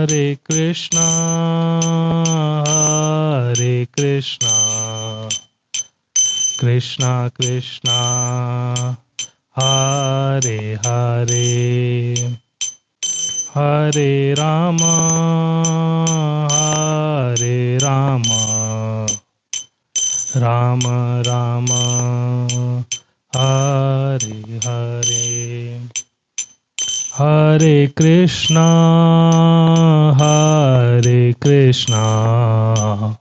Hare Krishna, Hare Krishna, Krishna Krishna, Hare Hare, Hare Rama, Hare Rama, Rama Rama, Hare Hare, Hare Krishna, Hare Krishna,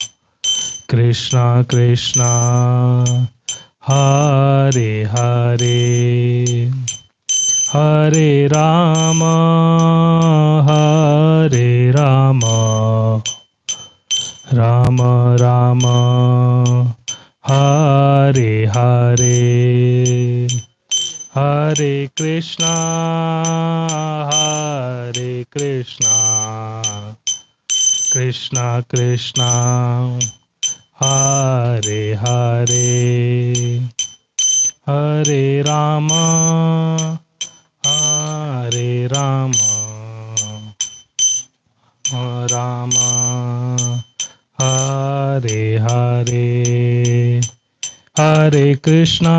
Krishna Krishna, Hare Hare, Hare Rama, Hare Rama, Rama Rama, Hare Hare, Hare Krishna, Hare Krishna, Krishna Krishna, Hare Hare, Hare Rama, Hare Rama, Rama, Hare Hare, Hare Krishna,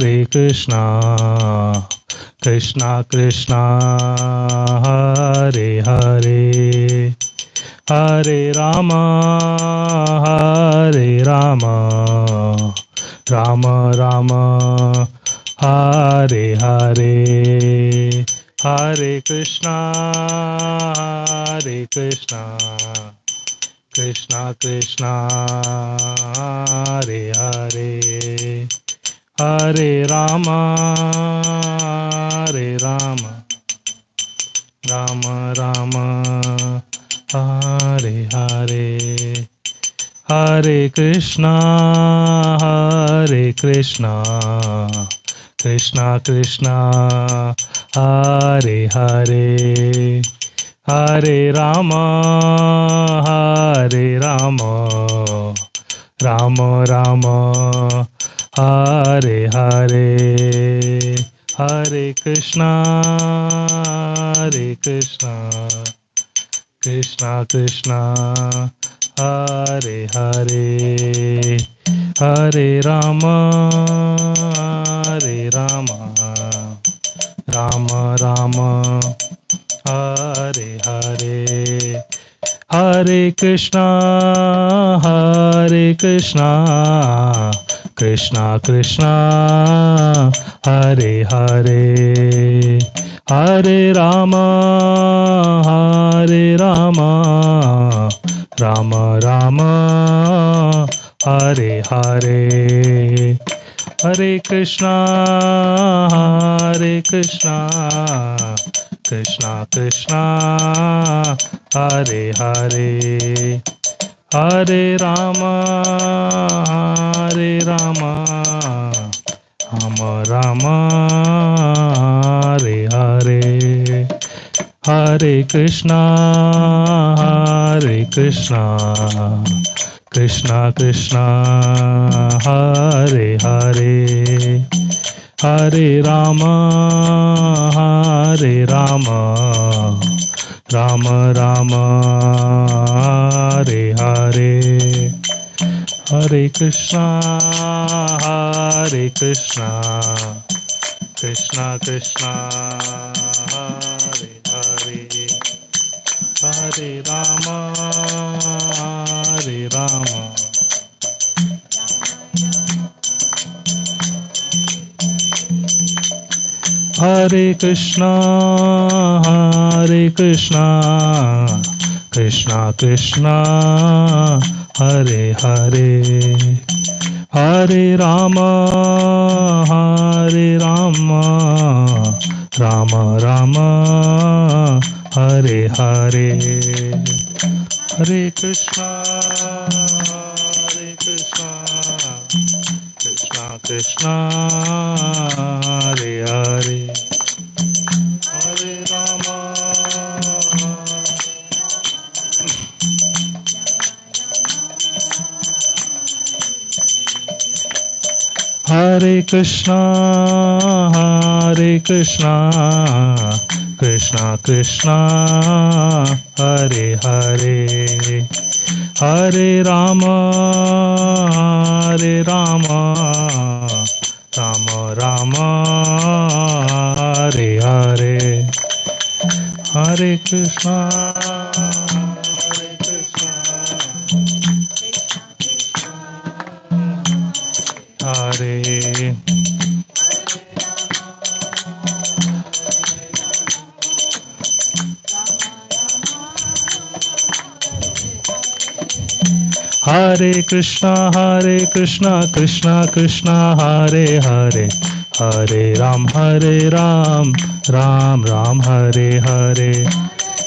Hare Krishna, Krishna Krishna, Hare Hare, Hare Rama, Hare Rama, Rama Rama, Hare Hare, Hare Krishna, Hare Krishna, Krishna Krishna, Hare Hare, Hare Rama, Hare Rama, Rama Rama, Hare Hare, Hare Krishna, Hare Krishna, Krishna Krishna, Hare Hare, Hare Rama, Hare Rama, Rama Rama, Hare Hare, Hare Krishna, Hare Krishna, Krishna Krishna, Hare Hare, Hare Rama, Hare Rama, Rama Rama, Hare Hare, Hare Krishna, Hare Krishna, Krishna Krishna, Hare Hare, Hare Rama, Hare Rama, Rama Rama, Hare Hare, Hare Krishna, Hare Krishna, Krishna Krishna, Hare Hare, Hare Rama, Hare Rama, Rama Rama, Hare Hare, Hare Krishna, Hare Krishna, Krishna Krishna, Hare Hare, Hare Rama, Hare Rama, Rama Rama, Hare Hare, Hare Krishna, Hare Krishna, Krishna Krishna, Hare Hare, Hare Rama, Hare Rama, Hare Krishna, Hare Krishna, Krishna Krishna, Hare Hare, Hare Rama, Hare Rama, Rama Rama, Hare Hare, Hare Krishna, Hare Krishna, Krishna Krishna, Hare Hare, Hare Rama, Hare Krishna, Hare Krishna, Krishna Krishna Hare Hare Hare Rama Hare Rama Rama Rama Hare Hare Hare Krishna Hare Krishna Hare Hare Krishna Krishna Krishna Hare Hare Hare Ram Ram Ram Hare Hare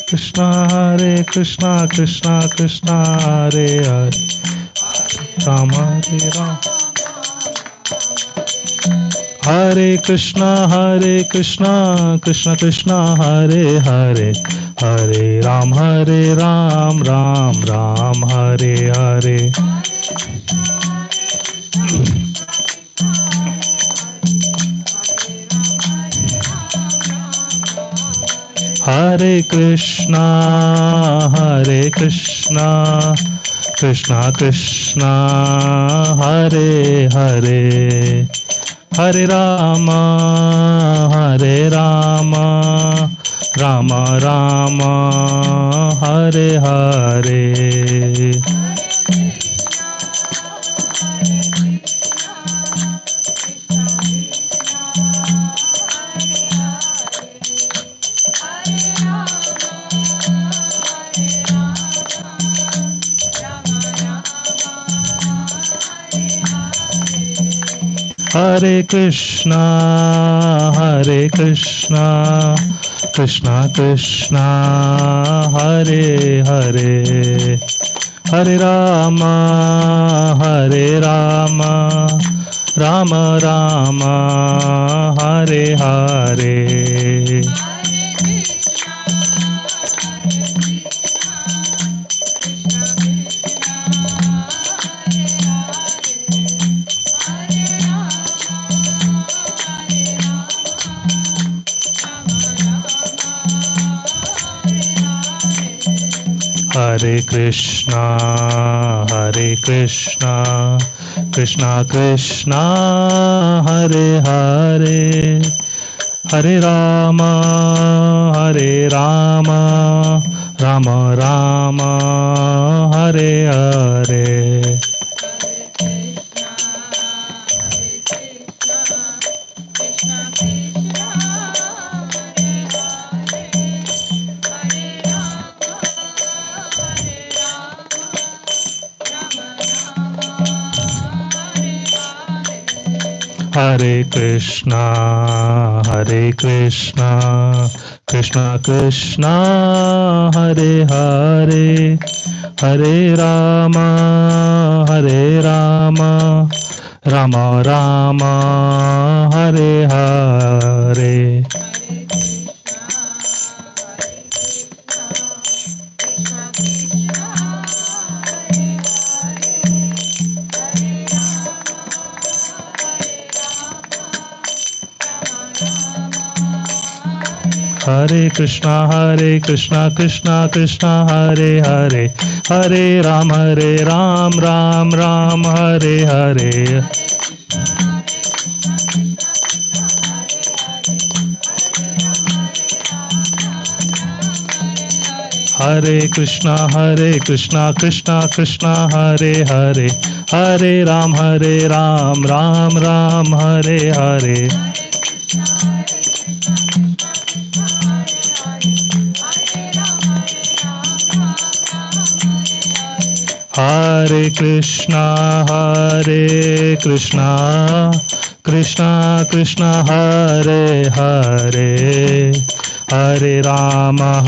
Krishna Krishna Krishna Hare Hare Ram Hare Krishna Krishna Krishna Hare Hare Hare Ram Ram Ram Hare Hare Hare Krishna Krishna Krishna Hare Hare Hare Rama Rama Rama Hare Hare Hare Krishna Krishna Krishna Hare Hare Hare Rama Rama Rama Hare Hare Hare Krishna Krishna Krishna Hare Hare Hare Rama Rama Rama Hare Hare Hare Krishna Krishna Krishna Hare Hare Hare Rama Rama Rama Hare Hare Hare Krishna Krishna Krishna Hare Hare Hare Ram Ram Hare Hare Hare Krishna Krishna Krishna Hare Hare Hare Ram Ram Hare Hare Hare Krishna Krishna Krishna Hare Hare Hare Rama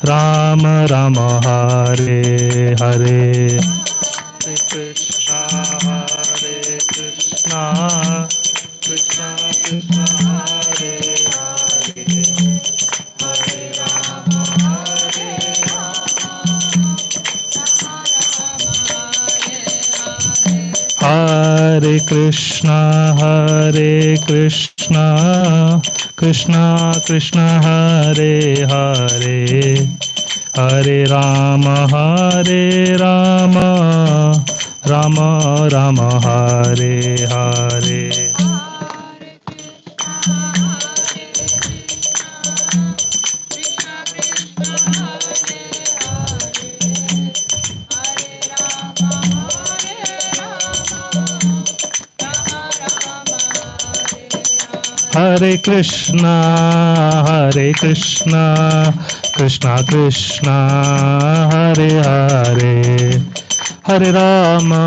Rama Rama Hare Hare Hare Krishna Krishna Krishna Hare Hare Hare Rama Hare Krishna Krishna Krishna Hare Hare Hare Rama Rama Rama Hare Hare Hare Krishna Krishna Krishna Hare Hare Hare Rama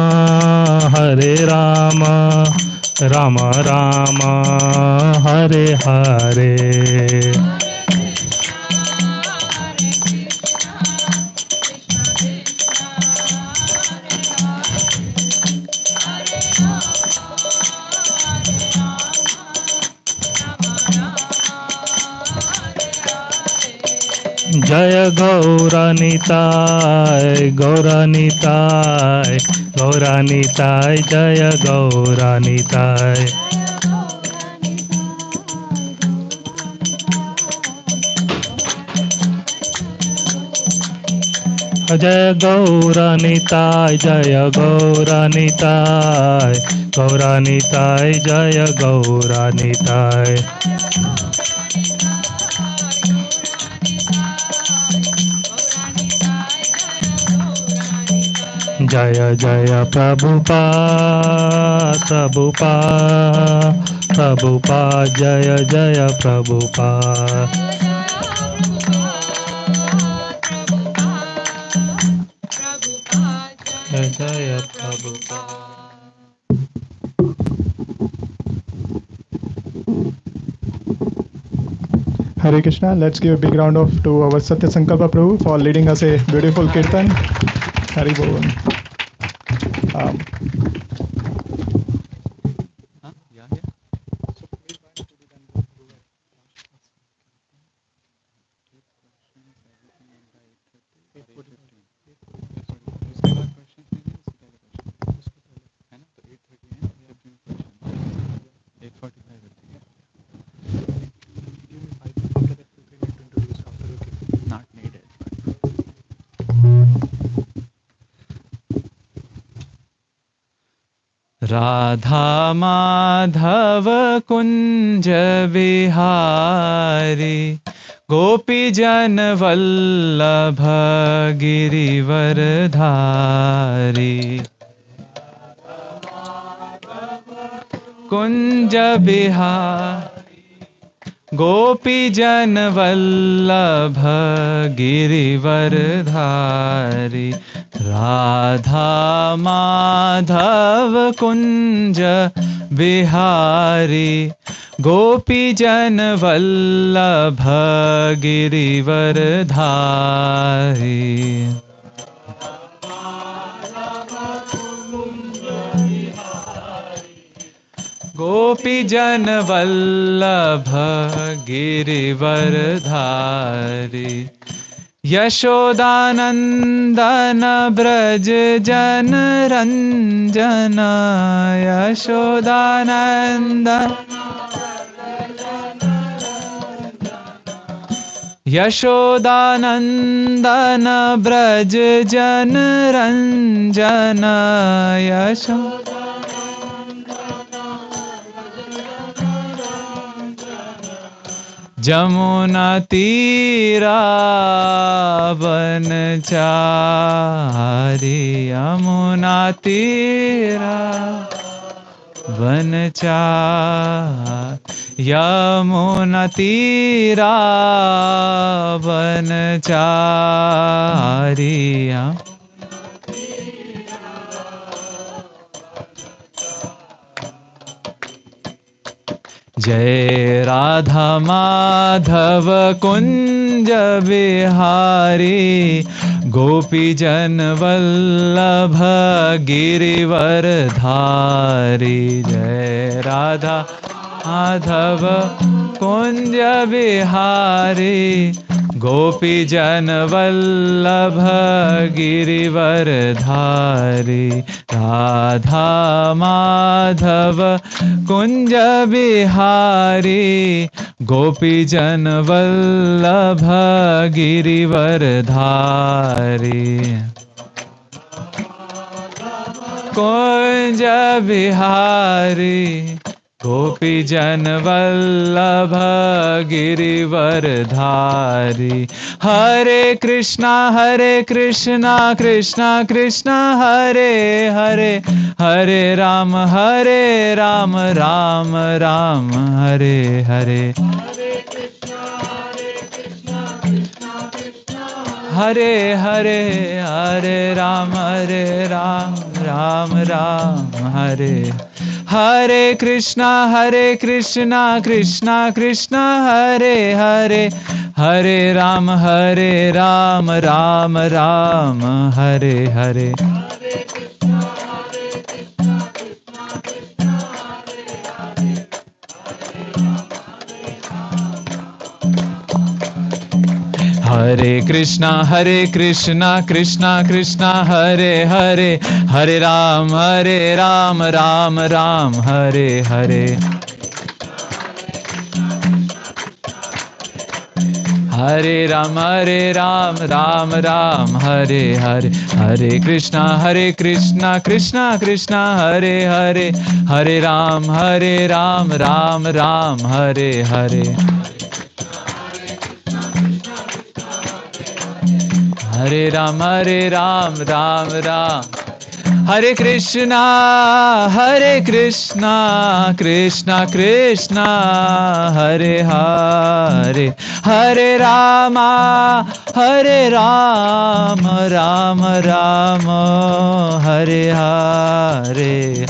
Rama Rama Hare Hare Jaya Gauranitai Gauranitai Gauranitai Jaya Gauranitai Jaya Gauranitai Jaya Gauranitai Gauranitai Jaya Gauranitai Jaya Jaya Prabhupada Prabhupada Prabhupada Jaya Jaya Prabhupada Jaya Jaya Prabhupada Hare Krishna. Let's give a big round of to our Satya Sankalpa Prabhu for leading us a beautiful kirtan. Hari Bol. Radha Madhav Kunj Bihari गोपी जन वल्लभ गिरिवर धारी कुंज बिहारी गोपी जन वल्लभ गिरिवर धारी राधा माधव कुंज बिहारी गोपी जन वल्लभ गिरिवर धारी गोपी जन वल्लभ गिरिवर धारी यशोदानंदन ब्रज जन रंजन यशोदानंदन यशोदानंदन ब्रज जन रंजन यशोदा जमुना तीरा बनचारी यमुना तीरा बनचारी यमुना तीरा बनचारी जय राधा माधव कुंज बिहारी गोपी जन वल्लभ गिरिवर धारी जय राधा माधव कुंज बिहारी गोपी जन वल्लभ गिरिवरधारी राधा माधव कुंज बिहारी गोपी जन वल्लभ गिरिवरधारी कुंज बिहारी गोपी जन वल्लभ गिरिवरधारी हरे कृष्णा कृष्णा कृष्णा हरे हरे हरे राम राम राम हरे हरे हरे हरे हरे राम राम राम हरे हरे कृष्णा कृष्णा कृष्णा हरे हरे हरे राम राम राम हरे हरे हरे कृष्णा कृष्णा कृष्णा हरे हरे हरे राम राम राम हरे हरे हरे राम राम राम हरे हरे हरे कृष्णा कृष्णा कृष्णा हरे हरे हरे राम राम राम हरे हरे हरे राम राम राम हरे कृष्णा कृष्णा कृष्णा हरे हरे हरे राम राम राम हरे हरे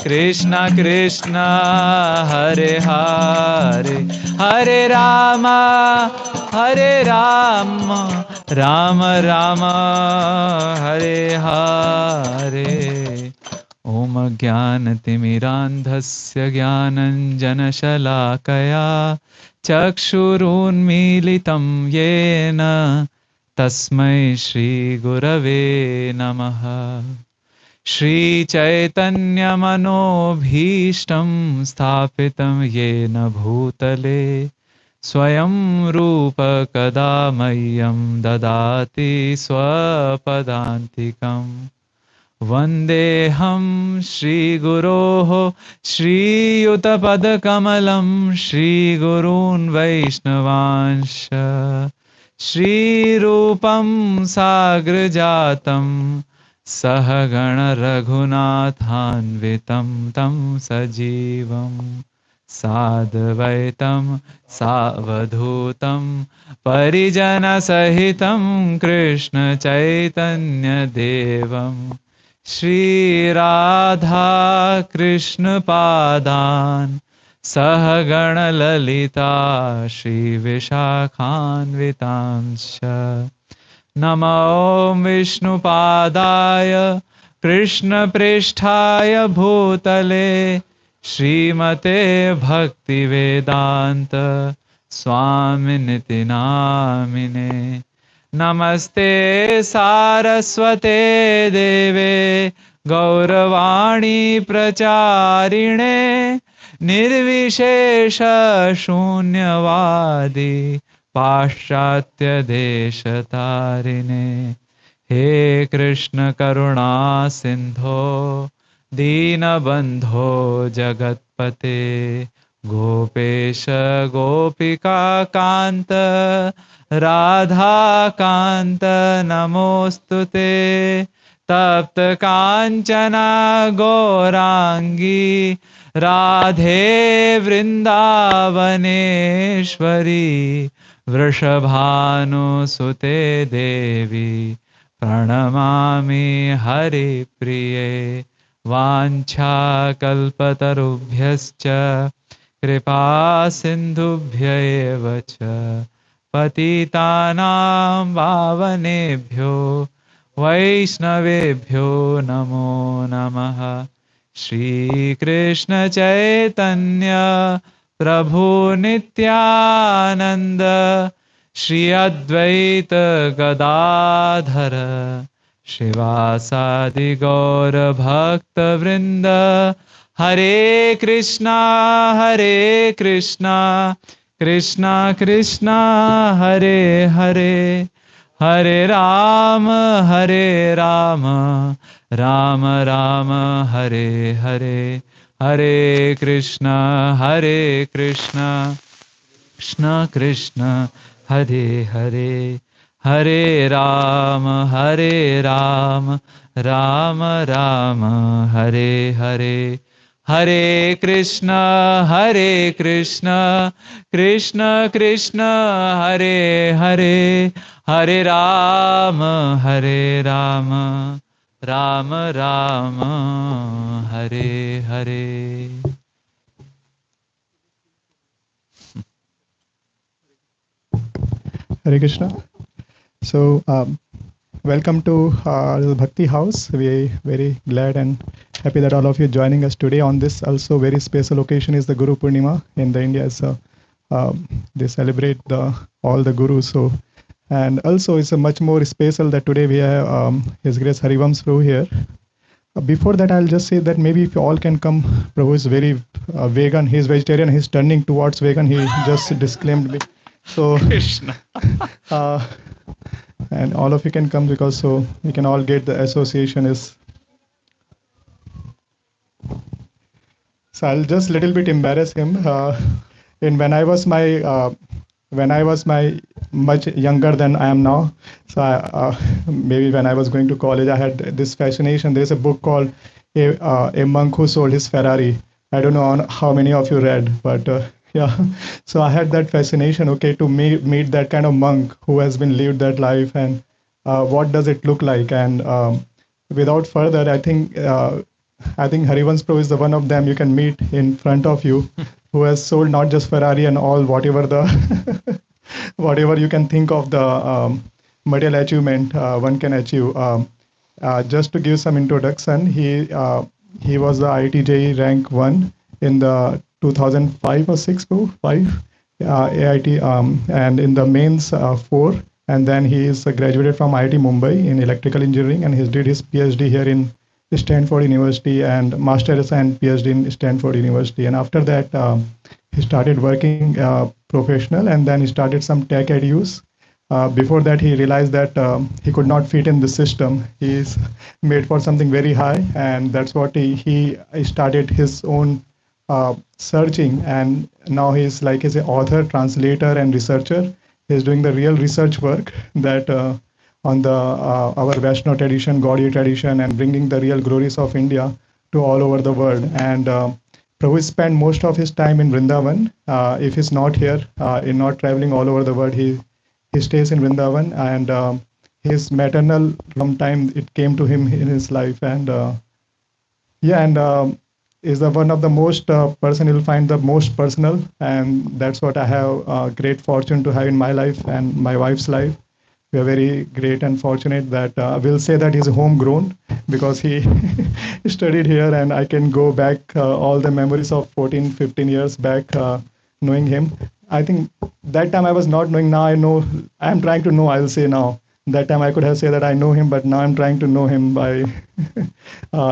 कृष्णा कृष्णा हरे हरे हरे राम राम राम हरे हरे ओम ज्ञानतिमिरान्धस्य ज्ञानञ्जनशलाकया चक्षुरुन्मीलितं येन तस्मै श्रीगुरवे नमः श्रीचैतन्यमनोभीष्टं स्थापितं येन भूतले स्वयं रूप कदा मह्यं ददाति स्वपदान्तिकम् वन्देऽहं श्रीगुरोः श्रीयुतपदकमलं श्रीगुरून् वैष्णवांश श्रीरूपं साग्रजातं सहगण रघुनाथान्वितं तं सजीवं साद्वैतं सावधूतं परिजनसहितं कृष्ण चैतन्यदेवं श्रीराधा कृष्णपादान् सहगणललिता श्रीविशाखान्वितांश्च नमो विष्णुपादाय कृष्णप्रेष्ठाय भूतले श्रीमते भक्तिवेदान्त स्वामिनिति नामिने नमस्ते सारस्वते देवे गौरवाणी प्रचारिणे निर्विशेष शून्यवादी पाश्चात्यदेशतारिणे हे कृष्ण करुणा सिंधो दीनबंधो जगत्पते गोपेश गोपिका कांत राधा कांत नमोस्तुते तप्त कांचना गौरांगी राधे वृंदावनेश्वरी वृषभानुसुते देवी प्रणमामि हरिप्रिये वाञ्छाकल्पतरुभ्यश्च कृपा सिन्धुभ्य एव च पतितानां पावनेभ्यो वैष्णवेभ्यो नमो नमः श्रीकृष्ण चैतन्य Prabhu Nityananda, Shri Advaita Gadadhara, Shivasadi Gaura Bhakta Vrinda, Hare Krishna, Hare Krishna, Krishna Krishna, Hare Hare, Hare Rama, Hare Rama, Rama Rama, Hare Hare, Hare Krishna, Hare Krishna, Krishna Krishna, Hare Hare, Hare Rama, Hare Rama, Rama Rama, Hare Hare, Hare Krishna, Hare Krishna, Krishna Krishna, Hare Hare, Hare Rama, Hare Rama, Rama Rama, Hare Hare. Hare Krishna. So, welcome to the Bhakti House. We are very glad and happy that all of you joining us today on this also very special occasion is the Guru Purnima in the India. So, they celebrate all the gurus. So, and also it's a much more special that today we have His Grace Harivamsa Prabhu here. Before that, I'll just say that maybe if you all can come, Prabhu is very vegan. He's vegetarian. He's turning towards vegan. He just disclaimed me. So, Krishna. uh, and all of you can come because so we can all get the association is. So I'll just little bit embarrass him. And when I was my much younger than I am now, so maybe when I was going to college, I had this fascination. There's a book called A Monk Who Sold His Ferrari. I don't know how many of you read, but yeah. So I had that fascination. Okay, to meet that kind of monk who has been lived that life and what does it look like? And without further, I think Harivamsa Prabhu is the one of them you can meet in front of you, who has sold not just Ferrari and all whatever the whatever you can think of the material achievement one can achieve. Just to give some introduction, he was the IIT rank 1 in the 2005 or 6, Prabhu? 5 AIT and in the mains 4, and then he is graduated from IIT Mumbai in electrical engineering, and he did his PhD here in Stanford University and master's and PhD in Stanford University. And after that, he started working professional, and then he started some tech edus. Before that, he realized that he could not fit in the system. He's made for something very high, and that's what he started his own searching. And now he's like he's an author, translator, and researcher. He's doing the real research work that on the our Vaishnava tradition, Gaudiya tradition, and bringing the real glories of India to all over the world. And Prabhu spent most of his time in Vrindavan. If he's not here, in not traveling all over the world, he stays in Vrindavan. And his maternal from time it came to him in his life. And yeah, and is the one of the most person you'll find the most personal, and that's what I have great fortune to have in my life and my wife's life. We are very great and fortunate that we'll say that he's homegrown because he studied here, and I can go back all the memories of 14, 15 years back knowing him. I think that time I was not knowing. Now I know. I'm trying to know. I'll say now. That time I could have said that I know him, but now I'm trying to know him by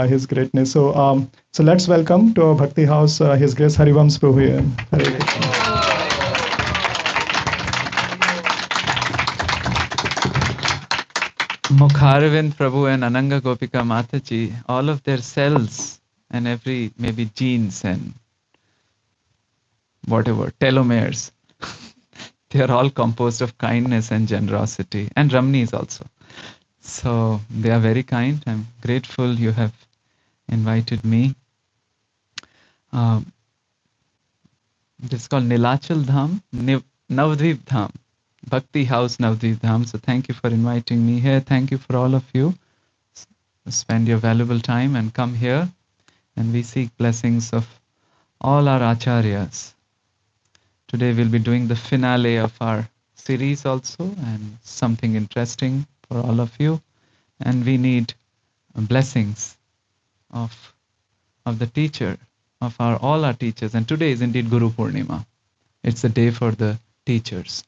his greatness. So let's welcome to our Bhakti House His Grace Harivamsa Prabhu here. Hare Krishna. Mukharvind Prabhu and Ananga Gopika Mataji, all of their cells and every maybe genes and whatever, telomeres, they are all composed of kindness and generosity, and Ramnis also. So they are very kind. I'm grateful you have invited me. This is called Nilachal Dham, Navdvip Dham. Bhakti House Navdvip Dham. So thank you for inviting me here. Thank you for all of you. Spend your valuable time and come here. And we seek blessings of all our acharyas. Today we'll be doing the finale of our series also, and something interesting for all of you. And we need blessings of the teacher of all our teachers. And today is indeed Guru Purnima. It's a day for the teachers.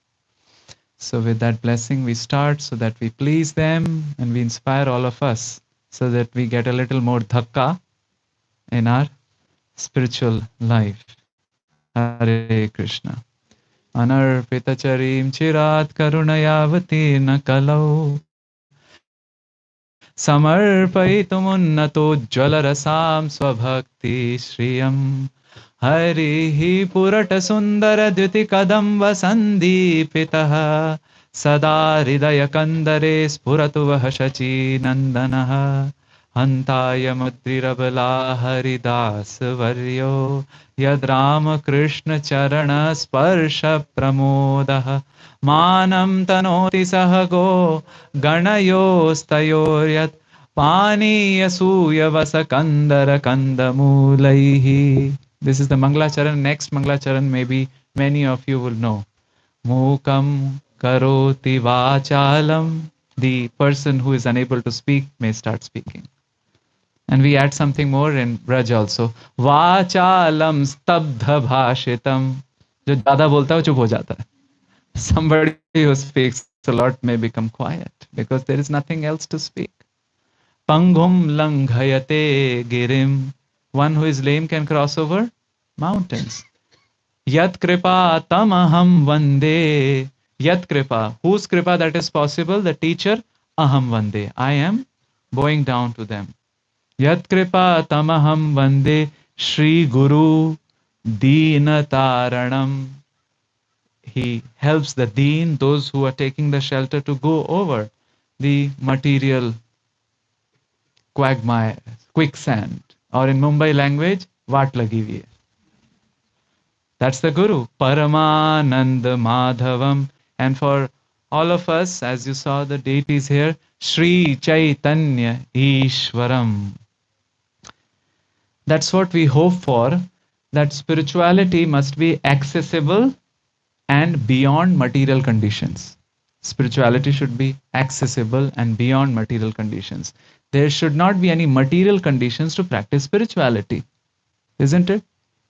So with that blessing, we start so that we please them and we inspire all of us so that we get a little more dhakka in our spiritual life. Hare Krishna. Anarpitacharim chirat karunayavati kalau समर्पयितुमुन्नतो ज्वलरसां स्वभक्ति श्रियम् हरिः पुरटसुन्दरद्युतिकदम्ब सन्दीपितः सदा हृदयकन्दरे स्फुरतु वः शचीनन्दनः हन्ताय मुद्रिरबला हरिदासवर्यो यद्रामकृष्णचरणस्पर्शप्रमोदः मानं तनोति सह गो गणयोस्तयोर्यत् पानीयसूयवसकन्दरकन्दमूलैः. This is the Mangalacharan. Next Mangalacharan maybe many of you will know. Mukam karoti vachalam. The person who is unable to speak may start speaking. And we add something more in Vraja also. Vachalam stabdha bhashitam. जो ज़्यादा बोलता है वो चुप हो जाता है. Somebody who speaks a lot may become quiet because there is nothing else to speak. Pangum langhayate girim. One who is lame can cross over mountains. Yat kripa tamaham vande. Yat kripa. Whose kripa that is possible? The teacher. Aham vande. I am bowing down to them. Yat kripa tamaham vande Shri Guru Deenataranam. He helps the deen, those who are taking the shelter, to go over the material quagmire, quicksand, or in Mumbai language, vaat lagi hui hai. That's the Guru, Paramanand Madhavam. And for all of us, as you saw the deities here, Sri Chaitanya Ishwaram. That's what we hope for, that spirituality must be accessible and beyond material conditions. Spirituality should be accessible and beyond material conditions. There should not be any material conditions to practice spirituality, isn't it?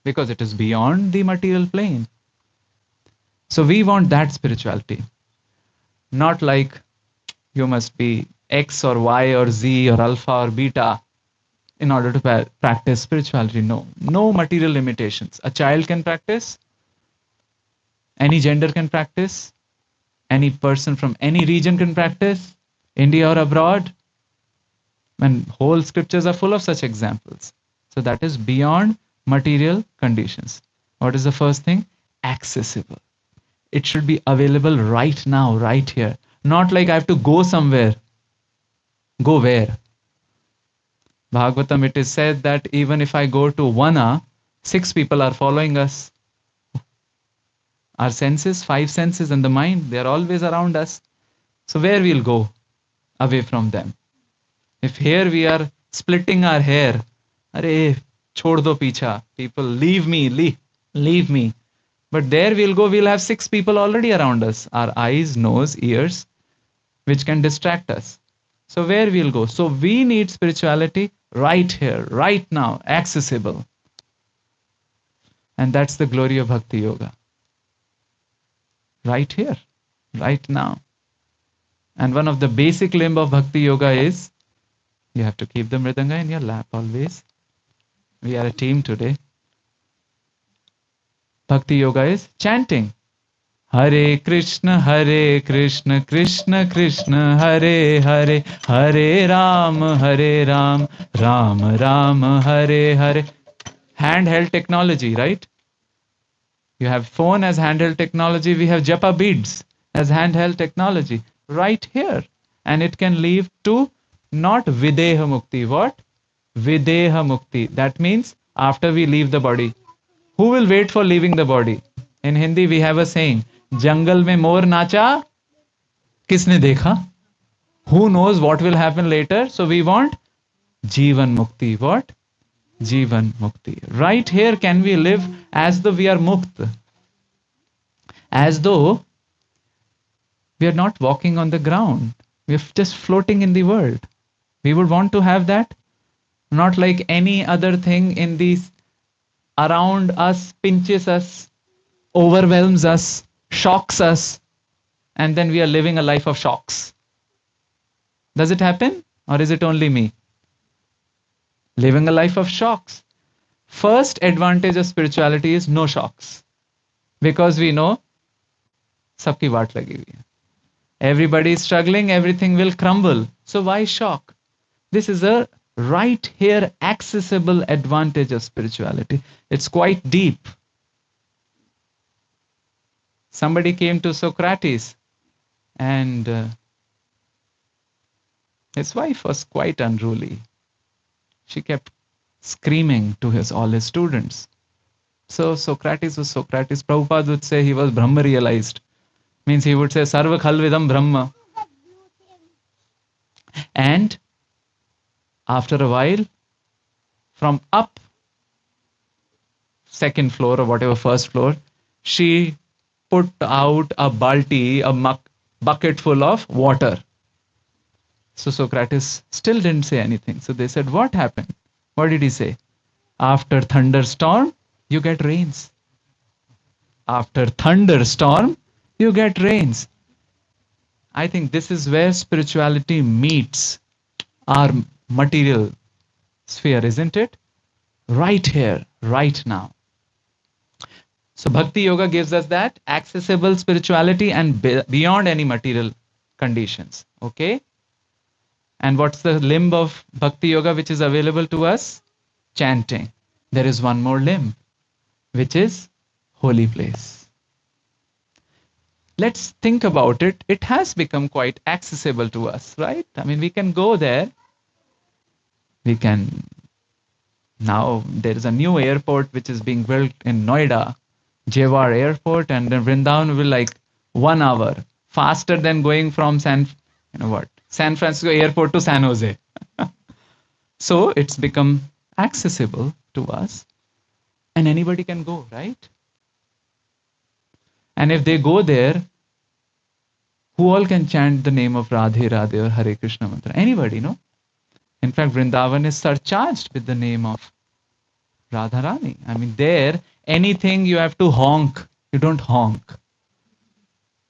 Because it is beyond the material plane. So we want that spirituality. Not like you must be X or Y or Z or Alpha or Beta in order to practice spirituality. No. No material limitations. A child can practice. Any gender can practice. Any person from any region can practice. India or abroad. And whole scriptures are full of such examples. So that is beyond material conditions. What is the first thing? Accessible. It should be available right now, right here. Not like I have to go somewhere. Go where? Bhagavatam, it is said that even if I go to Vana, 6 people are following us. Our senses, 5 senses and the mind, they are always around us. So where we'll go? Away from them. If here we are splitting our hair, Arey, chhod do picha, people, leave me, leave me. But there we'll go, we'll have 6 people already around us. Our eyes, nose, ears, which can distract us. So where we'll go? So we need spirituality right here, right now, accessible. And that's the glory of Bhakti Yoga. Right here, right now. And one of the basic limb of Bhakti Yoga is, you have to keep the mridanga in your lap always. We are a team today. Bhakti Yoga is chanting. Hare Krishna, Krishna Krishna, Hare Hare, Hare Ram, Ram Ram, Hare Hare. Handheld technology, right? You have phone as handheld technology. We have japa beads as handheld technology right here. And it can lead to not videha mukti. What? Videha mukti. That means after we leave the body. Who will wait for leaving the body? In Hindi we have a saying, Jangal mein mor nacha, kisne dekha? Who knows what will happen later? So we want Jivan Mukti. What? Jivan Mukti. Right here can we live as though we are mukt. As though we are not walking on the ground. We are just floating in the world. We would want to have that. Not like any other thing in these around us, pinches us, overwhelms us, shocks us, and then we are living a life of shocks. Does it happen? Or is it only me? Living a life of shocks. First advantage of spirituality is no shocks. Because we know sabki vaat lagi hui hai. Everybody is struggling, everything will crumble. So why shock? This is a right here accessible advantage of spirituality. It's quite deep. Somebody came to Socrates and his wife was quite unruly. She kept screaming to all his students. So Socrates was Socrates. Prabhupada would say he was Brahma realized. Means he would say Sarva Khalvidam Brahma. And after a while, from up second floor or whatever first floor, she put out a balti, a bucket full of water. So Socrates still didn't say anything. So they said, what happened? What did he say? After thunderstorm, you get rains. After thunderstorm, you get rains. I think this is where spirituality meets our material sphere, isn't it? Right here, right now. So Bhakti Yoga gives us that accessible spirituality and beyond any material conditions. Okay? And what's the limb of Bhakti Yoga which is available to us? Chanting. There is one more limb, which is holy place. Let's think about it. It has become quite accessible to us, right? I mean, we can go there. We can. Now there is a new airport which is being built in Noida, Jewar Airport, and then Vrindavan will be like 1 hour faster than going from San Francisco Airport to San Jose. So it's become accessible to us, and anybody can go, right? And if they go there, who all can chant the name of Radhe Radhe or Hare Krishna mantra? Anybody, no? In fact, Vrindavan is surcharged with the name of Radharani. I mean, there, anything you have to honk, you don't honk.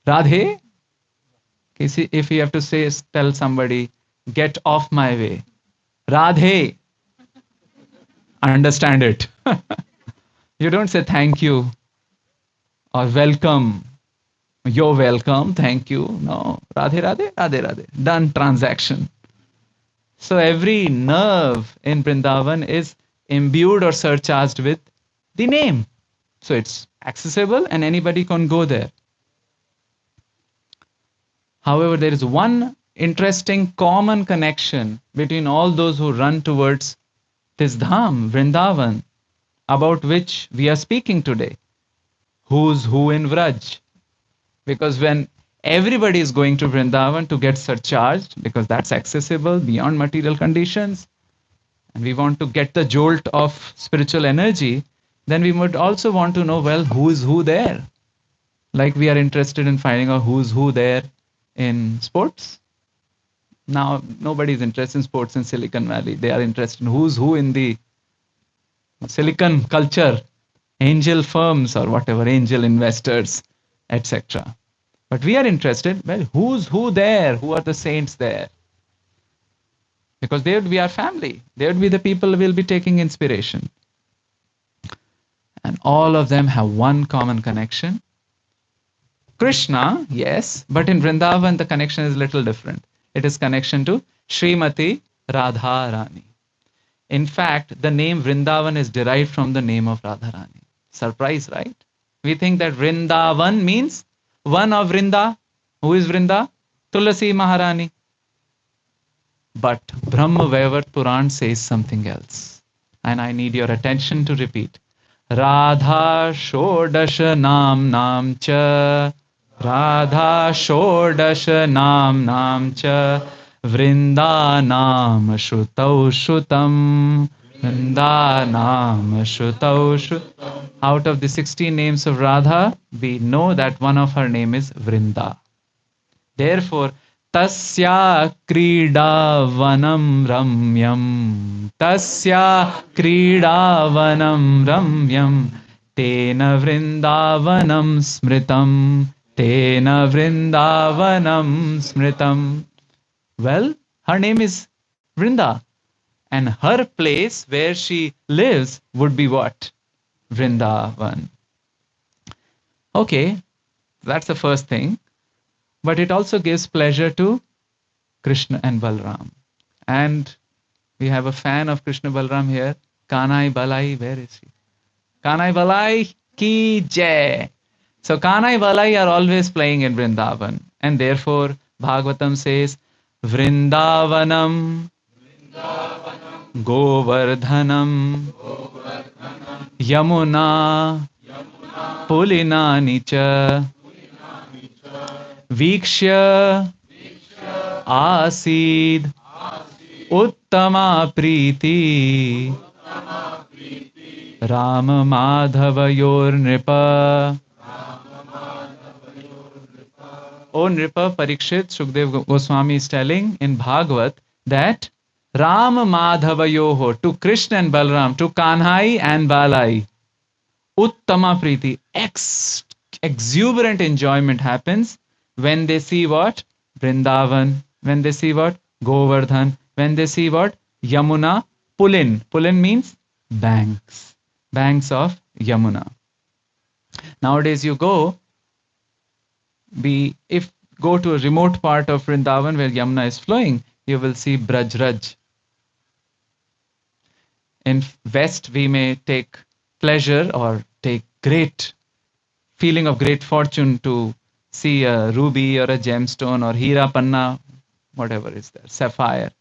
Radhe, if you have to say, tell somebody, get off my way. Radhe, understand it. You don't say thank you or welcome. You're welcome, thank you. No, Radhe Radhe, Radhe Radhe. Done transaction. So every nerve in Vrindavan is imbued or surcharged with the name. So it's accessible and anybody can go there. However, there is one interesting common connection between all those who run towards this Dham, Vrindavan, about which we are speaking today. Who's who in Vraj? Because when everybody is going to Vrindavan to get surcharged, because that's accessible beyond material conditions, and we want to get the jolt of spiritual energy, then we would also want to know, well, who's who there? Like we are interested in finding out who's who there in sports. Now, nobody is interested in sports in Silicon Valley. They are interested in who's who in the Silicon culture, angel firms or whatever, angel investors, etc. But we are interested, well, who's who there? Who are the saints there? Because they would be our family. They would be the people who will be taking inspiration. And all of them have one common connection. Krishna, yes, but in Vrindavan the connection is a little different. It is connection to Srimati Radharani. In fact, the name Vrindavan is derived from the name of Radharani. Surprise, right? We think that Vrindavan means one of Vrinda. Who is Vrinda? Tulasi Maharani. But Brahma Vaivat Puran says something else. And I need your attention to repeat. Radha Shodasha Nam Cha. Radha Shodasha Nam Cha. Vrinda Nam Shutau Shutam. Vrinda Nam Shutau Shutam. Out of the 16 names of Radha, we know that one of her name is Vrinda. Therefore, Tasya Kridavanam Ramyam. Tasya Kridavanam Ramyam. Tena Vrindavanam Smritam. Tena Vrindavanam Smritam. Well, her name is Vrinda. And her place where she lives would be what? Vrindavan. Okay, that's the first thing. But it also gives pleasure to Krishna and Balram. And we have a fan of Krishna Balram here. Kanai Balai, where is he? Kanai Balai ki jai. So Kanai Balai are always playing in Vrindavan. And therefore, Bhagavatam says, Vrindavanam, Govardhanam, Yamuna, Pulinani cha, Vikshya, Asid, Uttama Priti, Rama Madhavayor Nripa. O Nripa, Parikshit, Shukdev Goswami is telling in Bhagavat that Rama Madhavayoho, to Krishna and Balram, to Kanhai and Balai, Uttama Priti, exuberant enjoyment happens when they see what? Vrindavan. When they see what? Govardhan. When they see what? Yamuna. Pulin. Pulin means banks. Banks of Yamuna. Nowadays you go to a remote part of Vrindavan where Yamuna is flowing, you will see Brajraj. In West, we may take pleasure or take great feeling of great fortune to see a ruby or a gemstone or Hira Panna, whatever is there, sapphire.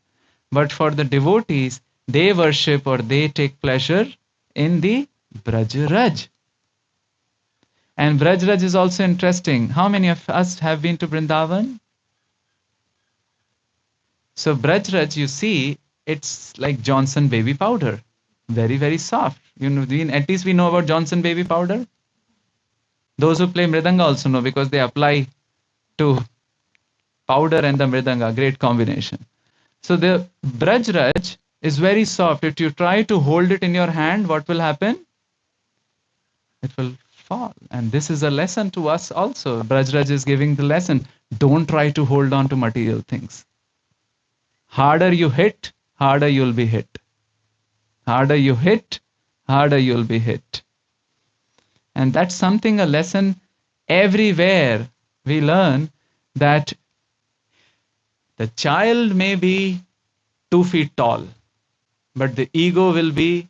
But for the devotees, they worship or they take pleasure in the Brajraj. And Brajraj is also interesting. How many of us have been to Vrindavan? So Brajraj, you see, it's like Johnson baby powder. Very, very soft. At least we know about Johnson baby powder. Those who play Mridanga also know because they apply to powder and the Mridanga. Great combination. So the Brajraj is very soft. If you try to hold it in your hand, what will happen? It will fall. And this is a lesson to us also. Brajraj is giving the lesson. Don't try to hold on to material things. Harder you hit, harder you'll be hit. Harder you hit, harder you'll be hit. And that's something, a lesson everywhere we learn, that the child may be 2 feet tall, but the ego will be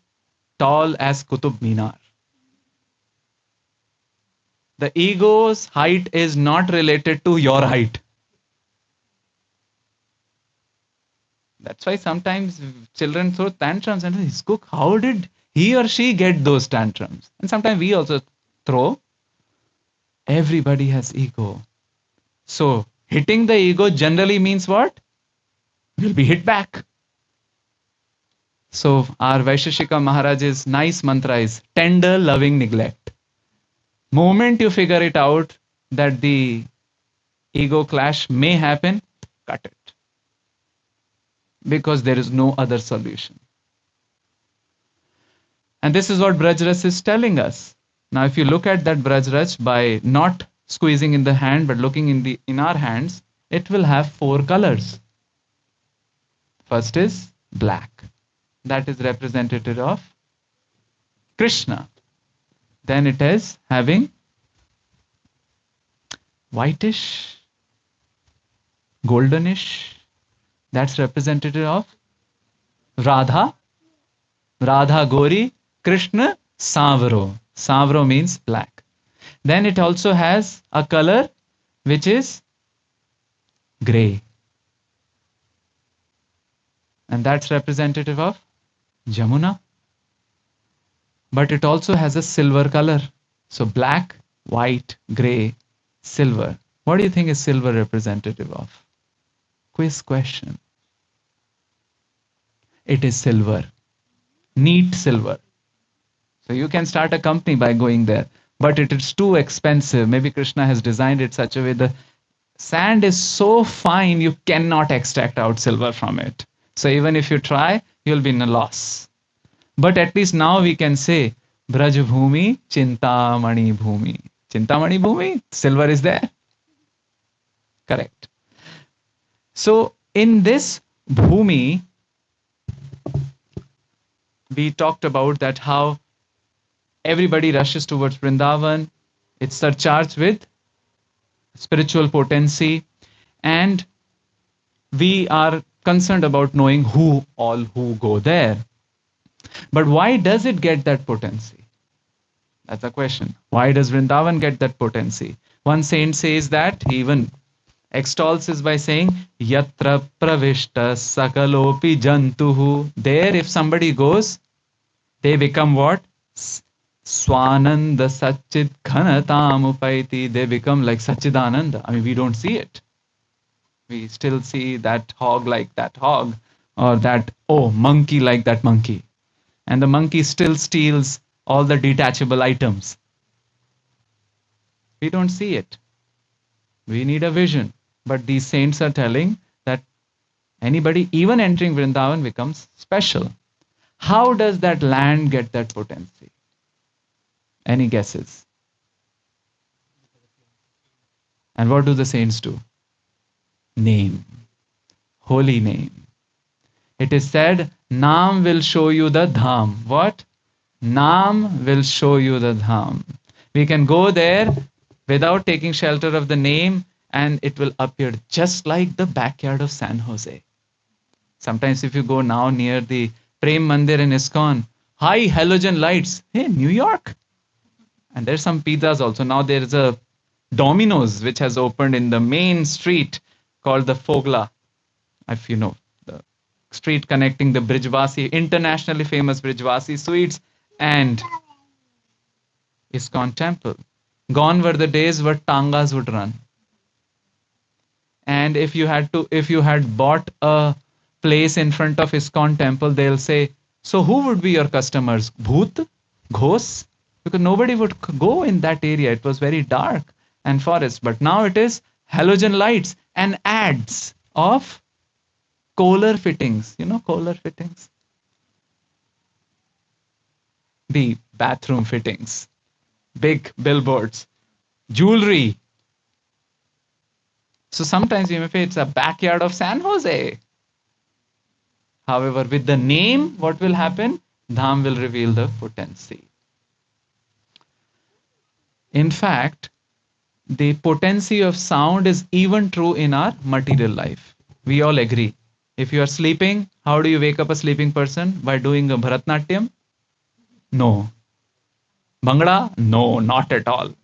tall as Qutub Minar. The ego's height is not related to your height. That's why sometimes children throw tantrums and say, Cook, how did he or she get those tantrums? And sometimes we also throw. Everybody has ego. So hitting the ego generally means what? You'll be hit back. So our Vaisheshika Maharaj's nice mantra is tender, loving neglect. Moment you figure it out that the ego clash may happen, cut it. Because there is no other solution. And this is what Brajraj is telling us. Now, if you look at that Brajraj by not squeezing in the hand, but looking in our hands, it will have 4 colors. First is black. That is representative of Krishna. Then it is having whitish, goldenish. That's representative of Radha. Radha Gori, Krishna Savro. Savro means black. Then it also has a color which is grey. And that's representative of Jamuna. But it also has a silver color. So black, white, grey, silver. What do you think is silver representative of? Quiz question. It is silver. Neat silver. So you can start a company by going there. But it is too expensive. Maybe Krishna has designed it such a way the Sand is so fine you cannot extract out silver from it. So even if you try, you'll be in a loss. But at least now we can say, Braj Bhumi, Chintamani Bhumi. Chintamani Bhumi, silver is there. Correct. So in this Bhumi, we talked about that how everybody rushes towards Vrindavan. It's surcharged with spiritual potency, and we are concerned about knowing who go there. But why does it get that potency? That's a question. Why does Vrindavan get that potency? One saint says that, he even extols this by saying, Yatra pravishta sakalopi jantuhu. There, if somebody goes, they become what? Swananda Satchid Ghanatam Upaiti. They become like Satchidananda. I mean, we don't see it. We still see that hog like that hog, or that, monkey like that monkey. And the monkey still steals all the detachable items. We don't see it. We need a vision. But these saints are telling that anybody, even entering Vrindavan, becomes special. How does that land get that potency? Any guesses? And what do the saints do? Name. Holy name. It is said, Naam will show you the Dham. What? Naam will show you the Dham. We can go there without taking shelter of the name, and it will appear just like the backyard of San Jose. Sometimes if you go now near the Prem Mandir in ISKCON, high halogen lights. Hey, New York. And there's some pizzas also. Now there's a Domino's which has opened in the main street called the Fogla. If you know, the street connecting the Brijvasi, internationally famous Brijvasi sweets and ISKCON temple. Gone were the days where tangas would run. And if you had bought a place in front of ISKCON temple, they'll say, so who would be your customers? Bhoot? Ghosts? Because nobody would go in that area. It was very dark and forest. But now it is halogen lights and ads of Kohler fittings. You know Kohler fittings? The bathroom fittings. Big billboards. Jewelry. So sometimes you may say it's a backyard of San Jose. However, with the name, what will happen? Dham will reveal the potency. In fact, the potency of sound is even true in our material life. We all agree. If you are sleeping, how do you wake up a sleeping person? By doing a Bharatnatyam? No. Bhangra? No, not at all.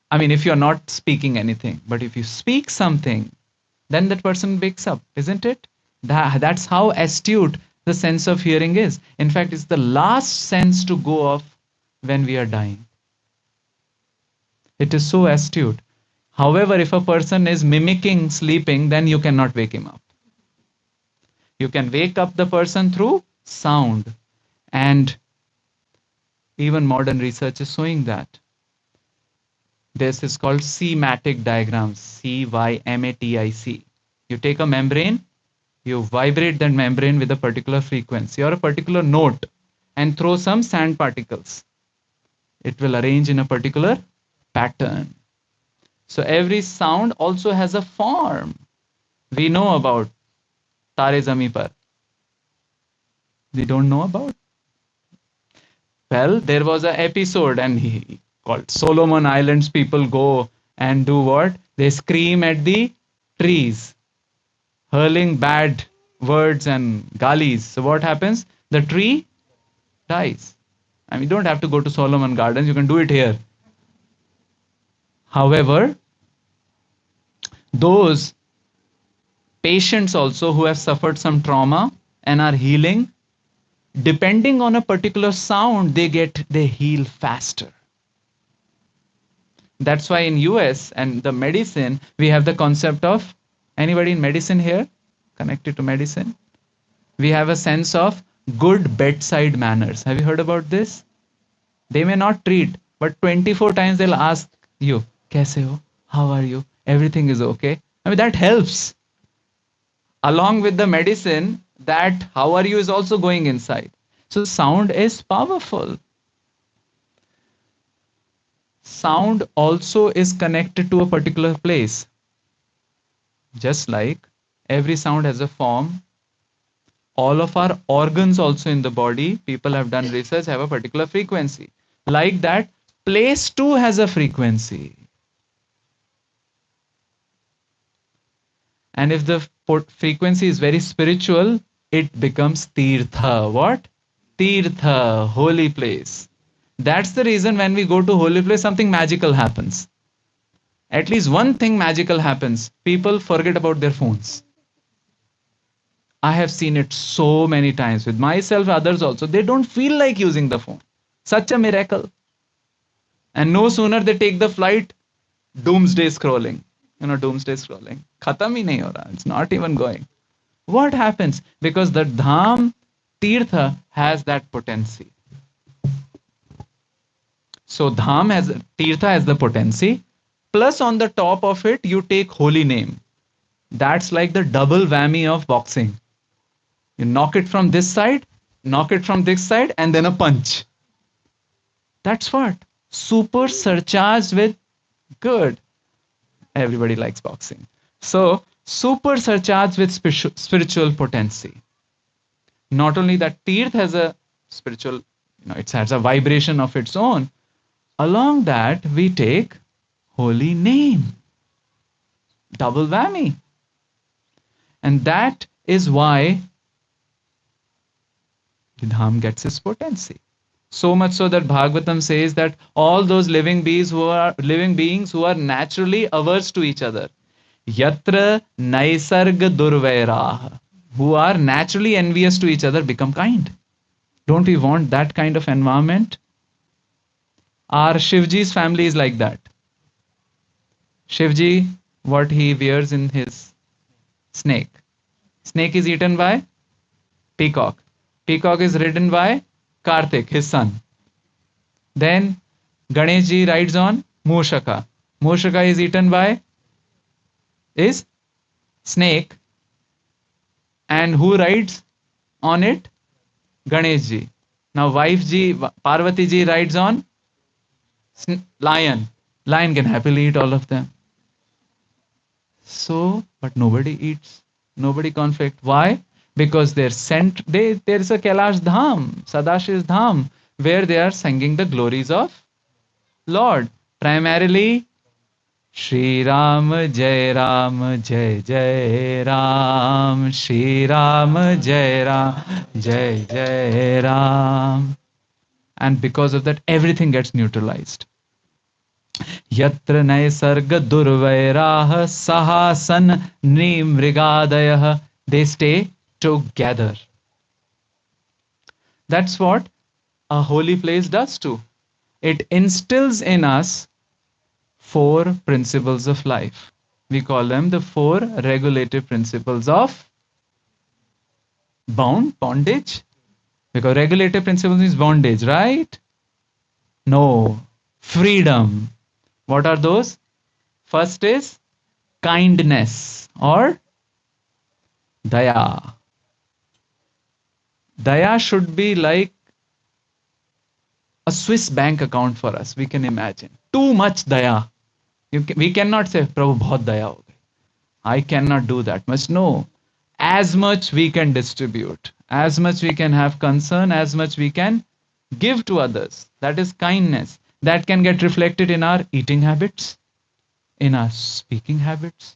I mean, if you're not speaking anything, but if you speak something, then that person wakes up, isn't it? That's how astute the sense of hearing is. In fact, it's the last sense to go off when we are dying. It is so astute. However, if a person is mimicking sleeping, then you cannot wake him up. You can wake up the person through sound. And even modern research is showing that. This is called cymatic diagrams, C-Y-M-A-T-I-C. You take a membrane, you vibrate that membrane with a particular frequency or a particular note and throw some sand particles. It will arrange in a particular pattern. So every sound also has a form. We know about Tare Zami Par. We don't know about? Well, there was an episode and he called Solomon Islands. People go and do what? They scream at the trees, hurling bad words and galis. So what happens? The tree dies. I mean, you don't have to go to Solomon Gardens. You can do it here. However, those patients also who have suffered some trauma and are healing, depending on a particular sound, they heal faster. That's why in US and the medicine, we have the concept of, anybody in medicine here connected to medicine? We have a sense of good bedside manners. Have you heard about this? They may not treat, but 24 times they'll ask you, Kaise ho? How are you? everything is okay. I mean, that helps. Along with the medicine, that how are you is also going inside. So sound is powerful. Sound also is connected to a particular place. Just like every sound has a form, all of our organs also in the body, people have done research, have a particular frequency. Like that, place too has a frequency. And if the frequency is very spiritual, it becomes tirtha. What? Tirtha, holy place. That's the reason when we go to holy place, something magical happens. At least one thing magical happens. People forget about their phones. I have seen it so many times with myself, others also. They don't feel like using the phone. Such a miracle. And no sooner they take the flight, doomsday scrolling. Doomsday scrolling. Khatam hi nahi ho raha. It's not even going. What happens? Because the dham, tirtha, has that potency. So dham has, tirtha has the potency. Plus on the top of it, you take holy name. That's like the double whammy of boxing. You knock it from this side, knock it from this side, and then a punch. That's what? Super surcharged with good. Everybody likes boxing. So, super surcharged with spiritual potency. Not only that, Tirth has a spiritual, it has a vibration of its own. Along that, we take holy name. Double whammy. And that is why the Dham gets its potency. So much so that Bhagavatam says that all those living beings who are naturally averse to each other, yatra naisarga durvairah, who are naturally envious to each other, become kind. Don't we want that kind of environment? Our Shivji's family is like that. Shivji, what he wears in his snake. Snake is eaten by peacock. Peacock is ridden by Kartik, his son. Then Ganeshji rides on Mushaka. Mushaka is eaten by is snake. And who rides on it? Ganeshji. Now wife ji, Parvati ji rides on lion. Lion can happily eat all of them. So, but nobody eats. Nobody conflict. Why? Because there is a Kailash Dham, Sadashiv Dham, where they are singing the glories of Lord. Primarily, Shri Ram Jai Jai Ram, Shri Ram Jai Jai Ram. And because of that, everything gets neutralized. Yatra naisarga durvairah sahasan nimrigadayah. They stay together. That's what a holy place does too. It instills in us 4 principles of life. We call them the 4 regulative principles of bondage. Because regulative principles is bondage, right? No, freedom. What are those? First is kindness or daya. Daya should be like a Swiss bank account for us. We can imagine. Too much daya. We cannot say, Prabhu, bahut daya ho gayi. I cannot do that much. No. As much we can distribute. As much we can have concern. As much we can give to others. That is kindness. That can get reflected in our eating habits, in our speaking habits,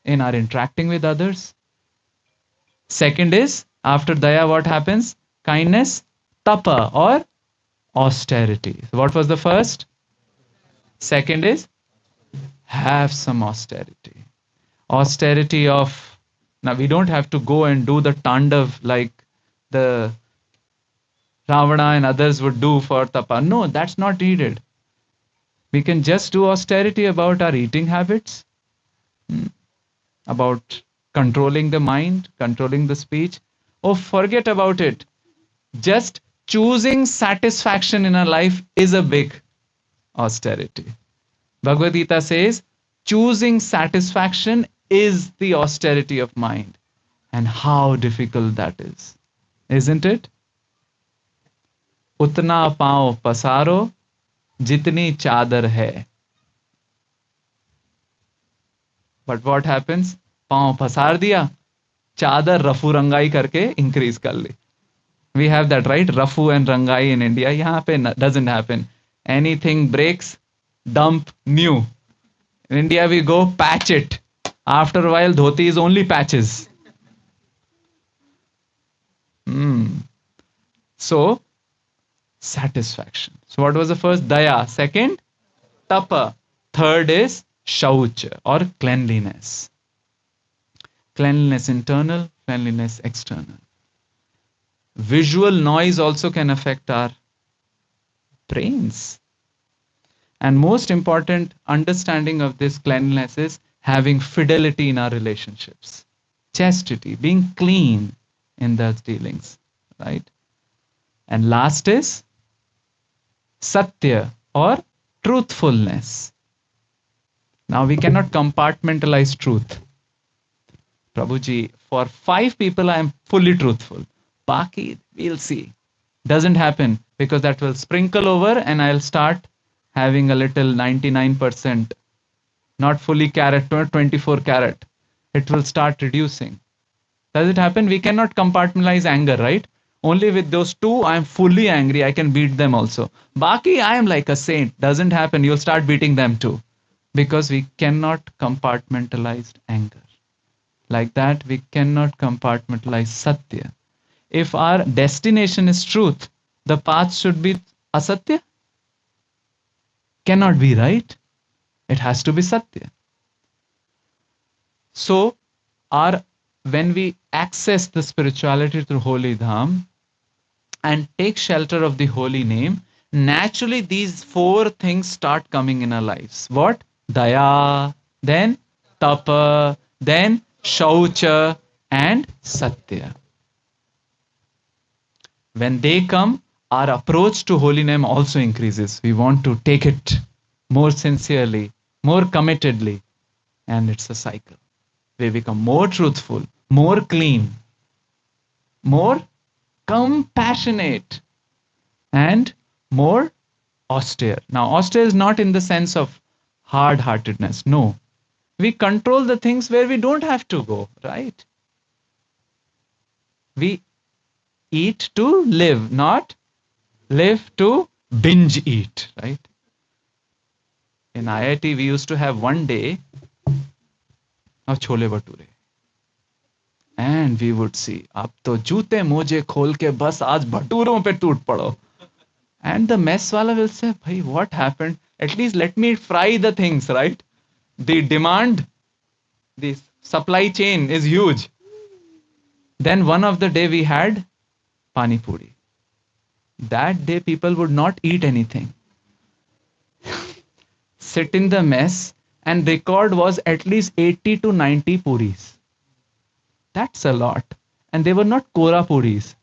in our interacting with others. Second is, after daya, what happens? Kindness, tapa or austerity. What was the first? Second is, have some austerity. Austerity of, now we don't have to go and do the tandav like the Ravana and others would do for tapa. No, that's not needed. We can just do austerity about our eating habits, about controlling the mind, controlling the speech. Oh, forget about it. Just choosing satisfaction in our life is a big austerity. Bhagavad Gita says, choosing satisfaction is the austerity of mind. And how difficult that is, isn't it? उतना पांव पसारो जितनी चादर है. But what happens? पांव पसार दिया, चादर रफू रंगाई करके increase कर ली. We have that, right? Rafu and rangai in India. यहाँ पे doesn't happen. Anything breaks, dump new. In India we go patch it. After a while, dhoti is only patches. So, satisfaction. So what was the first? Daya. Second, tapa. Third is shaucha or cleanliness. Cleanliness internal, cleanliness external. Visual noise also can affect our brains. And most important understanding of this cleanliness is having fidelity in our relationships. Chastity, being clean in those dealings, right? And last is satya or truthfulness. Now we cannot compartmentalize truth. Prabhuji, for 5 people I am fully truthful. Baki, we'll see. Doesn't happen because that will sprinkle over and I'll start having a little 99%, not fully carat, 24 carat. It will start reducing. Does it happen? We cannot compartmentalize anger, right? Only with those 2, I am fully angry. I can beat them also. Baki, I am like a saint. Doesn't happen. You'll start beating them too. Because we cannot compartmentalize anger. Like that, we cannot compartmentalize satya. If our destination is truth, the path should be asatya? Cannot be, right? It has to be satya. So, when we access the spirituality through Holy Dham and take shelter of the holy name, naturally these 4 things start coming in our lives. What? Daya, then tapa, then shaucha, and satya. When they come, our approach to holy name also increases. We want to take it more sincerely, more committedly, and it's a cycle. We become more truthful, more clean, more compassionate, and more austere. Now, austere is not in the sense of hard-heartedness. No. We control the things where we don't have to go, right? We eat to live, not live to binge eat, right? In IIT, we used to have one day of chole bhature. And we would see, ab to joote moje khol ke bas aaj bhaturon pe toot pado. And the mess wala will say, bhai, what happened? At least let me fry the things, right? The demand, the supply chain is huge. Then one of the day we had pani puri. That day people would not eat anything. Sit in the mess and record was at least 80 to 90 puris. That's a lot. And they were not kora puris.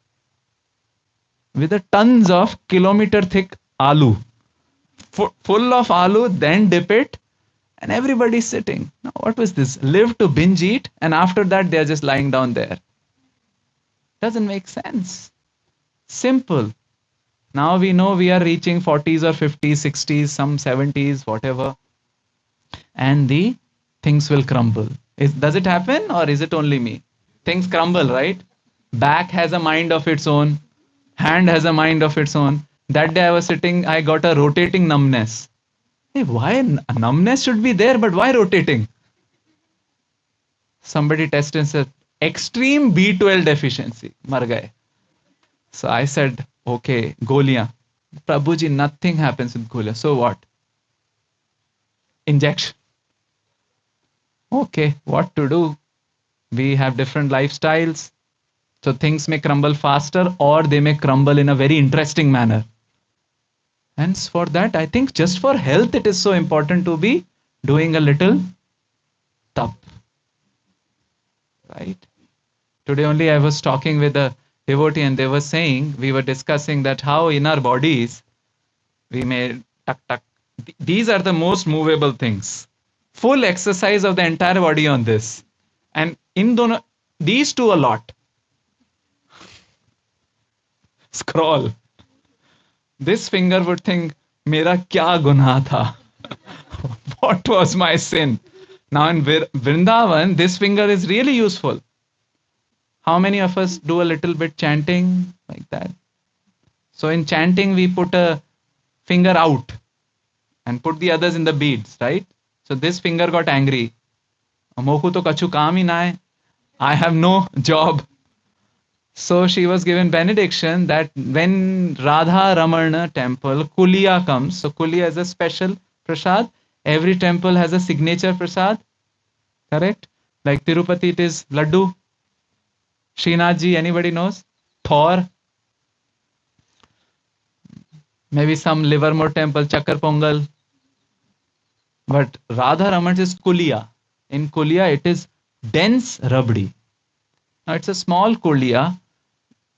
With a tons of kilometer thick aloo. Full of aloo, then dip it, and everybody's sitting. Now, what was this? Live to binge eat, and after that, they're just lying down there. Doesn't make sense. Simple. Now we know we are reaching 40s or 50s, 60s, some 70s, whatever. And the things will crumble. Does it happen or is it only me? Things crumble, right? Back has a mind of its own. Hand has a mind of its own. That day I was sitting, I got a rotating numbness. Hey, why numbness should be there, but why rotating? Somebody tested and said, extreme B12 deficiency. Mar gaye. So I said, okay, goliyan. Prabhuji, nothing happens with goliyan. So what? Injection. Okay, what to do? We have different lifestyles. So things may crumble faster or they may crumble in a very interesting manner. And for that, I think just for health, it is so important to be doing a little tap. Right? Today only I was talking with a devotee and they were saying, we were discussing that how in our bodies, we may tuck. These are the most movable things. full exercise of the entire body on this. And in these two a lot. Scroll. This finger would think, Mera kya gunah tha? What was my sin? Now in Vrindavan, this finger is really useful. How many of us do a little bit chanting like that? So in chanting, we put a finger out and put the others in the beads, right? So this finger got angry. Moku to kachu kaam hi na hai. I have no job. So she was given benediction that when Radha Ramana temple, Kuliya comes. So Kuliya is a special prasad. Every temple has a signature prasad. Correct? Like Tirupati, it is Laddu. Srinathji, anybody knows? Thor. Maybe some Livermore temple, Chakar Pongal. But Radha Raman is Kuliya. In Kuliya, it is dense rabdi. Now it's a small Kuliya.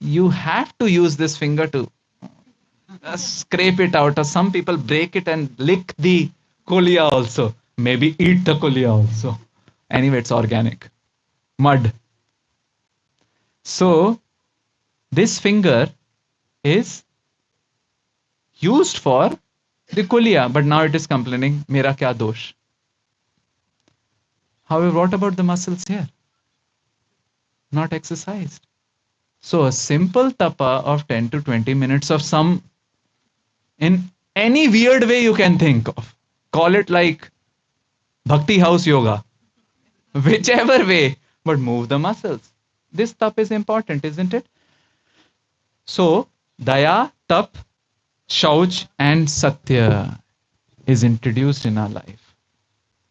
You have to use this finger to scrape it out. Or some people break it and lick the Kuliya also. Maybe eat the Kuliya also. Anyway, it's organic. Mud. So, this finger is used for the Kuliya, but now it is complaining, Mera kya dosh? However, what about the muscles here? Not exercised. So, a simple tapa of 10 to 20 minutes of some, in any weird way you can think of. Call it like Bhakti House Yoga. Whichever way, but move the muscles. This tap is important, isn't it? So, Daya, Tap, Shauch and Satya is introduced in our life.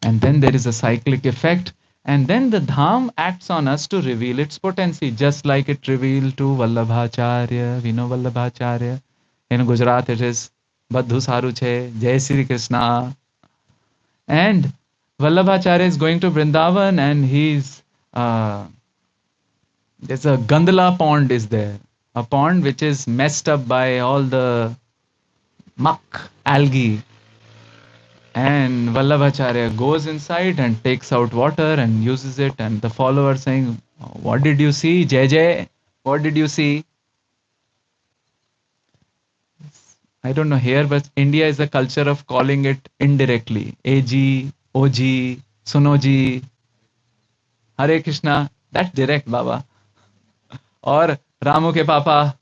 And then there is a cyclic effect. And then the Dham acts on us to reveal its potency, just like it revealed to Vallabhacharya. We know Vallabhacharya. In Gujarat, it is Badhu Saru Che, Jai Sri Krishna. And Vallabhacharya is going to Vrindavan and he's, there's a Gandala pond is there. A pond which is messed up by all the muck, algae. And Vallabhacharya goes inside and takes out water and uses it. And the follower saying, what did you see? Jai Jai, what did you see? I don't know here, but India is a culture of calling it indirectly. AG, OG, Sunoji, Hare Krishna. That's direct, Baba. Or Ramu ke Papa.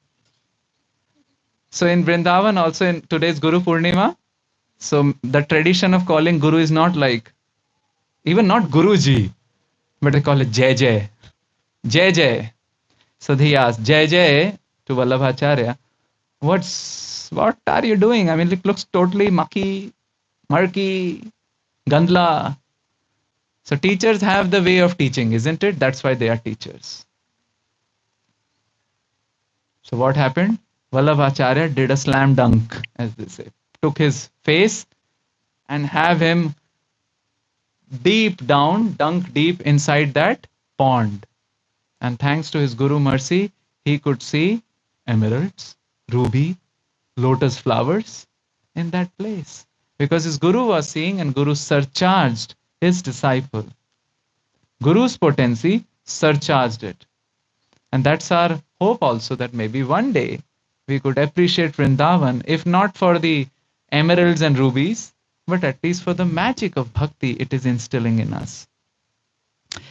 So in Vrindavan, also in today's Guru Purnima, so the tradition of calling Guru is not like, even not Guruji, but they call it Jai Jai. Jai Jai. So he asked Jai Jai to Vallabhacharya, what are you doing? I mean, it looks totally mucky, murky, gandla. So teachers have the way of teaching, isn't it? That's why they are teachers. So what happened? Vallabhacharya did a slam dunk, as they say. Took his face and have him deep down, dunk deep inside that pond. And thanks to his Guru mercy, he could see emeralds, ruby, lotus flowers in that place. Because his Guru was seeing and Guru surcharged his disciple. Guru's potency surcharged it. And that's our hope also, that maybe one day we could appreciate Vrindavan, if not for the emeralds and rubies, but at least for the magic of bhakti it is instilling in us.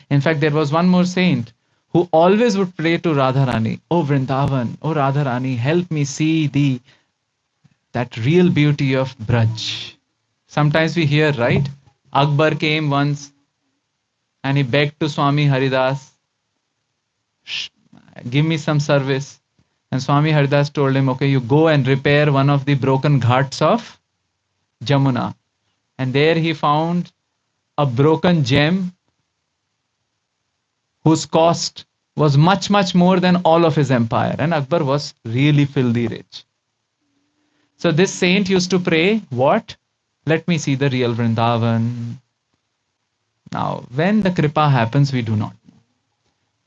In fact, there was one more saint who always would pray to Radharani, "Oh Vrindavan, oh Radharani, help me see that real beauty of Braj." Sometimes we hear, right? Akbar came once and he begged to Swami Haridas, "Give me some service." And Swami Haridas told him, "Okay, you go and repair one of the broken ghats of Jamuna." And there he found a broken gem whose cost was much, much more than all of his empire. And Akbar was really filthy rich. So this saint used to pray, what? Let me see the real Vrindavan. Now, when the Kripa happens, we do not know.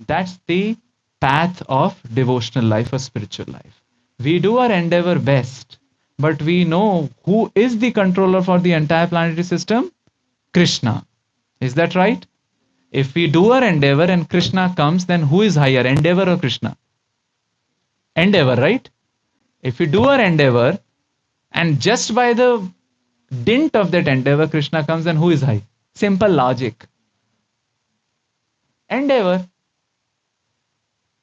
That's the path of devotional life or spiritual life. We do our endeavor best, but we know who is the controller for the entire planetary system? Krishna. Is that right? If we do our endeavor and Krishna comes, then who is higher, endeavor or Krishna? Endeavor, right? If we do our endeavor and just by the dint of that endeavor Krishna comes, then who is high? Simple logic. Endeavor.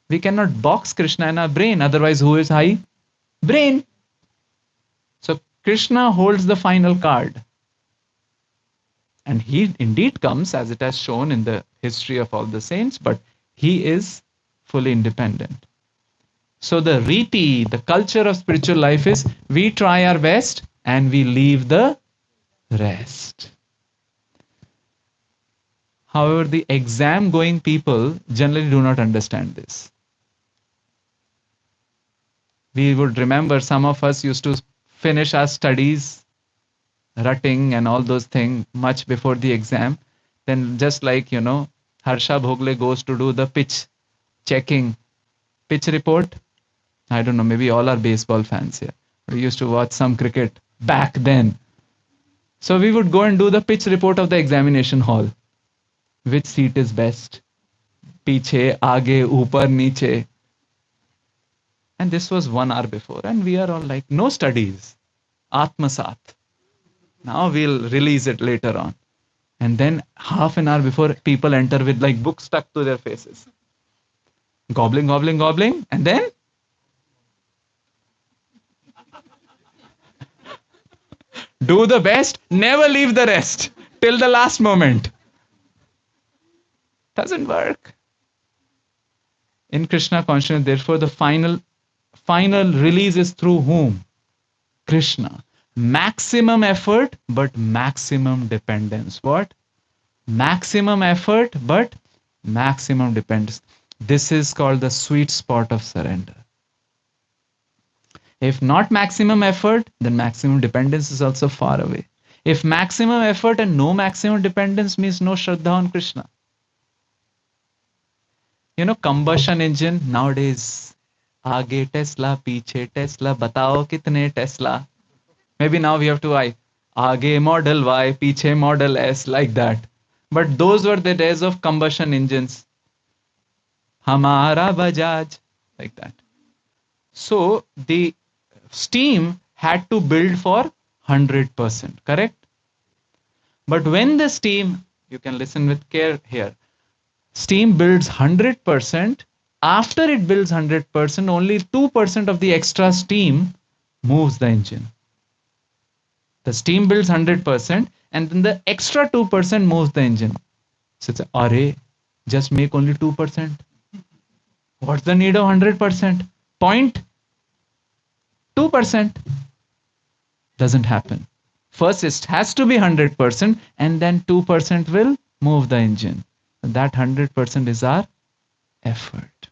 We cannot box Krishna in our brain, otherwise who is high? Brain. So Krishna holds the final card. And he indeed comes, as it has shown in the history of all the saints, but he is fully independent. So the riti, the culture of spiritual life is we try our best and we leave the rest. However, the exam going people generally do not understand this. We would remember some of us used to finish our studies, rutting and all those things much before the exam. Then just like, Harsha Bhogle goes to do the pitch checking, pitch report. I don't know, maybe all are baseball fans here. We used to watch some cricket back then. So we would go and do the pitch report of the examination hall. Which seat is best? Piche, aage, upar, niche. And this was 1 hour before. And we are all like, no studies. Atmasat. Now we'll release it later on. And then half an hour before, people enter with like books stuck to their faces. Gobbling, gobbling, gobbling. And then do the best, never leave the rest till the last moment. Doesn't work. In Krishna consciousness, therefore, the final release is through whom? Krishna. Maximum effort, but maximum dependence. What? Maximum effort, but maximum dependence. This is called the sweet spot of surrender. If not maximum effort, then maximum dependence is also far away. If maximum effort and no maximum dependence means no Shraddha on Krishna. Combustion engine nowadays, aage Tesla, piche Tesla, batao kitne Tesla. Maybe now we have to aage Model Y, piche Model S, like that. But those were the days of combustion engines. Hamara Bajaj, like that. So the steam had to build for 100%, correct? But when the steam, you can listen with care here, steam builds 100%, after it builds 100%, only 2% of the extra steam moves the engine. The steam builds 100%, and then the extra 2% moves the engine. So it's array, just make only 2%. What's the need of 100%? 0.2%. Doesn't happen. First, it has to be 100%, and then 2% will move the engine. That 100% is our effort.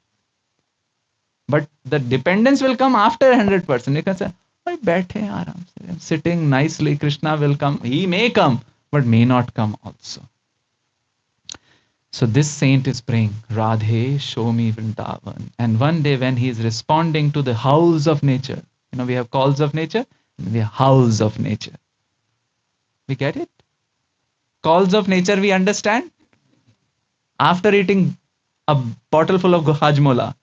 But the dependence will come after 100%. You can say, I baithe aaram se, I'm sitting nicely, Krishna will come. He may come, but may not come also. So this saint is praying, Radhe, show me Vrindavan. And one day when he is responding to the howls of nature, we have calls of nature, and we have howls of nature. We get it? Calls of nature we understand? After eating a bottle full of Hajmola,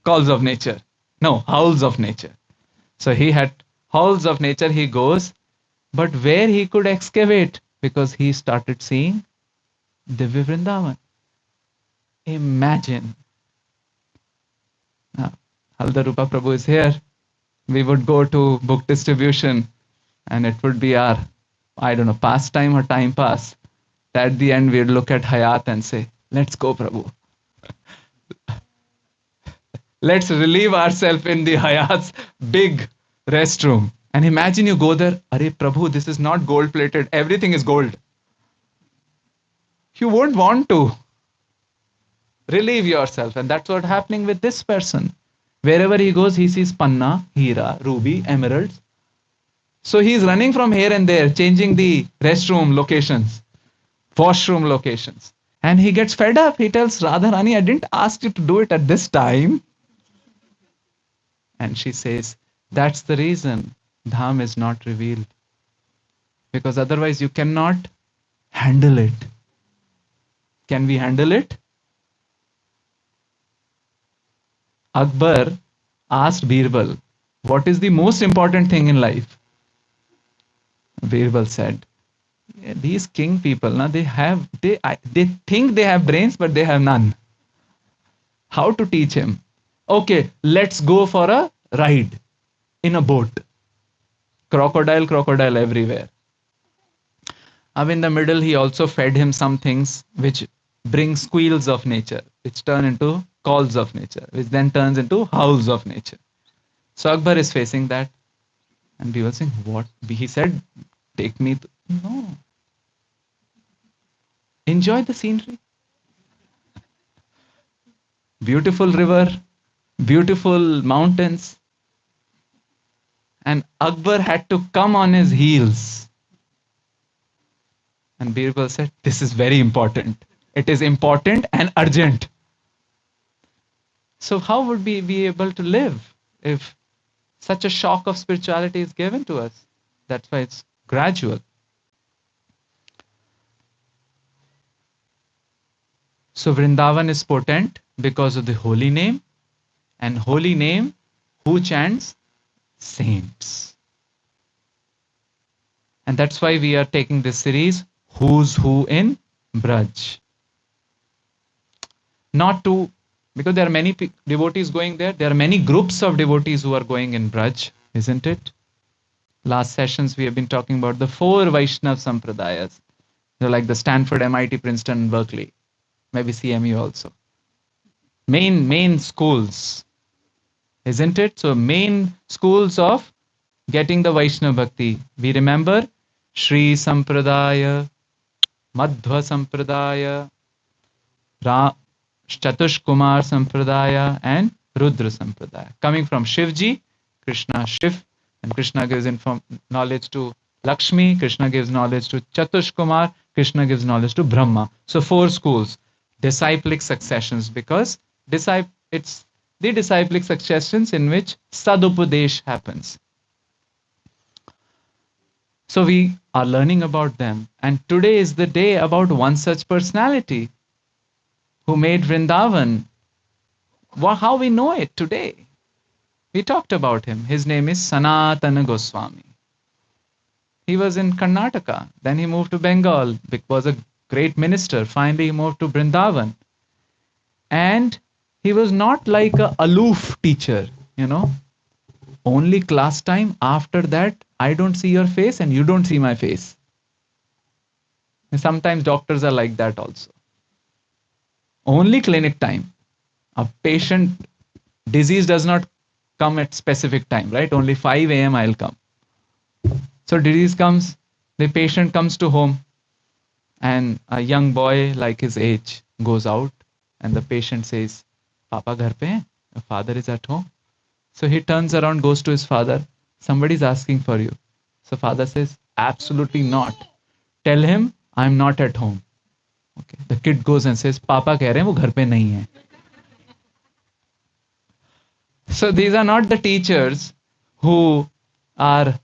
calls of nature. No, howls of nature. So he had howls of nature, he goes, but where he could excavate, because he started seeing Divya Vrindavan. Imagine. Now, Haldarupa Prabhu is here. We would go to book distribution and it would be our, pastime or time pass. At the end, we'd look at Hayat and say, let's go, Prabhu. Let's relieve ourselves in the Hayat's big restroom. And imagine you go there, Arey Prabhu, this is not gold plated. Everything is gold. You won't want to relieve yourself. And that's what's happening with this person. Wherever he goes, he sees panna, hira, ruby, emeralds. So he's running from here and there, changing the restroom locations, washroom locations. And he gets fed up. He tells Radharani, I didn't ask you to do it at this time. And she says, that's the reason Dham is not revealed. Because otherwise you cannot handle it. Can we handle it? Akbar asked Birbal, what is the most important thing in life? Birbal said, "Yeah, these king people, na, they think they have brains, but they have none. How to teach him? Okay, let's go for a ride in a boat. Crocodile, crocodile everywhere. Up in the middle, he also fed him some things which bring squeals of nature, which turn into calls of nature, which then turns into howls of nature. So Akbar is facing that. And we were saying, what? He said, take me. No. Enjoy the scenery. Beautiful river, beautiful mountains. And Akbar had to come on his heels. And Birbal said, this is very important. It is important and urgent. So how would we be able to live if such a shock of spirituality is given to us? That's why it's gradual. So Vrindavan is potent because of the holy name, and holy name, who chants? Saints. And that's why we are taking this series, Who's Who in Braj. Not to, because there are many devotees going there. There are many groups of devotees who are going in Braj, isn't it? Last sessions we have been talking about the 4 Vaishnav Sampradayas. They're like the Stanford, MIT, Princeton, Berkeley, maybe CMU also. Main schools, isn't it? So main schools of getting the Vaishnava Bhakti. We remember Shri Sampradaya, Madhva Sampradaya, Chatush Kumar Sampradaya, and Rudra Sampradaya. Coming from Shivji, Krishna Shiv, and Krishna gives knowledge to Lakshmi, Krishna gives knowledge to Chatush Kumar, Krishna gives knowledge to Brahma. So 4 schools, disciplic successions, because it's the disciplic successions in which Sadupadesh happens. So we are learning about them. And today is the day about one such personality who made Vrindavan. How we know it today? We talked about him. His name is Sanatana Goswami. He was in Karnataka. Then he moved to Bengal. He was a great minister. Finally, he moved to Vrindavan. And he was not like an aloof teacher, Only class time. After that, I don't see your face and you don't see my face. And sometimes doctors are like that also. Only clinic time. A patient disease does not come at specific time, right? Only 5 a.m. I'll come. So disease comes, the patient comes to home, and a young boy like his age goes out, and the patient says, Papa ghar pe hai? The father is at home. So he turns around, goes to his father. Somebody's asking for you. So father says, absolutely not. Tell him I'm not at home. Okay. The kid goes and says, Papa keh rahe hain, wo ghar pe nahi hai. So these are not the teachers who are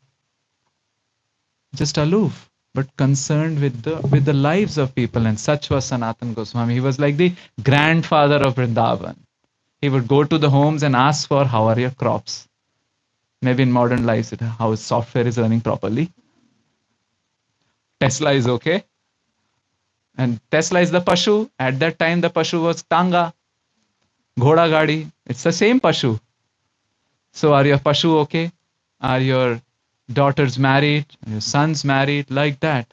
just aloof, but concerned with the lives of people. And such was Sanatana Goswami. He was like the grandfather of Vrindavan. He would go to the homes and ask for, how are your crops? Maybe in modern lives, how software is running properly. Tesla is okay. And Tesla is the Pashu. At that time, the Pashu was Tanga, Ghoda Gadi. It's the same Pashu. So are your Pashu okay? Are your daughters married? Are your sons married? Like that.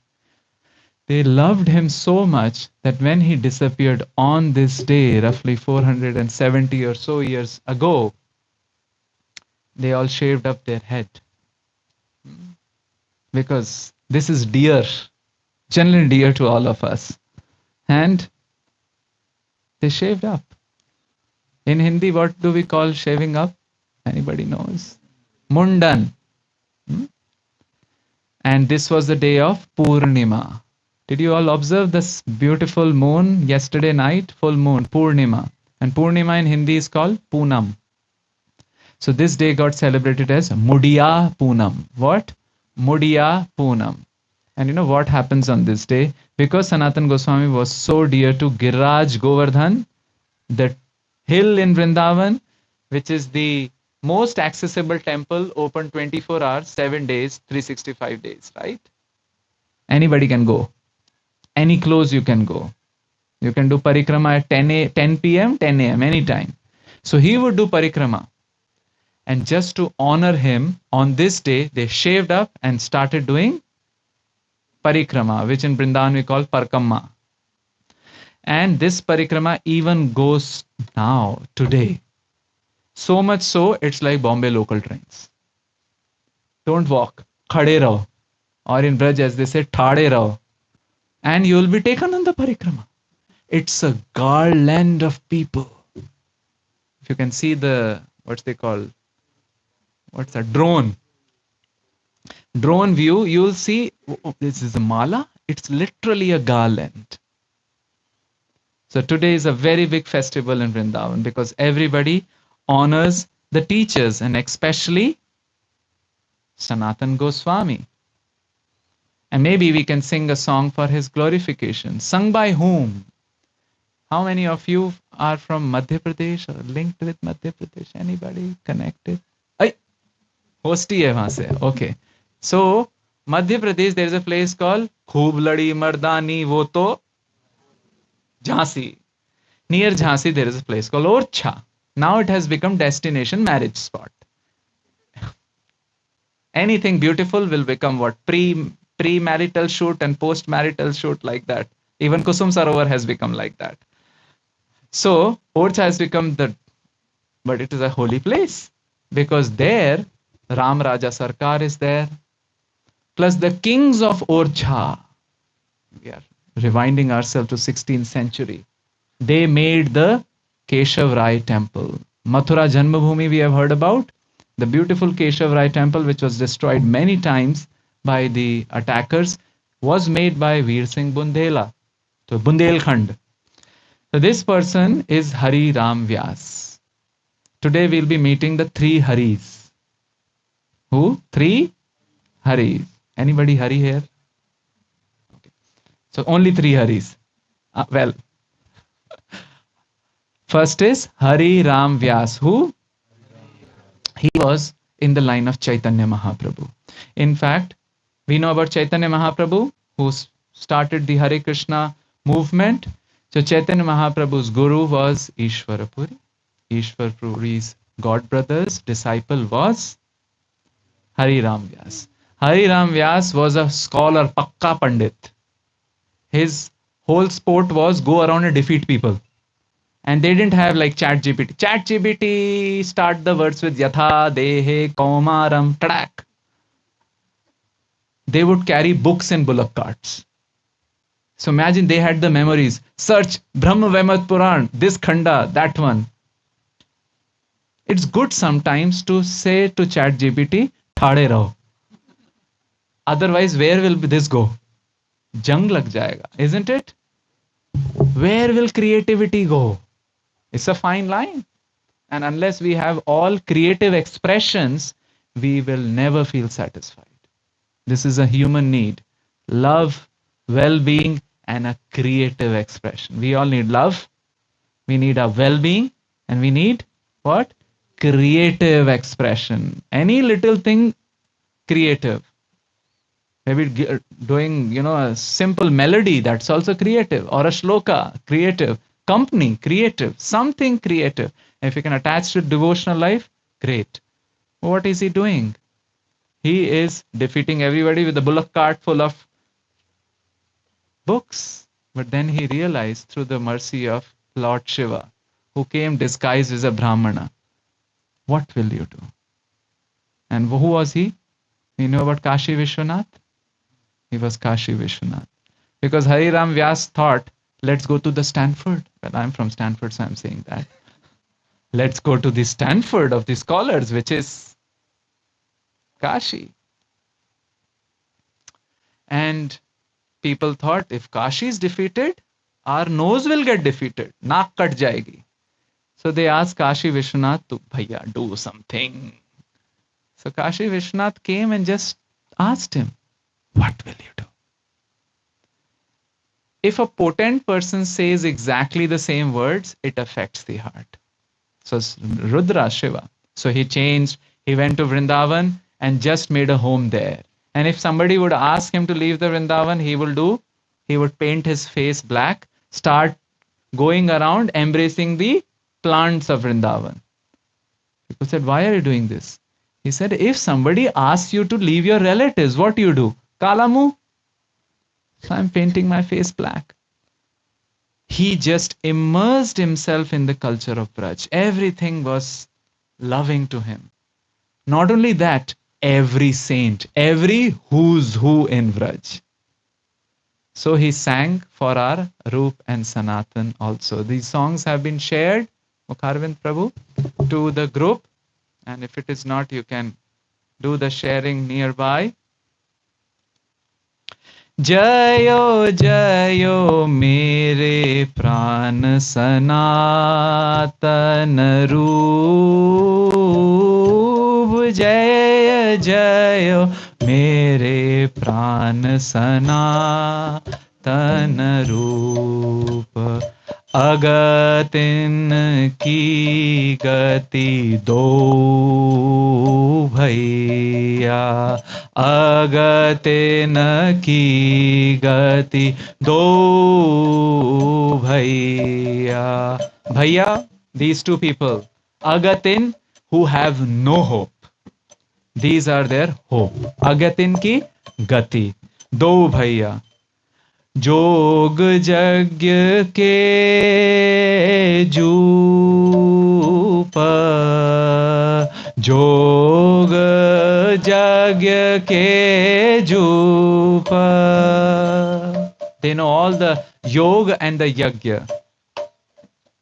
They loved him so much that when he disappeared on this day, roughly 470 or so years ago, they all shaved up their head. Because this is dear, generally dear to all of us. And they shaved up. In Hindi, what do we call shaving up? Anybody knows? Mundan. And this was the day of Purnima. Did you all observe this beautiful moon yesterday night? Full moon, Purnima. And Purnima in Hindi is called Poonam. So this day got celebrated as Mudiya Poonam. What? Mudiya Poonam. And you know what happens on this day? Because Sanatan Goswami was so dear to Giriraj Govardhan, the hill in Vrindavan, which is the most accessible temple, open 24 hours, 7 days, 365 days, right? Anybody can go. Any close you can go. You can do parikrama at 10 p.m., 10 a.m., anytime. So he would do parikrama. And just to honor him, on this day, they shaved up and started doing parikrama, which in Vrindavan we call parkamma. And this parikrama even goes now, today. So much so, it's like Bombay local trains. Don't walk, khade raho. Or in Braj, as they say, thade raho. And you will be taken on the parikrama. It's a garland of people. If you can see the, what's they call, what's a drone view, you'll see, oh, this is a mala. It's literally a garland. So today is a very big festival in Vrindavan because everybody honors the teachers and especially Sanatan Goswami. And maybe we can sing a song for his glorification. Sung by whom? How many of you are from Madhya Pradesh or linked with Madhya Pradesh? Anybody connected? Ay, hosti hai wahan se. Okay. So, Madhya Pradesh, there is a place called Khoob Ladi Mardani Wo To Jhansi. Near Jhansi, there is a place called Orchha. Now it has become destination marriage spot. Anything beautiful will become what? Pre-marital shoot and post-marital shoot, like that. Even Kusum Sarovar has become like that. So, Orchha has become but it is a holy place. Because there, Ram Raja Sarkar is there. Plus the kings of Orchha. We are rewinding ourselves to 16th century. They made the Keshav Rai temple. Mathura Janmabhoomi we have heard about. The beautiful Keshav Rai temple, which was destroyed many times by the attackers, was made by Veer Singh Bundela. So Bundelkhand. So this person is Hari Ram Vyas. Today we'll be meeting the three Haris. Who? Three Haris. Anybody Hari here? Okay. So only three Haris. Well, first is Hari Ram Vyas. Who? He was in the line of Chaitanya Mahaprabhu. In fact, we know about Chaitanya Mahaprabhu, who started the Hare Krishna movement. So Chaitanya Mahaprabhu's guru was Ishwara Puri. Ishwar Puri's god brother's disciple was Hari Ram Vyas. Hari Ram Vyas was a scholar, Pakka Pandit. His whole sport was go around and defeat people. And they didn't have like Chat GPT. Chat GPT start the words with Yatha, Dehe, Kaumaram, Tadak. They would carry books in bullock carts. So imagine they had the memories. Search Brahma Vaimat Puran, this Khanda, that one. It's good sometimes to say to Chat GPT, Thade raho. Otherwise, where will this go? Jang lag jayega, isn't it? Where will creativity go? It's a fine line. And unless we have all creative expressions, we will never feel satisfied. This is a human need. Love, well-being, and a creative expression. We all need love. We need a well-being. And we need what? Creative expression. Any little thing, creative. Maybe doing, a simple melody, that's also creative. Or a shloka, creative. Company, creative. Something creative. If you can attach to devotional life, great. What is he doing? He is defeating everybody with a bullock cart full of books. But then he realized through the mercy of Lord Shiva, who came disguised as a Brahmana, what will you do? And who was he? You know about Kashi Vishwanath? He was Kashi Vishwanath. Because Hari Ram Vyas thought, let's go to the Stanford. Well, I'm from Stanford, so I'm saying that. Let's go to the Stanford of the scholars, which is Kashi. And people thought, if Kashi is defeated, our nose will get defeated. Naak kat jayegi. So they asked Kashi Vishwanath to, Bhaiya, do something. So Kashi Vishwanath came and just asked him, what will you do? If a potent person says exactly the same words, it affects the heart. So Rudra, Shiva. So he changed, he went to Vrindavan and just made a home there. And if somebody would ask him to leave the Vrindavan, he would paint his face black, start going around embracing the plants of Vrindavan. People said, why are you doing this? He said, if somebody asks you to leave your relatives, what do you do? Kalamu. So I'm painting my face black. He just immersed himself in the culture of Braj. Everything was loving to him. Not only that, every saint, every who's who in Vraj. So he sang for our Roop and Sanatan also. These songs have been shared, Mukharvind Prabhu, to the group. And if it is not, you can do the sharing nearby. जयो जयो मेरे प्राण सनातन रूप जय जयो मेरे प्राण सनातन रूप अगतिन की गति दो भैया अगतिन की गति दो भैया भैया these two people agatin who have no hope, these are their hope. agatin की गति दो भैया जोग यज्ञ के जूप जोग यज्ञ के Zoop. They know all the yoga and the yajna.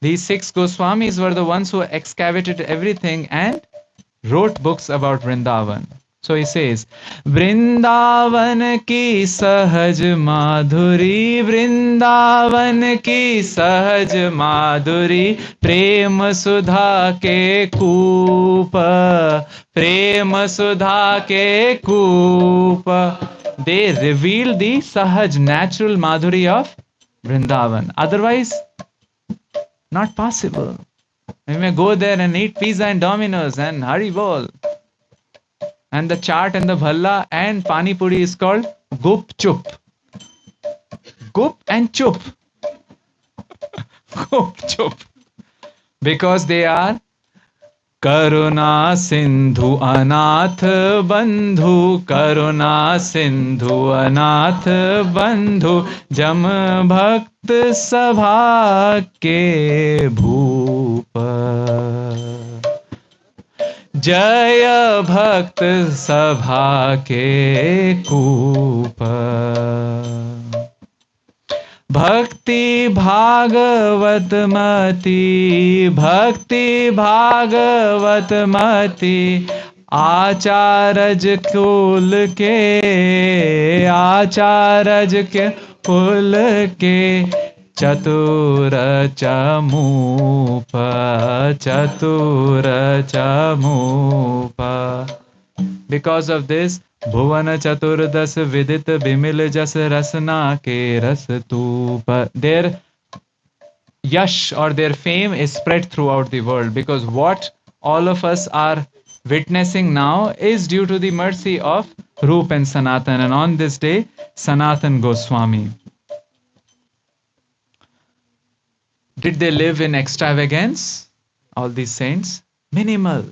These 6 Goswamis were the ones who excavated everything and wrote books about Vrindavan. So he says, Vrindavan की सहज माधुरी वृंदावन की सहज माधुरी प्रेम सुधा के कूप प्रेम सुधा के कूप. They reveal the sahaj natural madhuri of Vrindavan. Otherwise, not possible. We may go there and eat pizza and Domino's and Haribol. And the chaat and the bhalla and pani puri is called gup chup. Gup and chup. Gup chup. Because they are Karuna Sindhu Anath Bandhu Karuna Sindhu Anath Bandhu Jam Bhakt Sabha Ke Bhupa जय भक्त सभा के कूप. भक्ति भागवत मति भक्ति भागवत मति आचारज कुल के आचारज के कुल के चतुर चमूप चतुर चमूप. Because of this, भुवन चतुर्दश विदित बिमिल जस रसना के रस तूप. Their yash or their fame is spread throughout the world, because what all of us are witnessing now is due to the mercy of Roop and Sanatan. And on this day, Sanatan Goswami. Did they live in extravagance? All these saints? Minimal.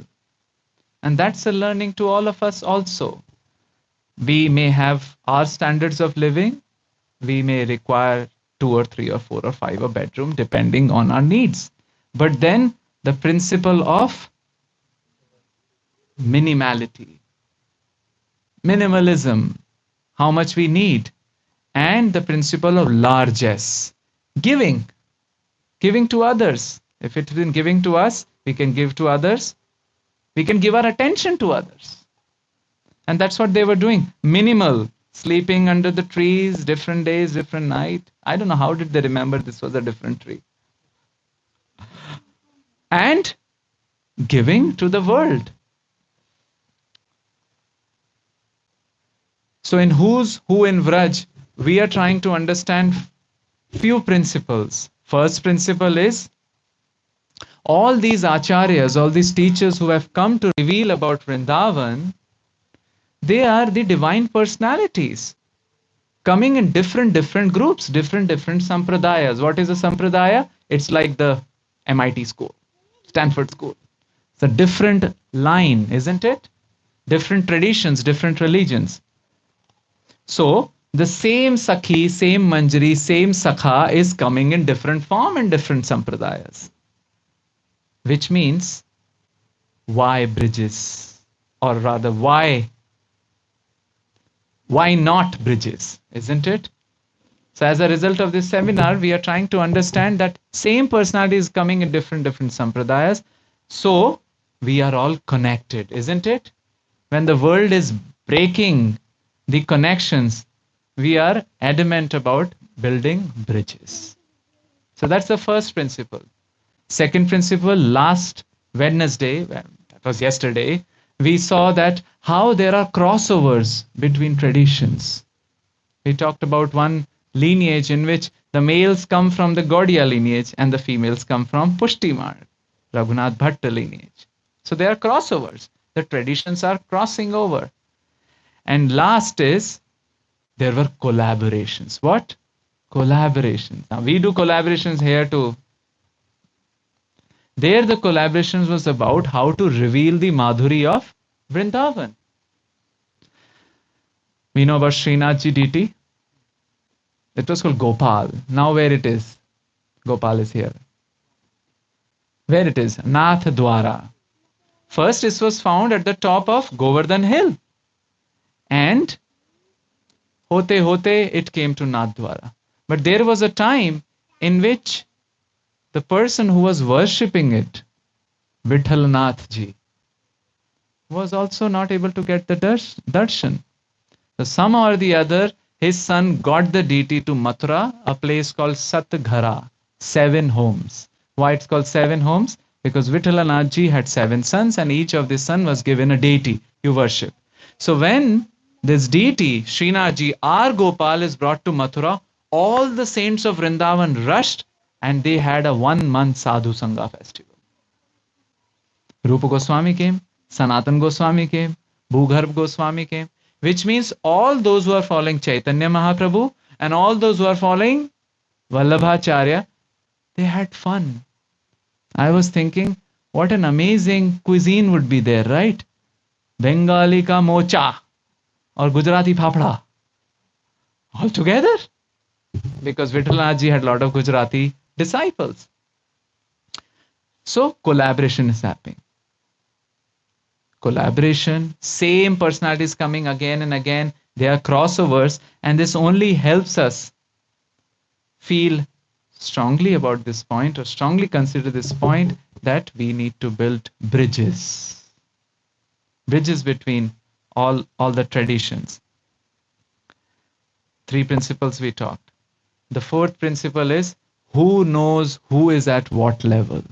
And that's a learning to all of us also. We may have our standards of living. We may require 2 or 3 or 4 or 5 a bedroom depending on our needs. But then the principle of minimality, minimalism, how much we need, and the principle of largesse, giving to others. If it's been giving to us, we can give to others. We can give our attention to others. And that's what they were doing. Minimal, sleeping under the trees, different days, different night. I don't know how did they remember this was a different tree. And giving to the world. So in who's who in Vraj, we are trying to understand few principles. First principle is all these acharyas, all these teachers who have come to reveal about Vrindavan, they are the divine personalities coming in different groups, different sampradayas. What is a sampradaya? It's like the MIT school, Stanford school. It's a different line, isn't it? Different traditions, different religions. So the same Sakhi, same Manjari, same Sakha is coming in different form in different sampradayas. Which means, why bridges? Or rather, why not bridges? Isn't it? So as a result of this seminar, we are trying to understand that same personality is coming in different sampradayas. So we are all connected, isn't it? When the world is breaking the connections, we are adamant about building bridges. So that's the first principle. Second principle, last Wednesday, that was yesterday, we saw that how there are crossovers between traditions. We talked about one lineage in which the males come from the Gaudiya lineage and the females come from Pushtimar, Raghunath Bhatta lineage. So there are crossovers. The traditions are crossing over. And last is, there were collaborations. What? Collaborations. Now we do collaborations here too. There the collaborations was about how to reveal the Madhuri of Vrindavan. We know about Srinathji DT. It was called Gopal. Now where it is? Gopal is here. Where it is? Nath Dwara. First this was found at the top of Govardhan Hill. And hote it came to Nath Dwara. But there was a time in which the person who was worshipping it, Vithalnath ji, was also not able to get the darshan. So somehow or the other, his son got the deity to Mathura, a place called Satghara, 7 homes. Why it's called 7 homes? Because Vithalnath ji had 7 sons and each of the son was given a deity you worship. So when this deity, Srinath ji, our Gopal, is brought to Mathura, all the saints of Vrindavan rushed and they had a 1-month Sadhu Sangha festival. Rupa Goswami came, Sanatan Goswami came, Bhugarbh Goswami came, which means all those who are following Chaitanya Mahaprabhu and all those who are following Vallabhacharya, they had fun. I was thinking, what an amazing cuisine would be there, right? Bengali ka mocha or Gujarati phapda all together. Because Vithalnath ji had a lot of Gujarati disciples. So collaboration is happening. Collaboration, same personalities coming again and again. They are crossovers, and this only helps us feel strongly about this point or strongly consider this point that we need to build bridges. Bridges between all the traditions. 3 principles we talked. The 4th principle is who knows who is at what level.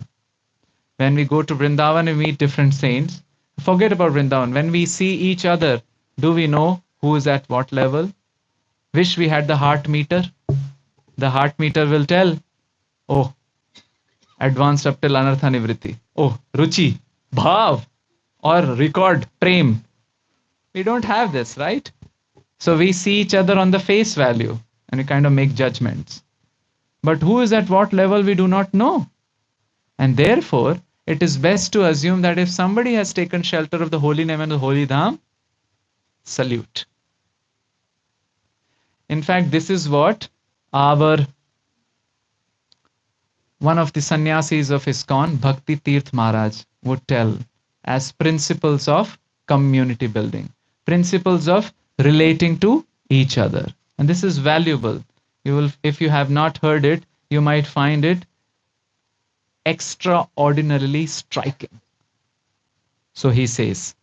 When we go to Vrindavan and meet different saints, forget about Vrindavan. When we see each other, do we know who is at what level? Wish we had the heart meter. The heart meter will tell, oh, advanced up till Anartha Nivritti. Oh, Ruchi, Bhav, or record, Prem. We don't have this, right? So we see each other on the face value and we kind of make judgments. But who is at what level we do not know. And therefore, it is best to assume that if somebody has taken shelter of the holy name and the holy dham, salute. In fact, this is what one of the sannyasis of ISKCON, Bhakti Tirth Maharaj, would tell as principles of community building, principles of relating to each other. And this is valuable. You will, if you have not heard it, you might find it extraordinarily striking. So he says,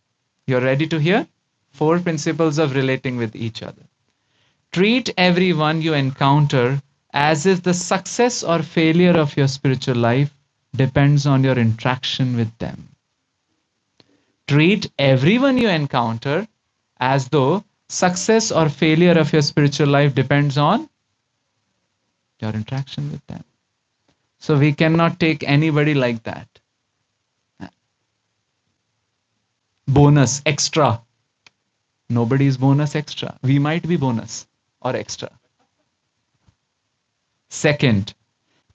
you're ready to hear? 4 principles of relating with each other. Treat everyone you encounter as if the success or failure of your spiritual life depends on your interaction with them. Treat everyone you encounter as though success or failure of your spiritual life depends on your interaction with them. So we cannot take anybody like that. Bonus, extra. Nobody is bonus extra. We might be bonus or extra. Second,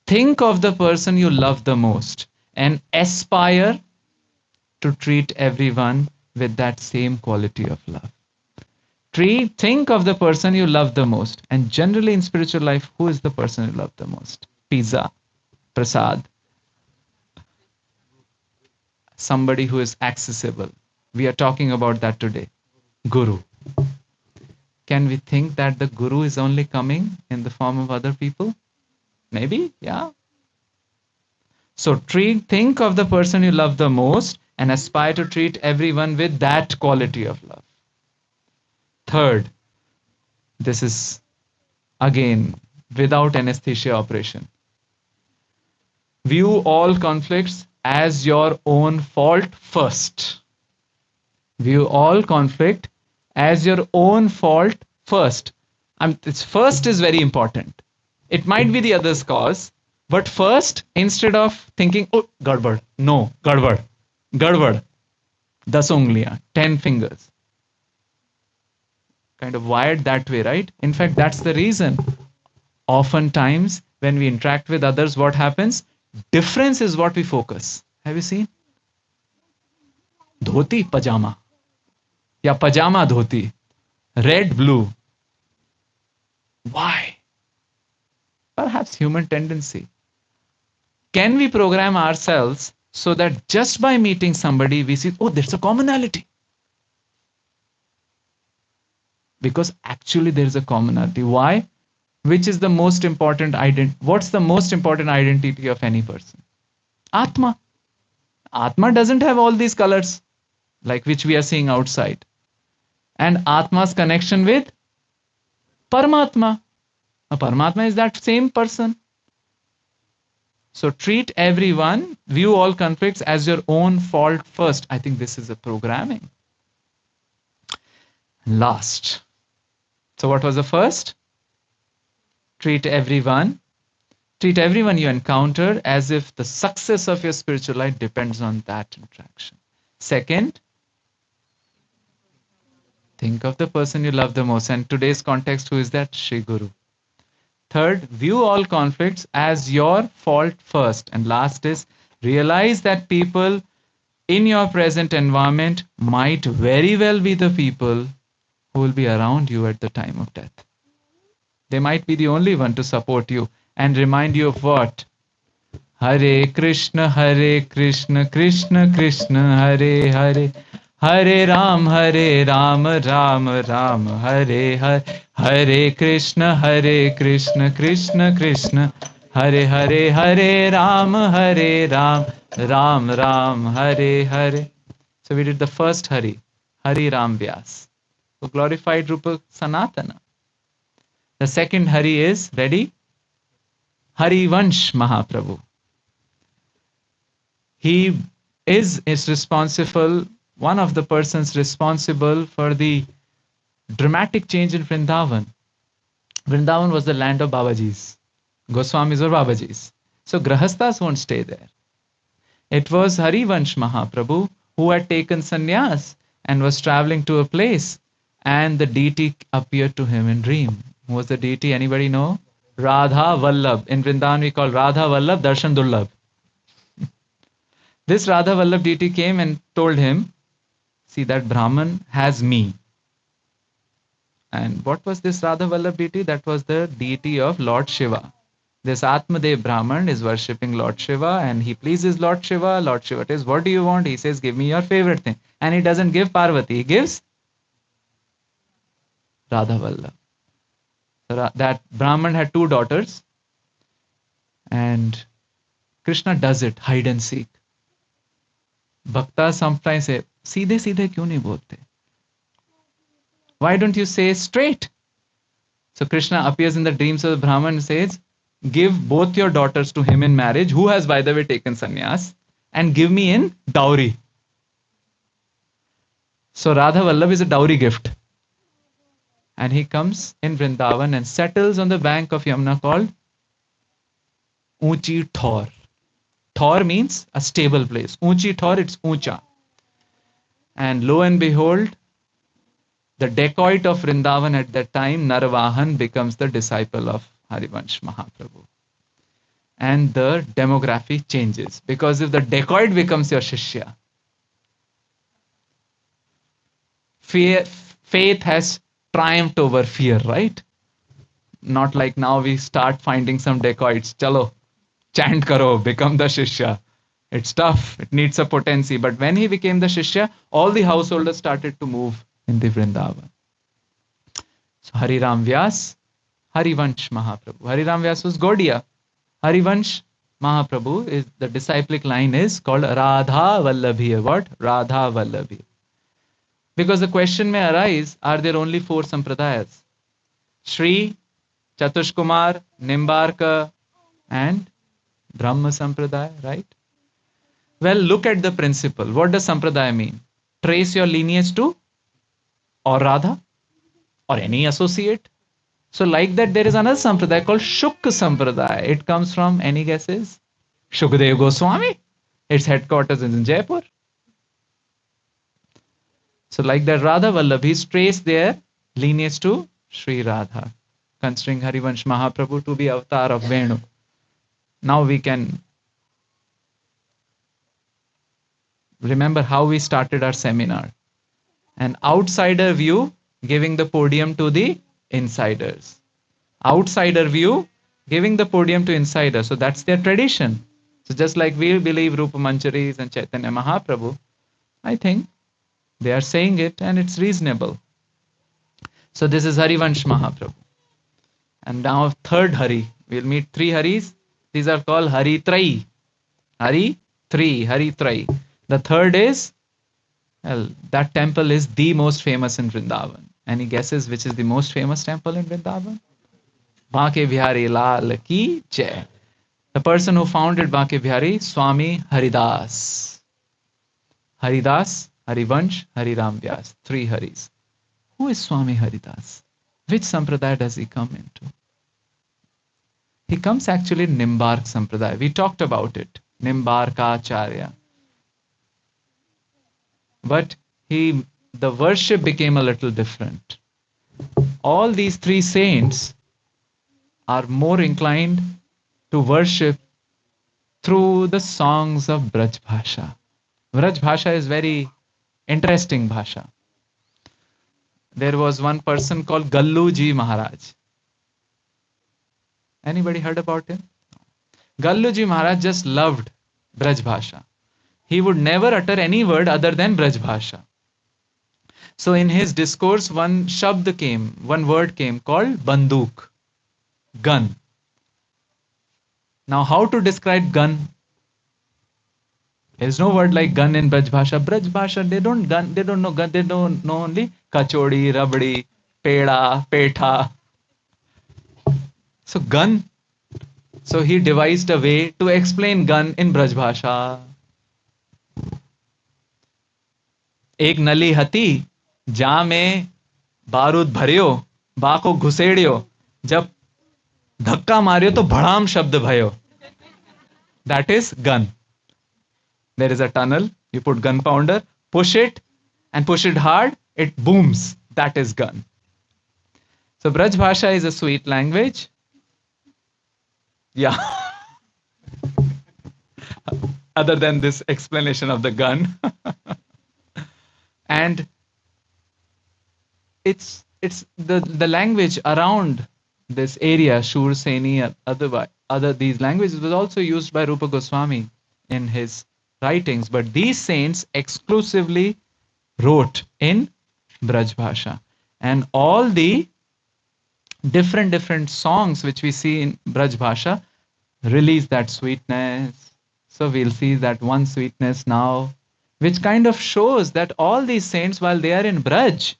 think of the person you love the most and aspire to treat everyone with that same quality of love. Think of the person you love the most. And generally in spiritual life, who is the person you love the most? Pizza, prasad, somebody who is accessible. We are talking about that today. Guru. Can we think that the Guru is only coming in the form of other people? Maybe, yeah. So think of the person you love the most and aspire to treat everyone with that quality of love. Third, this is again without anesthesia operation. View all conflicts as your own fault first. View all conflict as your own fault first. First is very important. It might be the other's cause, but first, instead of thinking, oh, gadbad, no, gadbad, gadbad, 10 ungliyan, 10 fingers. Kind of wired that way, right? In fact, that's the reason. Oftentimes, when we interact with others, what happens? Difference is what we focus. Have you seen? Dhoti, pajama. Ya pajama, dhoti. Red, blue. Why? Perhaps human tendency. Can we program ourselves so that just by meeting somebody, we see, oh, there's a commonality? Because actually there is a commonality. Why? Which is the most important identity? What's the most important identity of any person? Atma. Atma doesn't have all these colors, like which we are seeing outside. And Atma's connection with Paramatma. Paramatma is that same person. So treat everyone, view all conflicts as your own fault first. I think this is a programming. Last. So what was the first? Treat everyone you encounter as if the success of your spiritual life depends on that interaction. Second, think of the person you love the most. And today's context, who is that? Shri Guru. Third, view all conflicts as your fault first. And last is, realize that people in your present environment might very well be the people who will be around you at the time of death. They might be the only one to support you and remind you of what? Hare Krishna, Krishna Krishna, Hare Hare, Hare Ram, Ram Ram, Hare Hare, Hare Krishna, Krishna Krishna, Hare Hare, Hare Ram, Ram Ram, Hare Hare. So we did the first Hari, Hari Ram Vyas, who glorified Rupa Sanatana. The second Hari is, ready? Harivamsa Mahaprabhu. He is responsible, one of the persons responsible for the dramatic change in Vrindavan. Vrindavan was the land of Babajis, Goswamis or Babajis. So Grahasthas won't stay there. It was Harivamsa Mahaprabhu who had taken sannyas and was traveling to a place, and the deity appeared to him in dream. Who was the deity? Anybody know? Radha Vallabh. In Vrindavan we call Radha Vallabh Darshan Durlabh. This Radha Vallabh deity came and told him, see, that Brahman has me. And what was this Radha Vallabh deity? That was the deity of Lord Shiva. This Atmadev Brahman is worshipping Lord Shiva, and he pleases Lord Shiva. Lord Shiva says, what do you want? He says, give me your favorite thing. And he doesn't give Parvati, he gives Radha Vallabh. So that Brahman had 2 daughters, and Krishna does it, hide and seek. Bhaktas sometimes say, seedhe seedhe kyun nahi bolte? Why don't you say straight? So Krishna appears in the dreams of the Brahman and says, give both your daughters to him in marriage, who has by the way taken sannyas, and give me in dowry. So Radha Vallabh is a dowry gift. And he comes in Vrindavan and settles on the bank of Yamuna called Unchi Thor. Thor means a stable place. Unchi Thor, it's Uncha. And lo and behold, the dacoit of Vrindavan at that time, Narvahan, becomes the disciple of Harivansh Mahaprabhu. And the demography changes. Because if the dacoit becomes your Shishya, faith has triumphed over fear, right? Not like now we start finding some dacoits. Chalo, chant karo, become the Shishya. It's tough. It needs a potency. But when he became the Shishya, all the householders started to move in the Vrindavan. So Hariram Vyas, Harivansh Mahaprabhu. Hariram Vyas was Gaudiya. Harivansh Mahaprabhu is the disciplic line is called Radha Vallabhi. What? Radha Vallabhi. Because the question may arise, are there only 4 sampradayas? Shri, Chatushkumar, Nimbarka, and Brahma Sampradaya, right? Well, look at the principle. What does Sampradaya mean? Trace your lineage to or Radha or any associate. So like that, there is another Sampradaya called Shuk Sampradaya. It comes from, any guesses? Shukdev Goswami. Its headquarters is in Jaipur. So like that, Radha Vallabhis trace their lineage to Sri Radha, considering Harivansh Mahaprabhu to be avatar of Venu. Now we can remember how we started our seminar. An outsider view giving the podium to the insiders. Outsider view giving the podium to insiders. So that's their tradition. So just like we believe Rupa Mancharis and Chaitanya Mahaprabhu, I think they are saying it and it's reasonable. So this is Harivansh Mahaprabhu. And now third Hari. We'll meet 3 Haris. These are called Hari Trai. Hari Trai. The third is, well, that temple is the most famous in Vrindavan. Any guesses which is the most famous temple in Vrindavan? Banke Bihari Lal Ki Jai. The person who founded Banke Bihari, Swami Haridas. Haridas, Harivansh, Hariram Vyas. 3 Haris. Who is Swami Haridas? Which sampradaya does he come into? He comes actually in Nimbark sampradaya. We talked about it. Nimbarkacharya. But the worship became a little different. All these 3 saints are more inclined to worship through the songs of Braj Bhasha. Braj Bhasha is very interesting Bhasha. There was one person called Gallu Ji Maharaj. Anybody heard about him? Gallu Ji Maharaj just loved Braj Bhasha. He would never utter any word other than Braj Bhasha. So in his discourse, one word came called banduk, gun. Now how to describe gun? There is no word like gun in Braj Bhasha. Braj Bhasha, they don't know gun, they don't know only kachodi, rabdi, peda, petha. So gun. So he devised a way to explain gun in Braj Bhasha. एक नली हती जा में बारूद भरियो बाको घुसेड़ियो जब धक्का मारियो तो भड़ाम शब्द भयो. That is gun. There is a tunnel, you put gunpowder, push it and push it hard, it booms. That is gun. So Braj Bhasha is a sweet language. Yeah. Other than this explanation of the gun. And it's the language around this area, Shur Seni, other these languages was also used by Rupa Goswami in his writings, but these saints exclusively wrote in Braj Bhasha. And all the different songs which we see in Braj Bhasha release that sweetness. So we'll see that one sweetness now, which kind of shows that all these saints, while they are in Braj,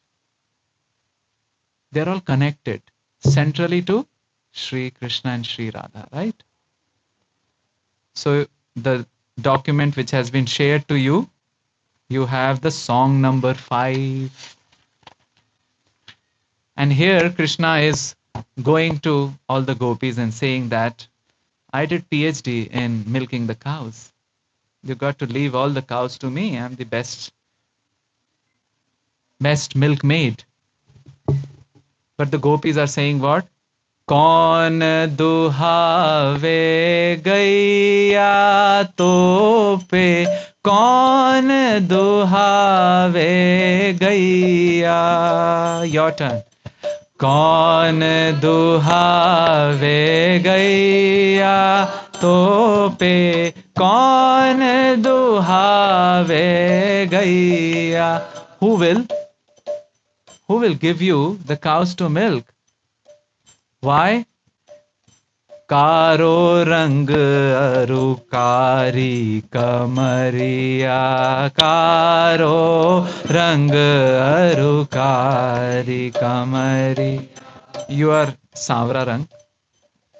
they're all connected centrally to Sri Krishna and Sri Radha, right? So the document which has been shared to you, you have the song number 5. And here Krishna is going to all the gopis and saying that I did PhD in milking the cows. You got to leave all the cows to me. I'm the best milkmaid. But the gopis are saying what? कौन दुहावे गैया तो पे कौन दुहावे गैया your turn कौन दुहावे गैया तो पे कौन दुहावे गैया who will give you the cows to milk? Why? कारो रंग अरुकारी कमरिया कारो रंग अरुकारी कमरी. You are Savra Rang.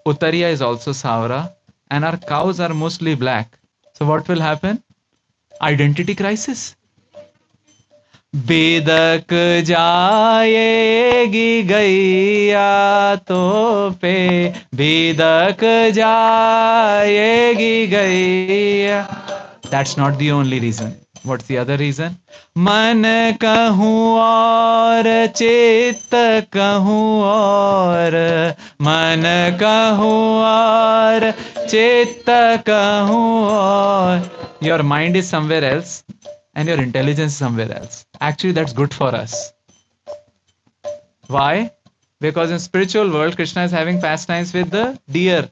Uttariya is also Savra. And our cows are mostly black. So what will happen? Identity crisis. बेदक जाएगी गैया तो पे बेदक जाएगी गैया. That's not the only reason. What's the other reason? मन कहूँ और चित्त कहूँ और मन कहूँ और चित्त कहूँ और. Your mind is somewhere else and your intelligence is somewhere else. Actually, that's good for us. Why? Because in spiritual world, Krishna is having pastimes with the deer,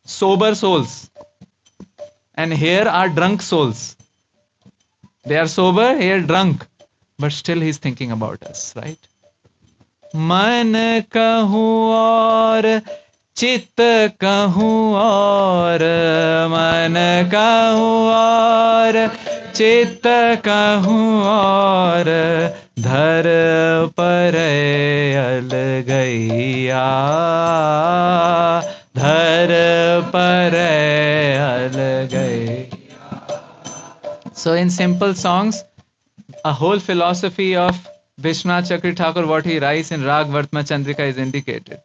sober souls. And here are drunk souls. They are sober, here drunk. But still he's thinking about us, right? मन कहूँ और चित्त कहूँ और मन कहूँ और चित्त कहूँ और धर पर अल गैया धर पर अल गैया. So in simple songs, a whole philosophy of Vishwanath Chakri Thakur, what he writes in Rag Vartma Chandrika is indicated.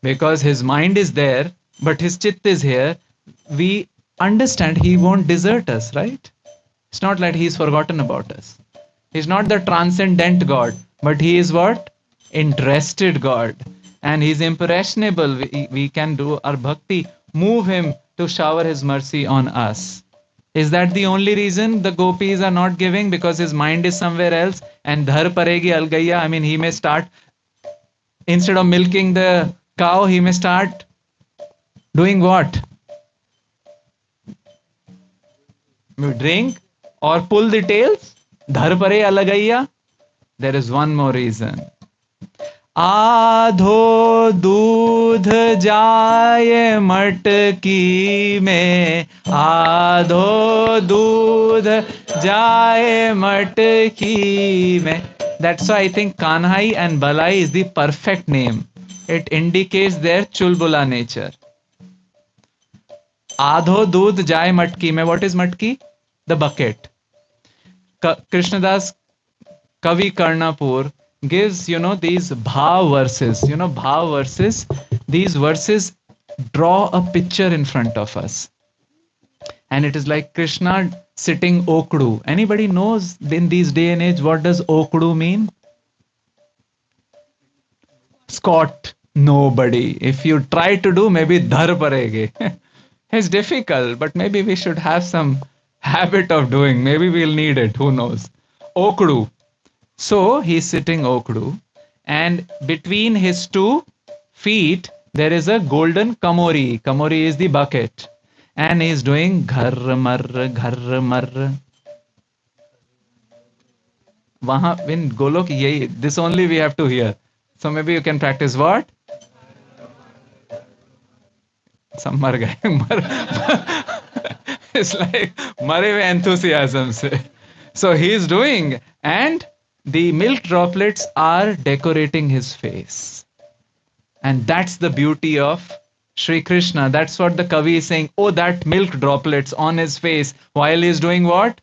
Because his mind is there, but his chitt is here, we understand he won't desert us, right? It's not like he's forgotten about us. He's not the transcendent God, but he is what? Interested God. And he's impressionable. We can do our bhakti, move him to shower his mercy on us. Is that the only reason the gopis are not giving? Because his mind is somewhere else and dhar paregi al gaya. I mean, he may start, instead of milking the cow, he may start doing what? Drink or pull the tails? Dhar pare al gaya. There is one more reason. आधो दूध जाए मटकी में आधो दूध जाए मटकी में. That's why I think Kanhai and Balai is the perfect name. It indicates their chulbula nature. आधो दूध जाए मटकी में. What is matki? The bucket. Krishnadas Kavi Karnapur gives, these bhav verses. Bhav verses. These verses draw a picture in front of us. And it is like Krishna sitting okdu. Anybody knows in these day and age what does okdu mean? Squat. Nobody. If you try to do, maybe dhar parege. It's difficult, but maybe we should have some habit of doing. Maybe we'll need it. Who knows? Okdu. So he's sitting okdu, and between his 2 feet there is a golden kamori. Kamori is the bucket, and he's doing ghar mar ghar mar. Wahan in Golok yahi, this only we have to hear. So maybe you can practice what? Some mar gaye. It's like mare with enthusiasm se. So he's doing, and the milk droplets are decorating his face. And that's the beauty of Sri Krishna. That's what the Kavi is saying. Oh, that milk droplets on his face while he's doing what?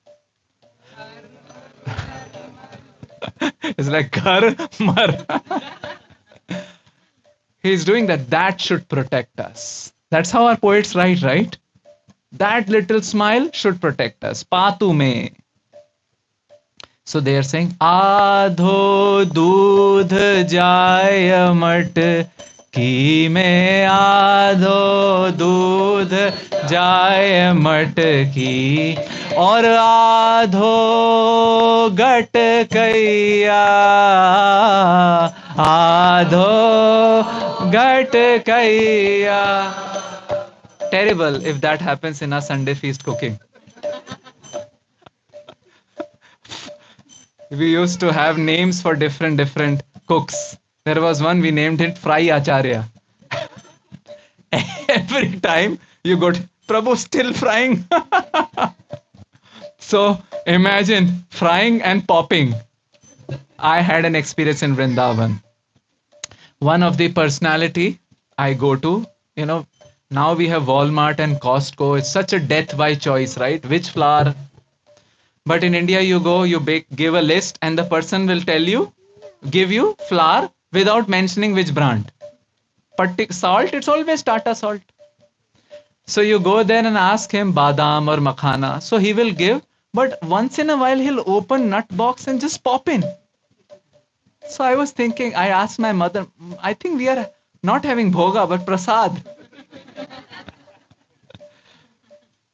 It's like Ghar Mar. He's doing that. That should protect us. That's how our poets write, right? That little smile should protect us. Patu me. So they are saying, Adho dudh jaya mat ki me adho dudh jaya mat ki aur adho gat kaiya adho gat kaiya. Terrible if that happens in a Sunday feast cooking. We used to have names for different cooks. There was one, we named it Fry Acharya. Every time you go to, Prabhu still frying. So imagine frying and popping. I had an experience in Vrindavan. One of the personality I go to, you know, now we have Walmart and Costco. It's such a death by choice, right? Which flour? But in India, you go, you give a list, and the person will tell you, give you flour without mentioning which brand. Salt, it's always Tata salt. So you go there and ask him badam or makhana. So he will give, but once in a while he'll open nut box and just pop in. So I was thinking, I asked my mother, I think we are not having bhoga, but prasad.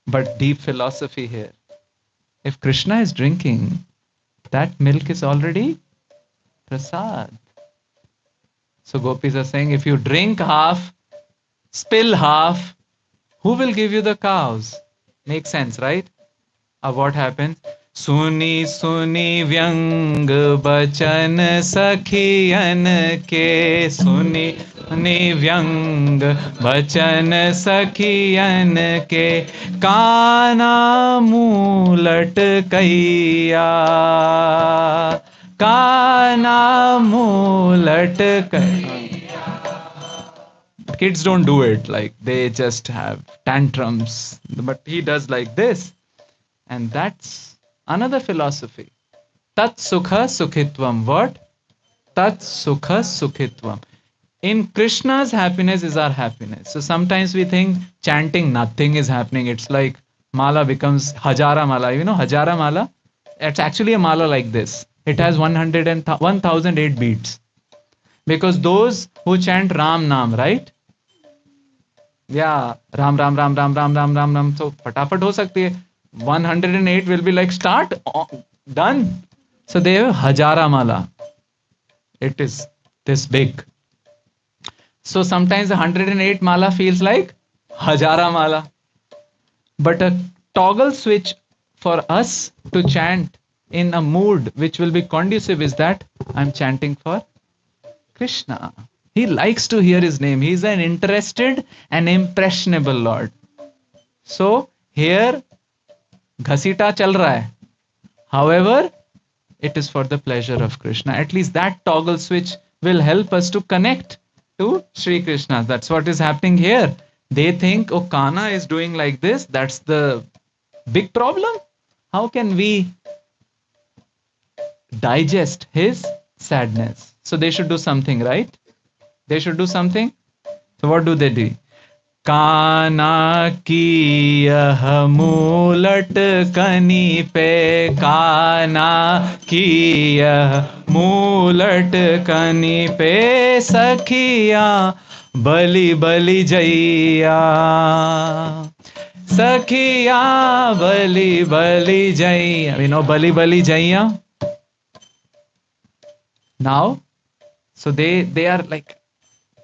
But deep philosophy here. If Krishna is drinking, that milk is already prasad. So gopis are saying, if you drink half, spill half, who will give you the cows? Makes sense, right? What happens? Suni suni vyang bachan sakhiyan ke suni suni vyang bachan sakhiyan ke kana muh latkaiya kana muh latkaiya. Kids don't do it, like they just have tantrums, but he does like this. And that's another philosophy. Tat sukha sukhitvam. What? Tat sukha sukhitvam. In Krishna's happiness is our happiness. So sometimes we think chanting, nothing is happening. It's like mala becomes hajara mala. You know hajara mala? It's actually a mala like this. It has 1008 beats. Because those who chant Ram Nam, right? Yeah, Ram Ram Ram Ram Ram Ram Ram Ram. So फटाफट हो सकती है. 108 will be like start, done. So they have Hajara Mala. It is this big. So sometimes the 108 Mala feels like Hajara Mala. But a toggle switch for us to chant in a mood which will be conducive is that I'm chanting for Krishna. He likes to hear his name. He's an interested and impressionable Lord. So here घसीटा चल रहा है. However, it is for the pleasure of Krishna. At least that toggle switch will help us to connect to Sri Krishna. That's what is happening here. They think, oh, Kana is doing like this. That's the big problem. How can we digest his sadness? So they should do something, right? They should do something. So what do they do? काना की यह मूलट कनी पे काना की यह मूलट कनी पे सखिया बलि बलि जैया सखिया बलि बलि जैया. You know बलि बलि जैया? Now, so they are like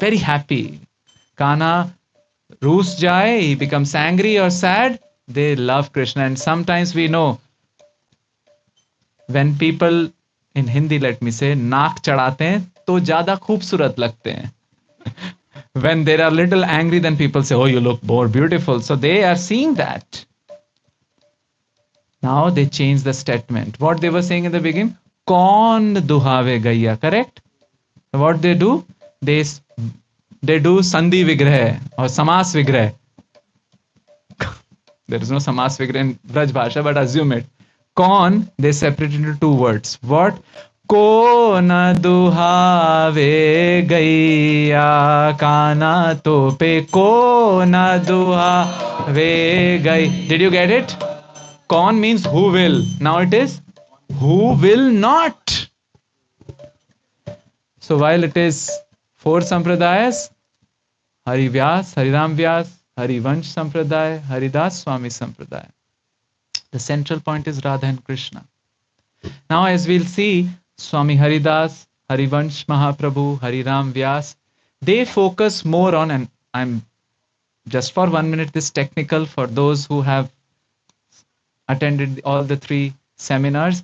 very happy. Kana roos jai, he becomes angry or sad, they love Krishna. And sometimes we know when people in Hindi, let me say, naak chadate hain to zyada khoobsurat lagte hain. When they are a little angry, then people say, oh, you look more beautiful. So they are seeing that. Now they change the statement. What they were saying in the beginning, kaun duhave gaiya, correct? What they do? They do sandhi vigrah or samas vigrah. There is no samas vigrah in Vraj Bhasha, but assume it. Kaun, they separate into two words. What? को न दुहावे गैया काना तो पे को न दुहावे गई. Did you get it? Kon means who will. Now it is who will not. So while it is four sampradayas, Hari Vyas, Hariram Vyas, Harivansh Sampradaya, Haridas Swami Sampradaya, the central point is Radha and Krishna. Now as we'll see, Swami Haridas, Harivansh Mahaprabhu, Hariram Vyas, they focus more on, and I'm just for 1 minute this technical for those who have attended all the three seminars,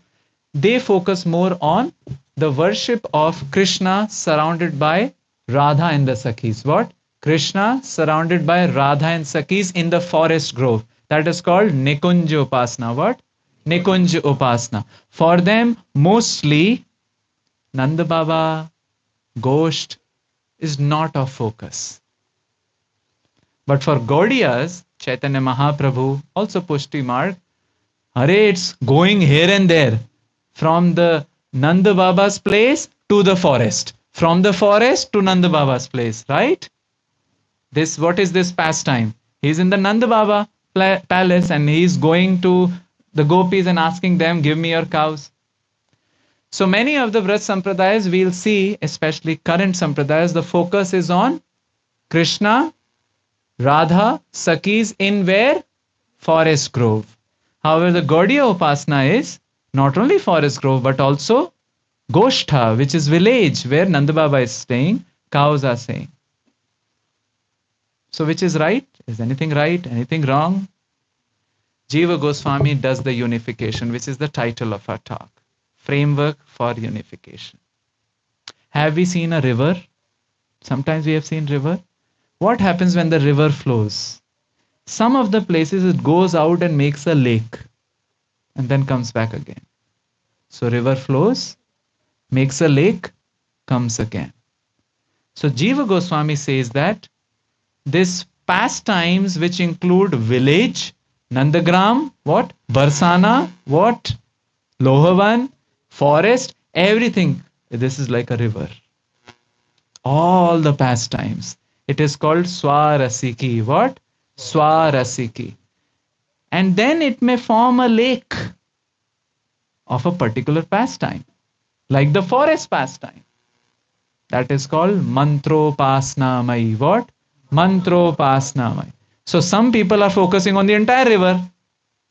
they focus more on the worship of Krishna surrounded by Radha and the Sakhis. What? Krishna surrounded by Radha and Sakhis in the forest grove. That is called Nikunja Upasana. What? Nikunja Upasana. For them, mostly Nanda Baba, Gosht is not of focus. But for Gaudiyas, Chaitanya Mahaprabhu, also Pushti Marg, Hare, it's going here and there. From the Nanda Baba's place to the forest. From the forest to Nanda Baba's place, right? This, what is this pastime? He's in the Nanda Baba palace and he's going to the gopis and asking them, give me your cows. So many of the Vraj Sampradayas we'll see, especially current Sampradayas, the focus is on Krishna, Radha, Sakhis in where? Forest grove. However, the Gaudiya Upasana is not only forest grove but also Goshtha, which is village where Nanda Baba is staying, cows are saying. So which is right? Is anything right? Anything wrong? Jiva Goswami does the unification, which is the title of our talk. Framework for unification. Have we seen a river? Sometimes we have seen river. What happens when the river flows? Some of the places it goes out and makes a lake and then comes back again. So river flows, makes a lake, comes again. So Jiva Goswami says that this pastimes which include village, Nandagram, what? Barsana, what? Lohavan, forest, everything. This is like a river. All the pastimes. It is called Swarasiki. What? Swarasiki. And then it may form a lake of a particular pastime, like the forest pastime. That is called Mantropasnamai. What? Mantropasnamai. So some people are focusing on the entire river,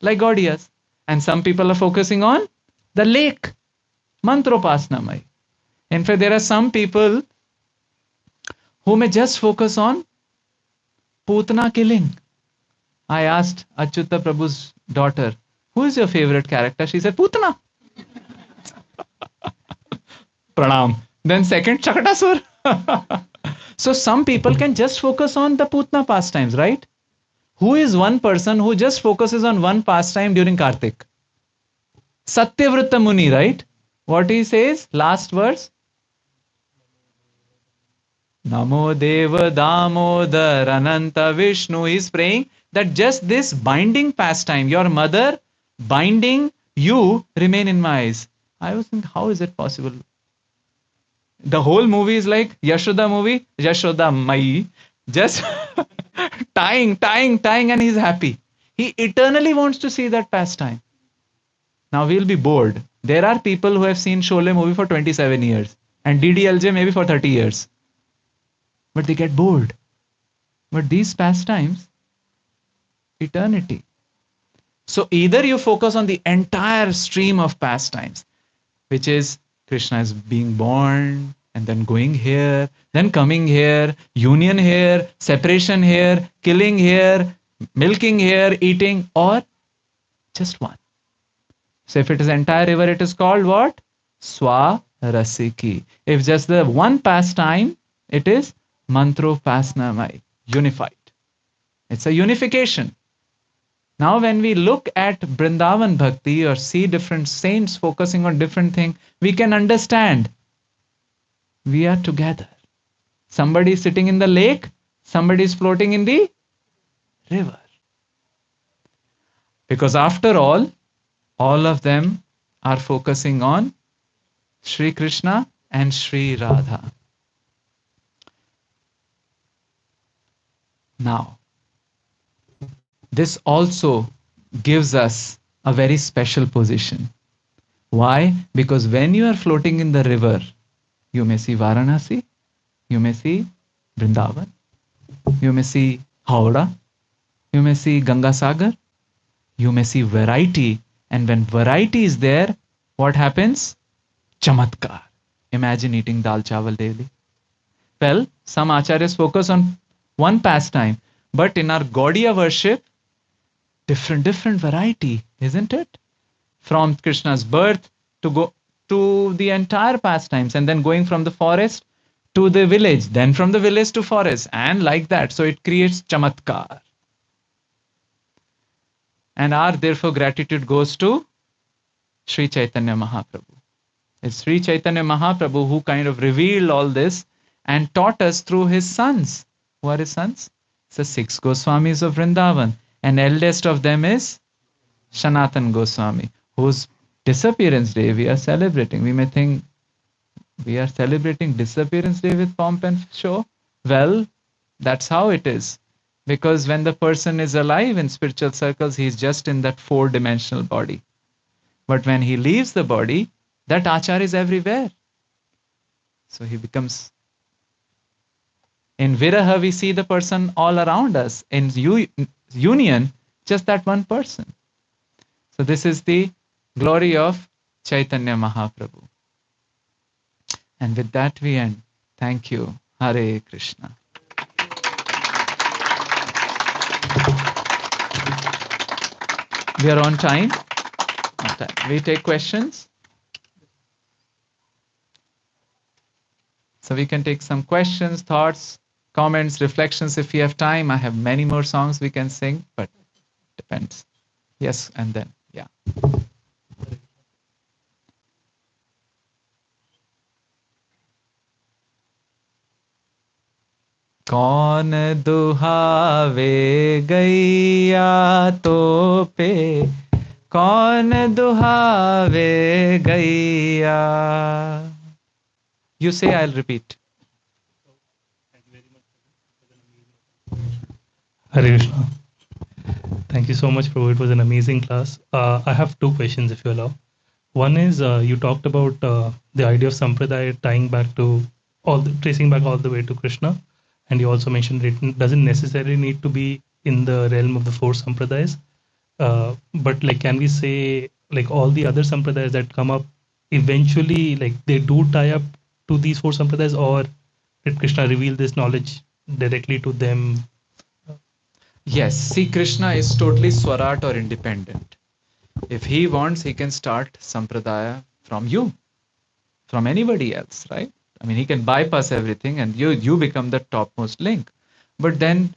like Gaudiyas, and some people are focusing on the lake, Mantropasnamai. In fact, there are some people who may just focus on Putana killing. I asked Achyuta Prabhu's daughter, who is your favorite character? She said, Putana. Pranam. Then second, Chakatasur. So some people can just focus on the Putana pastimes, right? Who is one person who just focuses on one pastime during Kartik? Satyavrata Muni, right? What he says, last verse. Namo Deva Damodar Ananta Vishnu. He is praying that just this binding pastime, your mother binding you, remain in my eyes. I was thinking, how is it possible? The whole movie is like Yashoda movie, Yashoda Mai, just tying, and he's happy. He eternally wants to see that pastime. Now we'll be bored. There are people who have seen Sholay movie for 27 years and DDLJ maybe for 30 years. But they get bored. But these pastimes, eternity. So either you focus on the entire stream of pastimes, which is Krishna is being born and then going here, then coming here, union here, separation here, killing here, milking here, eating, or just one. So if it is entire river, it is called what? Swarasiki. If just the one pastime, it is Mantropasnamai, unified. It's a unification. Now when we look at Vrindavan Bhakti or see different saints focusing on different things, we can understand we are together. Somebody is sitting in the lake, somebody is floating in the river. Because after all of them are focusing on Shri Krishna and Shri Radha. Now, this also gives us a very special position. Why? Because when you are floating in the river, you may see Varanasi, you may see Vrindavan, you may see Howrah, you may see Ganga Sagar, you may see variety. And when variety is there, what happens? Chamatkar. Imagine eating dal chawal daily. Well, some acharyas focus on one pastime, but in our Gaudiya worship, different variety, isn't it? From Krishna's birth to go to the entire pastimes, and then going from the forest to the village, then from the village to forest, and like that. So it creates chamatkar. And our therefore gratitude goes to Sri Chaitanya Mahaprabhu. It's Sri Chaitanya Mahaprabhu who kind of revealed all this and taught us through his sons. Who are his sons? It's the 6 Goswamis of Vrindavan. And eldest of them is Sanatan Goswami, whose disappearance day we are celebrating. We may think we are celebrating disappearance day with pomp and show. Well, that's how it is. Because when the person is alive in spiritual circles, he's just in that 4-dimensional body. But when he leaves the body, that achar is everywhere. So he becomes. In Viraha, we see the person all around us. In union, just that one person. So this is the glory of Chaitanya Mahaprabhu. And with that we end. Thank you. Hare Krishna. We are on time. We take questions. So we can take some questions, thoughts, comments, reflections if we have time. I have many more songs we can sing, but depends. Yes, and then, yeah. कौन दुहावे गैया तो पे कौन दुहावे गैया. You say, I'll repeat. Hare Krishna. Thank you so much, Prabhu. It was an amazing class. I have 2 questions, if you allow. One is you talked about the idea of sampradaya tying back to tracing back all the way to Krishna, and you also mentioned it doesn't necessarily need to be in the realm of the 4 sampradayas. But like, can we say like all the other sampradayas that come up eventually, like they do tie up to these 4 sampradayas, or did Krishna reveal this knowledge directly to them? Yes, see, Krishna is totally swarat or independent. If he wants, he can start sampradaya from you, from anybody else, right? I mean, he can bypass everything and you become the topmost link. But then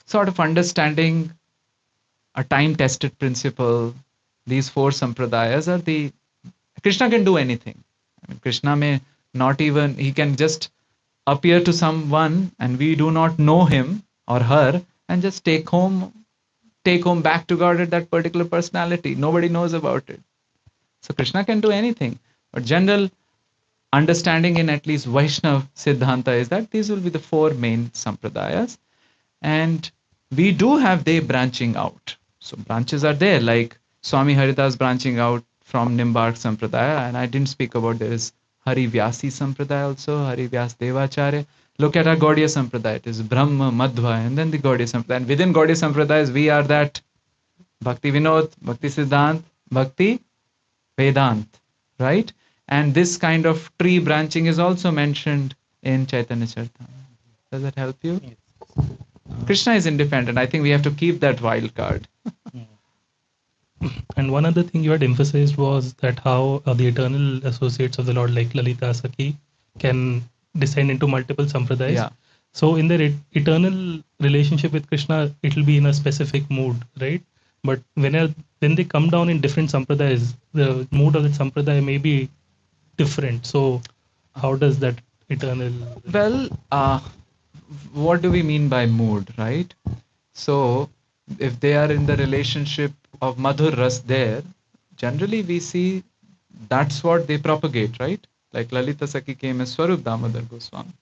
sort of understanding a time-tested principle, these 4 sampradayas are the... Krishna can do anything. I mean, Krishna may not even... He can just appear to someone and we do not know him or her and just take home back to God at that particular personality. Nobody knows about it. So Krishna can do anything. But general understanding in at least Vaishnav Siddhanta is that these will be the 4 main sampradayas. And we do have they branching out. So branches are there, like Swami Haridas branching out from Nimbark Sampradaya. And I didn't speak about there is Harivyasi Sampradaya also, Harivyas Devacharya. Look at our Gaudiya Sampradaya. It is Brahma, Madhva, and then the Gaudiya Sampradaya. And within Gaudiya Sampradayas, we are that Bhakti Vinod, Bhakti Siddhant, Bhakti Vedant, right? And this kind of tree branching is also mentioned in Chaitanya Charitamrita. Does that help you? Yes. Krishna is independent. I think we have to keep that wild card. And one other thing you had emphasized was that how the eternal associates of the Lord, like Lalita Sakhi, can descend into multiple sampradayas. Yeah. So in their eternal relationship with Krishna, it will be in a specific mood, right? But when they come down in different sampradayas, the mood of the sampradaya may be different. So how does that eternal... Well, what do we mean by mood, right? So if they are in the relationship of Madhur Ras there, generally we see that's what they propagate, right? Like Lalita Saki came as Swarup Damodar Goswami.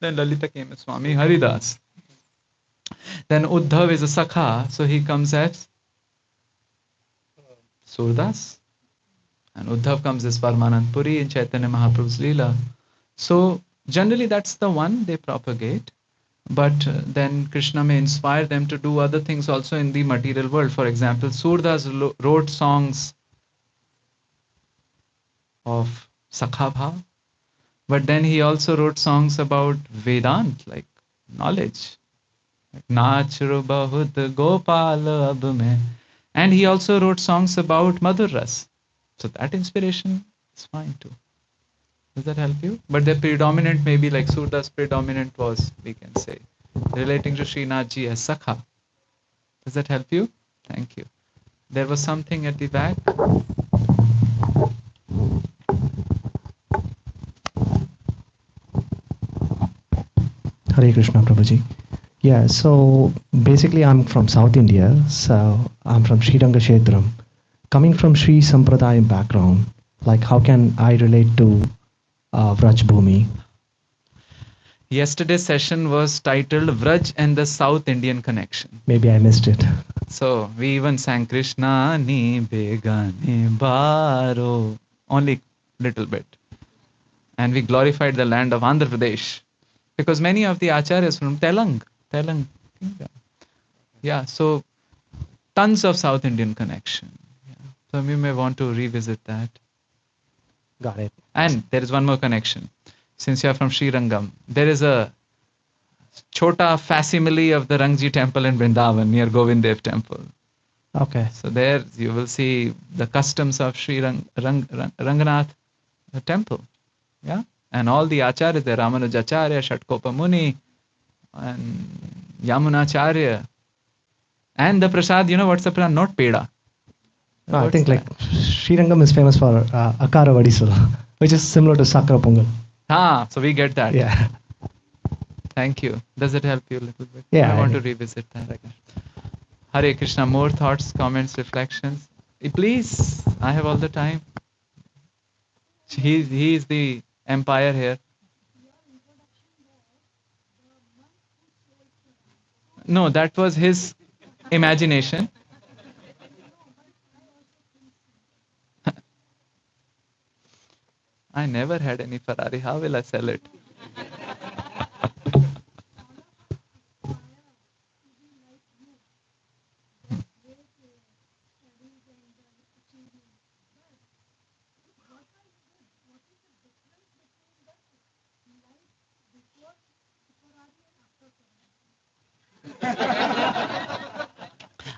Then Lalita came as Swami Haridas. Then Uddhav is a Sakha, so he comes as Surdas. And Uddhav comes as Parmanand Puri in Chaitanya Mahaprabhu's Leela. So generally that's the one they propagate. But then Krishna may inspire them to do other things also in the material world. For example, Surdas wrote songs of Sakha Bhav, but then he also wrote songs about Vedant, like knowledge. Like Nach ro bahut Gopal ab mein. And he also wrote songs about Madhur Ras. So that inspiration is fine too. Does that help you? But the predominant, maybe like Surdas predominant was, we can say, relating to Srinath ji as Sakha. Does that help you? Thank you. There was something at the back. Hare Krishna, Prabhuji. Yeah, so basically I'm from South India, so I'm from Sri Rangashetram. Coming from Sri Sampradaya background, like how can I relate to Vraj Bhumi? Yesterday's session was titled Vraj and the South Indian Connection. Maybe I missed it. So we even sang Krishna ni begane baro, only little bit. And we glorified the land of Andhra Pradesh. Because many of the acharyas from Telang kingdom. Yeah, so tons of South Indian connection. Yeah. So we may want to revisit that. Got it. And there is one more connection. Since you are from Sri Rangam, there is a chota facsimile of the Rangji temple in Vrindavan near Govindev temple. Okay. So there you will see the customs of Sri Ranganath temple. Yeah. And all the acharyas there, Ramanujacharya, Shatkopa Muni, and Yamunacharya. And the prasad, you know what's the prasad? Not peda. No, I think like Sri Rangam is famous for Akara Vadisal, which is similar to Sakra Pongal. So we get that. Yeah. Thank you. Does it help you a little bit? Yeah, I want to revisit that. Hare Krishna, more thoughts, comments, reflections. Please, I have all the time. He is the empire here. No, that was his imagination. I never had any Ferrari. How will I sell it?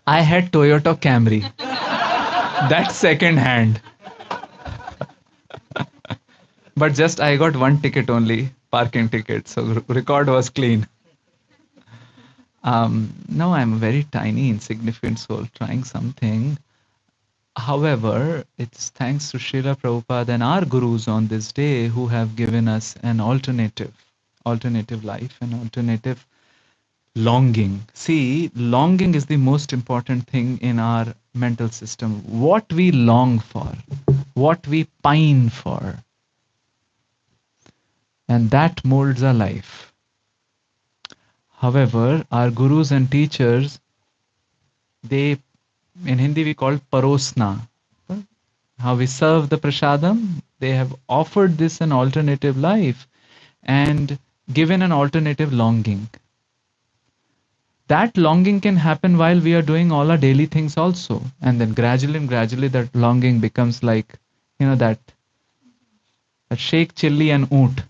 I had Toyota Camry. That's second hand. But just I got one ticket only, parking ticket. So record was clean. No, I'm a very tiny, insignificant soul trying something. However, it's thanks to Srila Prabhupada and our gurus on this day who have given us an alternative life, an alternative longing. See, longing is the most important thing in our mental system. What we long for, what we pine for, and that molds our life. However, our gurus and teachers, they, in Hindi we call parosna. How we serve the prasadam, they have offered this an alternative life and given an alternative longing. That longing can happen while we are doing all our daily things also. And then gradually that longing becomes like, that Sheikh Chilli and Oot.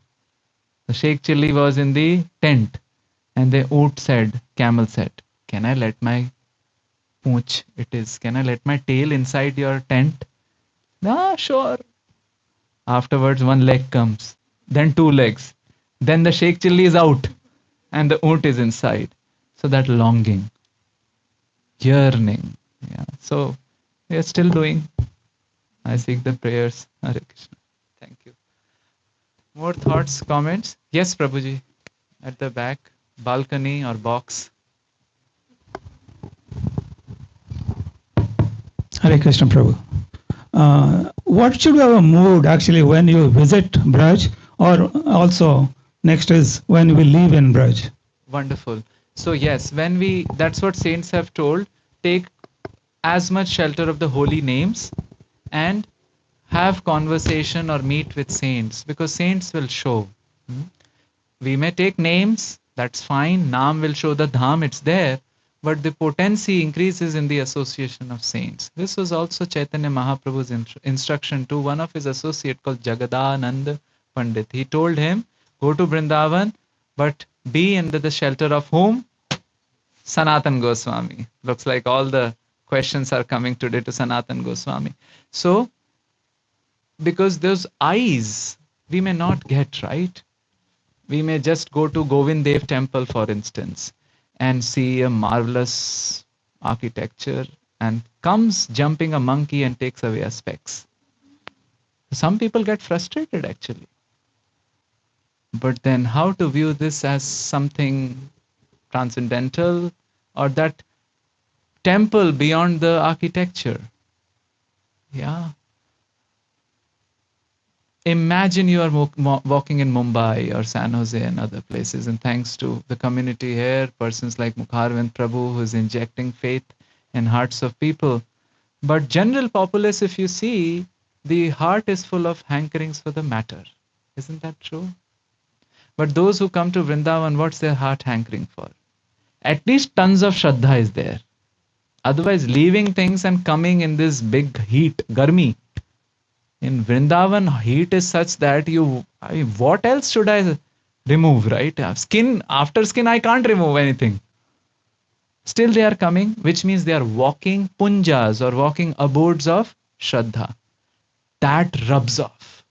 The Sheikh Chilli was in the tent and the Oot said, camel said, can I let my pooch, can I let my tail inside your tent? Sure. Afterwards, one leg comes, then two legs. Then the Sheikh Chilli is out and the Oot is inside. So that longing, yearning. Yeah. So we are still doing. I seek the prayers. Hare Krishna. Thank you. More thoughts, comments? Yes, Prabhuji. At the back, balcony or box. Hare Krishna Prabhu. What should be our mood actually when you visit Braj, or also next is when we live in Braj? Wonderful. So yes, that's what saints have told, take as much shelter of the holy names and have conversation or meet with saints, because saints will show. Hmm? We may take names, that's fine. Naam will show the dham, it's there. But the potency increases in the association of saints. This was also Chaitanya Mahaprabhu's instruction to one of his associate called Jagadanand Pandit. He told him, go to Vrindavan, but be under the shelter of whom? Sanatan Goswami. Looks like all the questions are coming today to Sanatan Goswami. So, because those eyes we may not get, right? We may just go to Govind Dev temple, for instance, and see a marvelous architecture, and comes jumping a monkey and takes away our specs. Some people get frustrated actually. But then how to view this as something transcendental, or that temple beyond the architecture? Yeah. Imagine you are walking in Mumbai or San Jose and other places, and thanks to the community here, persons like Mukharvind Prabhu, who is injecting faith in hearts of people. But general populace, if you see, the heart is full of hankerings for the matter. Isn't that true? But those who come to Vrindavan, what's their heart hankering for? At least tons of Shraddha is there. Otherwise, leaving things and coming in this big heat, garmi. In Vrindavan, heat is such that what else should I remove, right? Skin, after skin, I can't remove anything. Still they are coming, which means they are walking punjas or walking abodes of Shraddha. That rubs off.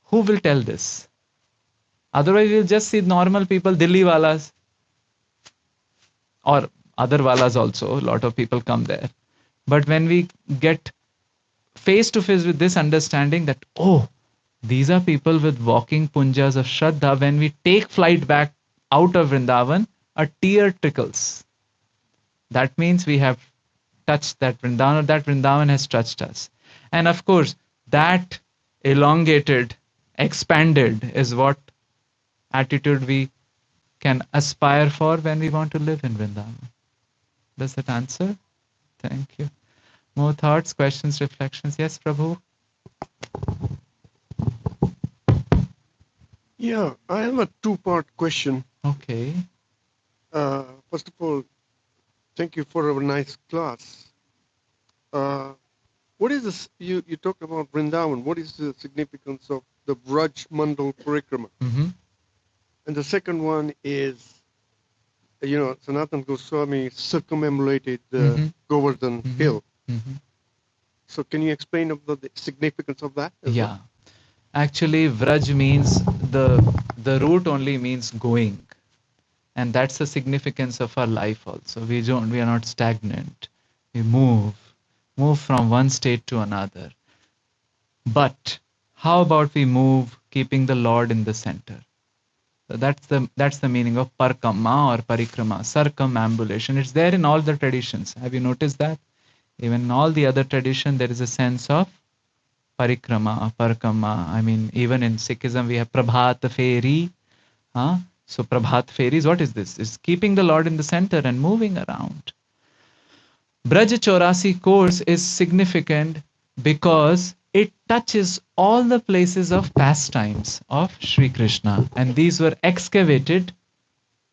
Who will tell this? Otherwise, we'll just see normal people, Delhi walas, or other walas also. A lot of people come there. But when we get face to face with this understanding that, oh, these are people with walking punjas of Shraddha, when we take flight back out of Vrindavan, a tear trickles. That means we have touched that Vrindavan, or that Vrindavan has touched us. And of course, that elongated, expanded is what attitude we can aspire for when we want to live in Vrindavan. Does that answer? Thank you. More thoughts, questions, reflections? Yes, Prabhu? Yeah, I have a two-part question. Okay. First of all, thank you for a nice class. What is this? You talked about Vrindavan. What is the significance of the Vraj Mandal Parikrama? Mm-hmm. And the second one is, Sanatan Goswami circumambulated the Govardhan hill. Mm-hmm. So can you explain of the significance of that? Yeah. Well? Actually, Vraj means the root only means going. And that's the significance of our life also. We are not stagnant. We move from one state to another. But how about we move keeping the Lord in the center? So that's the meaning of parkama or parikrama, circumambulation. It's there in all the traditions. Have you noticed that? Even in all the other traditions, there is a sense of parikrama, parkama. I mean, even in Sikhism, we have Prabhat Feri. So Prabhat Feris, what is this? It's keeping the Lord in the center and moving around. Braj Chaurasi course is significant because it touches all the places of pastimes of Sri Krishna. And these were excavated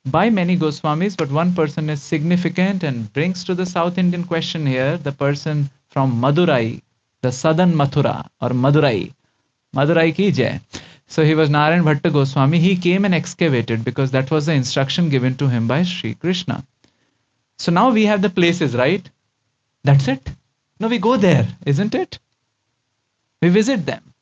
by many Goswamis, but one person is significant and brings to the South Indian question here, the person from Madurai, the southern Mathura or Madurai. Madurai ki jai. So he was Narayan Bhatta Goswami. He came and excavated because that was the instruction given to him by Sri Krishna. So now we have the places, right? That's it. No, we go there, isn't it? We visit them.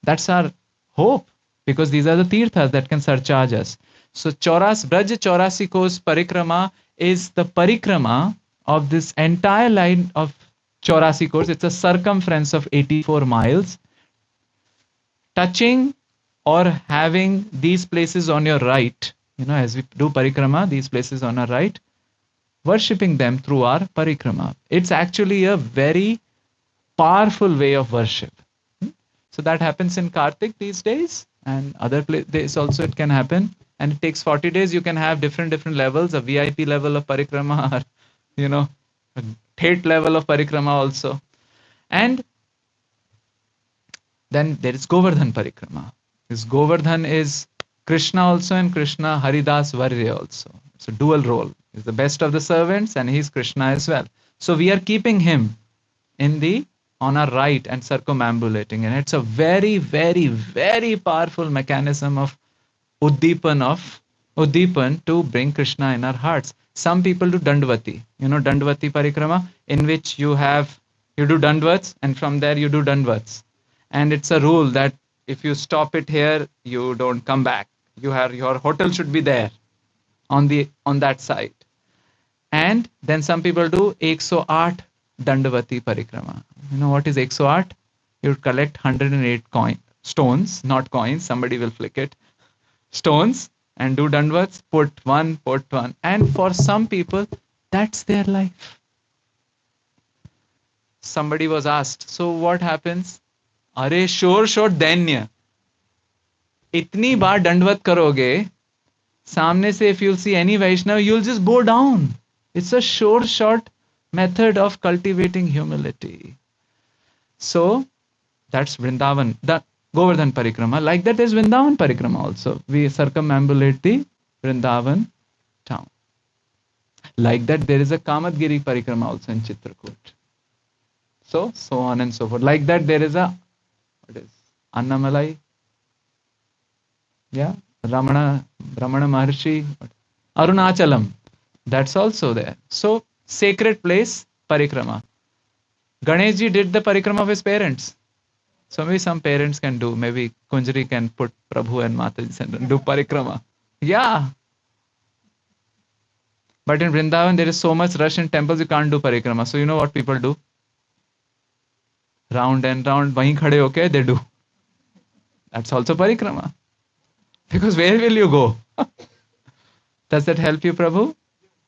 That's our hope, because these are the tirthas that can surcharge us. So Braj Chaurasi Kos Parikrama is the parikrama of this entire line of Chaurasi Kos. It's a circumference of 84 miles, touching or having these places on your right. As we do parikrama, these places on our right, worshipping them through our parikrama. It's actually a very powerful way of worship. So that happens in Kartik these days, and other days also it can happen. And it takes 40 days. You can have different levels, a VIP level of parikrama, or a Thet level of parikrama also. And then there is Govardhan parikrama. This Govardhan is Krishna also, and Krishna Haridas Varya also. It's a dual role. He's the best of the servants, and he's Krishna as well. So we are keeping him on our right and circumambulating, and it's a very, very, very powerful mechanism of Uddipan to bring Krishna in our hearts. Some people do Dandavati, Dandavati parikrama, in which you do Dandvats, and from there you do Dandvats. And it's a rule that if you stop it here, you don't come back. Your hotel should be there on that side. And then some people do 108 Dandavati parikrama. You know what is 108? You collect 108 stones, not coins. Somebody will flick it. Stones, and do Dandavats, put one. And for some people, that's their life. Somebody was asked, so what happens? Are sure dainya. Itni baar Dandvat karoge, samne se if you'll see any Vaishnava, you'll just bow down. It's a sure shot method of cultivating humility. So that's Vrindavan, the Govardhan parikrama. Like that, there's Vrindavan parikrama also. We circumambulate the Vrindavan town. Like that, there is a Kamadgiri parikrama also in Chitrakoot. So on and so forth. Like that, there is a Annamalai, Ramana Maharshi, Arunachalam. That's also there. So sacred place parikrama. Ganeshji did the parikrama of his parents. So maybe some parents can do. Maybe Kunjari can put Prabhu and Mataji and do parikrama. Yeah. But in Vrindavan, there is so much rush in temples, you can't do parikrama. So you know what people do? Round and round, wahin khade hoke, they do. That's also parikrama. Because where will you go? Does that help you, Prabhu?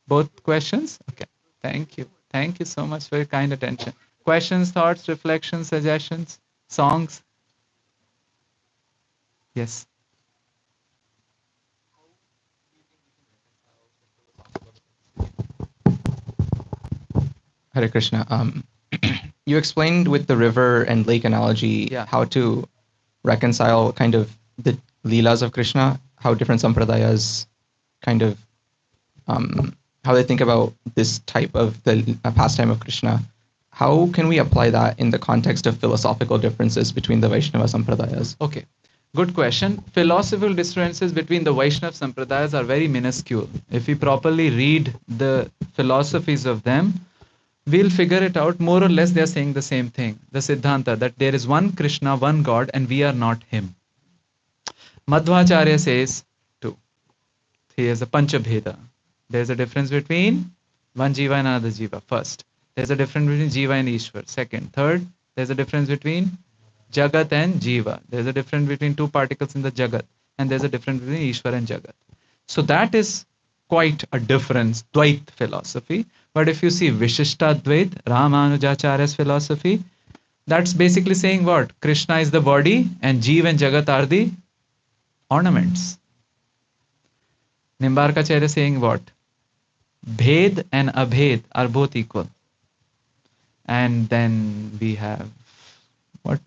Both questions? Okay. Thank you. Thank you so much for your kind attention. Questions, thoughts, reflections, suggestions, songs? Yes. Hare Krishna. You explained with the river and lake analogy how to reconcile kind of the leelas of Krishna, how different sampradayas kind of how they think about this type of the pastime of Krishna. How can we apply that in the context of philosophical differences between the Vaishnava sampradayas? Okay, good question. Philosophical differences between the Vaishnava sampradayas are very minuscule. If we properly read the philosophies of them, we'll figure it out. More or less, they're saying the same thing. The Siddhanta, that there is one Krishna, one God, and we are not him. Madhvacharya says, too. He has a Panchabheda. There's a difference between one Jiva and another Jiva. First, there's a difference between Jiva and Ishwar. Second, third, there's a difference between Jagat and Jiva. There's a difference between two particles in the Jagat. And there's a difference between Ishwar and Jagat. So that is quite a difference, Dvait philosophy. But if you see Vishishta Dvait, Ramanujacharya's philosophy, that's basically saying what? Krishna is the body and Jiva and Jagat are the ornaments. Nimbarkacharya saying what? Bhed and Abhed are both equal. And then we have what?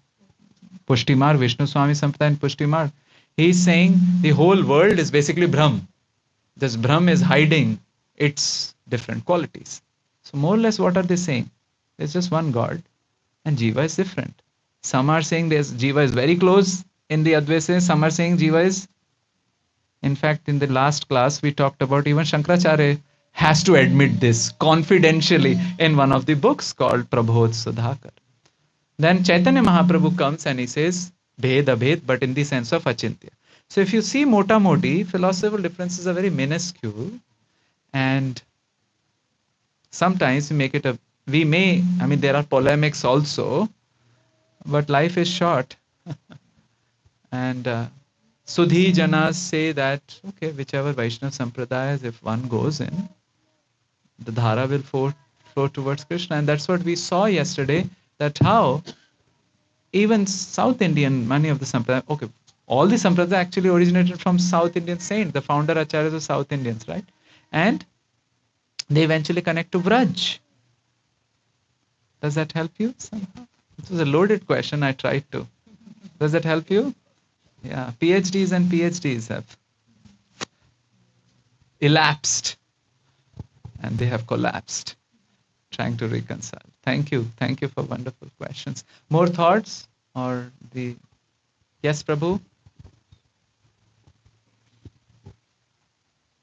Pushtimar, Vishnu Swami Sampradaya and Pushtimar. He's saying the whole world is basically Brahm. This Brahm is hiding its different qualities. So more or less what are they saying? There's just one God and Jiva is different. Some are saying Jiva is very close in the Advaita. Some are saying Jiva is, in fact, in the last class we talked about even Shankaracharya has to admit this confidentially in one of the books called Prabodh Sudhakar. Then Chaitanya Mahaprabhu comes and he says Bhed Abhed, but in the sense of Achintya. So if you see mota moti, philosophical differences are very minuscule, and sometimes there are polemics also, but life is short. And Sudhi Janas say that, okay, whichever Vaishnava Sampradayas, if one goes in, the Dhara will flow towards Krishna. And that's what we saw yesterday that how even South Indian, many of the Sampradaya, okay, all the Sampradaya actually originated from South Indian saints, the founder acharyas of South Indians, right? And they eventually connect to Vraj. Does that help you somehow? It was a loaded question, I tried to. Does that help you? Yeah, PhDs and PhDs have elapsed and they have collapsed, trying to reconcile. Thank you. Thank you for wonderful questions. More thoughts or the, yes, Prabhu?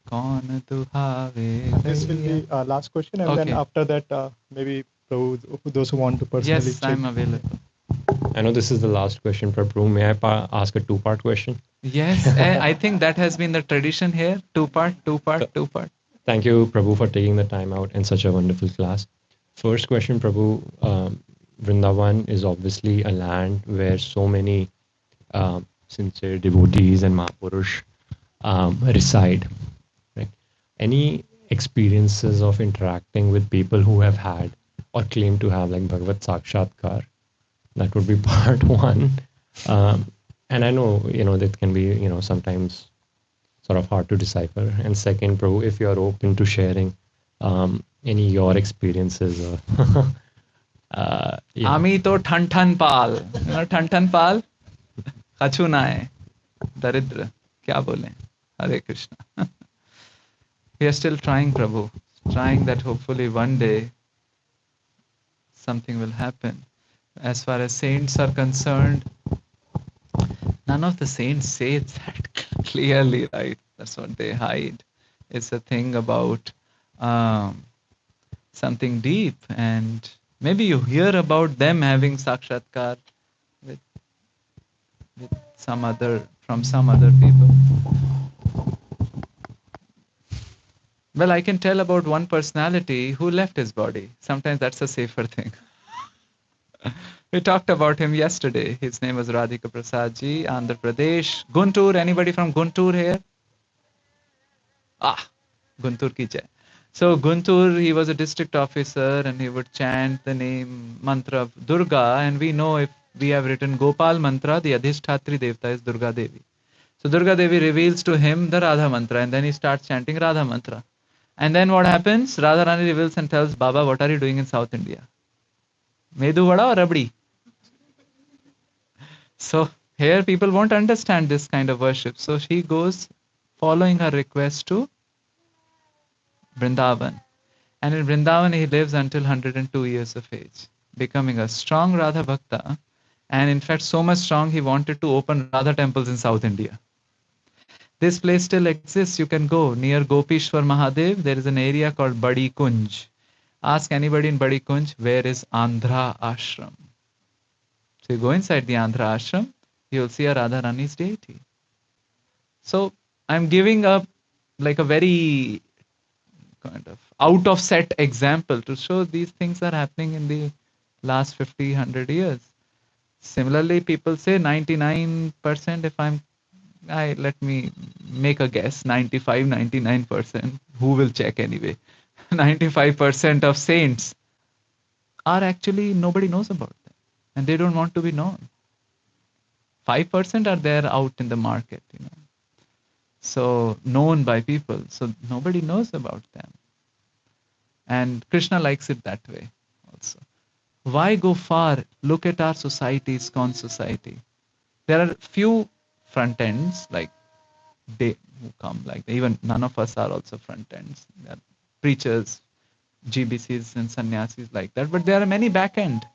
Kaun duhave This will gaiya. be last question, and then Okay. after that, maybe those who want to personally Yes, check. I'm available. I know this is the last question, Prabhu. May I ask a two-part question? Yes, I think that has been the tradition here. Two part, two part, two part. Thank you, Prabhu, for taking the time out in such a wonderful class. First question, Prabhu. Vrindavan is obviously a land where so many sincere devotees and Mahapurush reside. Right? Any experiences of interacting with people who have had or claim to have like Bhagavad Sakshatkar? That would be part one. And I know, that can be, sometimes sort of hard to decipher. And second, Prabhu, if you're open to sharing any your experiences or Ami to than than pal. You know than than pal? Kachu na hai. Daridra. Kya bole? Hare Krishna. We are still trying, Prabhu. Trying that hopefully one day something will happen. As far as saints are concerned, none of the saints say it that clearly, right? That's what they hide. It's a thing about something deep, and maybe you hear about them having sakshatkar with some other from some other people. Well, I can tell about one personality who left his body. Sometimes that's a safer thing. We talked about him yesterday. His name was Radhika Prasad ji, Andhra Pradesh. Guntur, anybody from Guntur here? Ah, Guntur ki jai. So Guntur, he was a district officer and he would chant the name mantra of Durga, and we know if we have written Gopal mantra, the Adhishthatri Devta is Durga Devi. So Durga Devi reveals to him the Radha mantra and then he starts chanting Radha mantra. And then what happens? Radharani reveals and tells Baba, what are you doing in South India? Medu vada or rabdi? So here people won't understand this kind of worship. So she goes following her request to Vrindavan. And in Vrindavan he lives until 102 years of age, becoming a strong Radha Bhakta. And in fact, so much strong he wanted to open Radha temples in South India. This place still exists. You can go near Gopishwar Mahadev. There is an area called Badi Kunj. Ask anybody in Badi Kunj, where is Andhra Ashram? So you go inside the Andhra Ashram, you'll see a Radharani's deity. So I'm giving up like a very kind of out of set example to show these things are happening in the last 50, 100 years. Similarly, people say 99%, let me make a guess, 95, 99%, who will check anyway? 95% of saints are actually, nobody knows about them and they don't want to be known. 5% are there out in the market, so known by people, so nobody knows about them. And Krishna likes it that way also. Why go far? Look at our society, ISKCON society. There are few front ends, like they who come, like even none of us are also front ends. There are preachers, GBCs and sannyasis like that, but there are many back end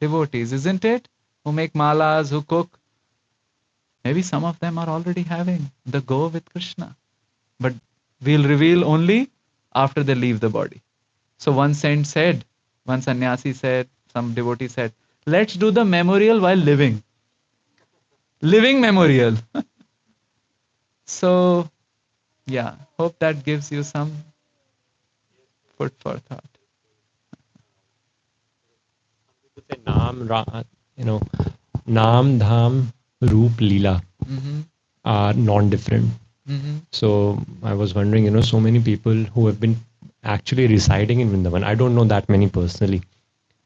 devotees, isn't it? Who make malas, who cook. Maybe some of them are already having the go with Krishna, but we'll reveal only after they leave the body. So one saint said, one sannyasi said, some devotee said, let's do the memorial while living. Living memorial. So, yeah, hope that gives you some food for thought. Say Naam, Dham, Roop, Leela are non-different. So I was wondering, so many people who have been actually residing in Vrindavan. I don't know that many personally,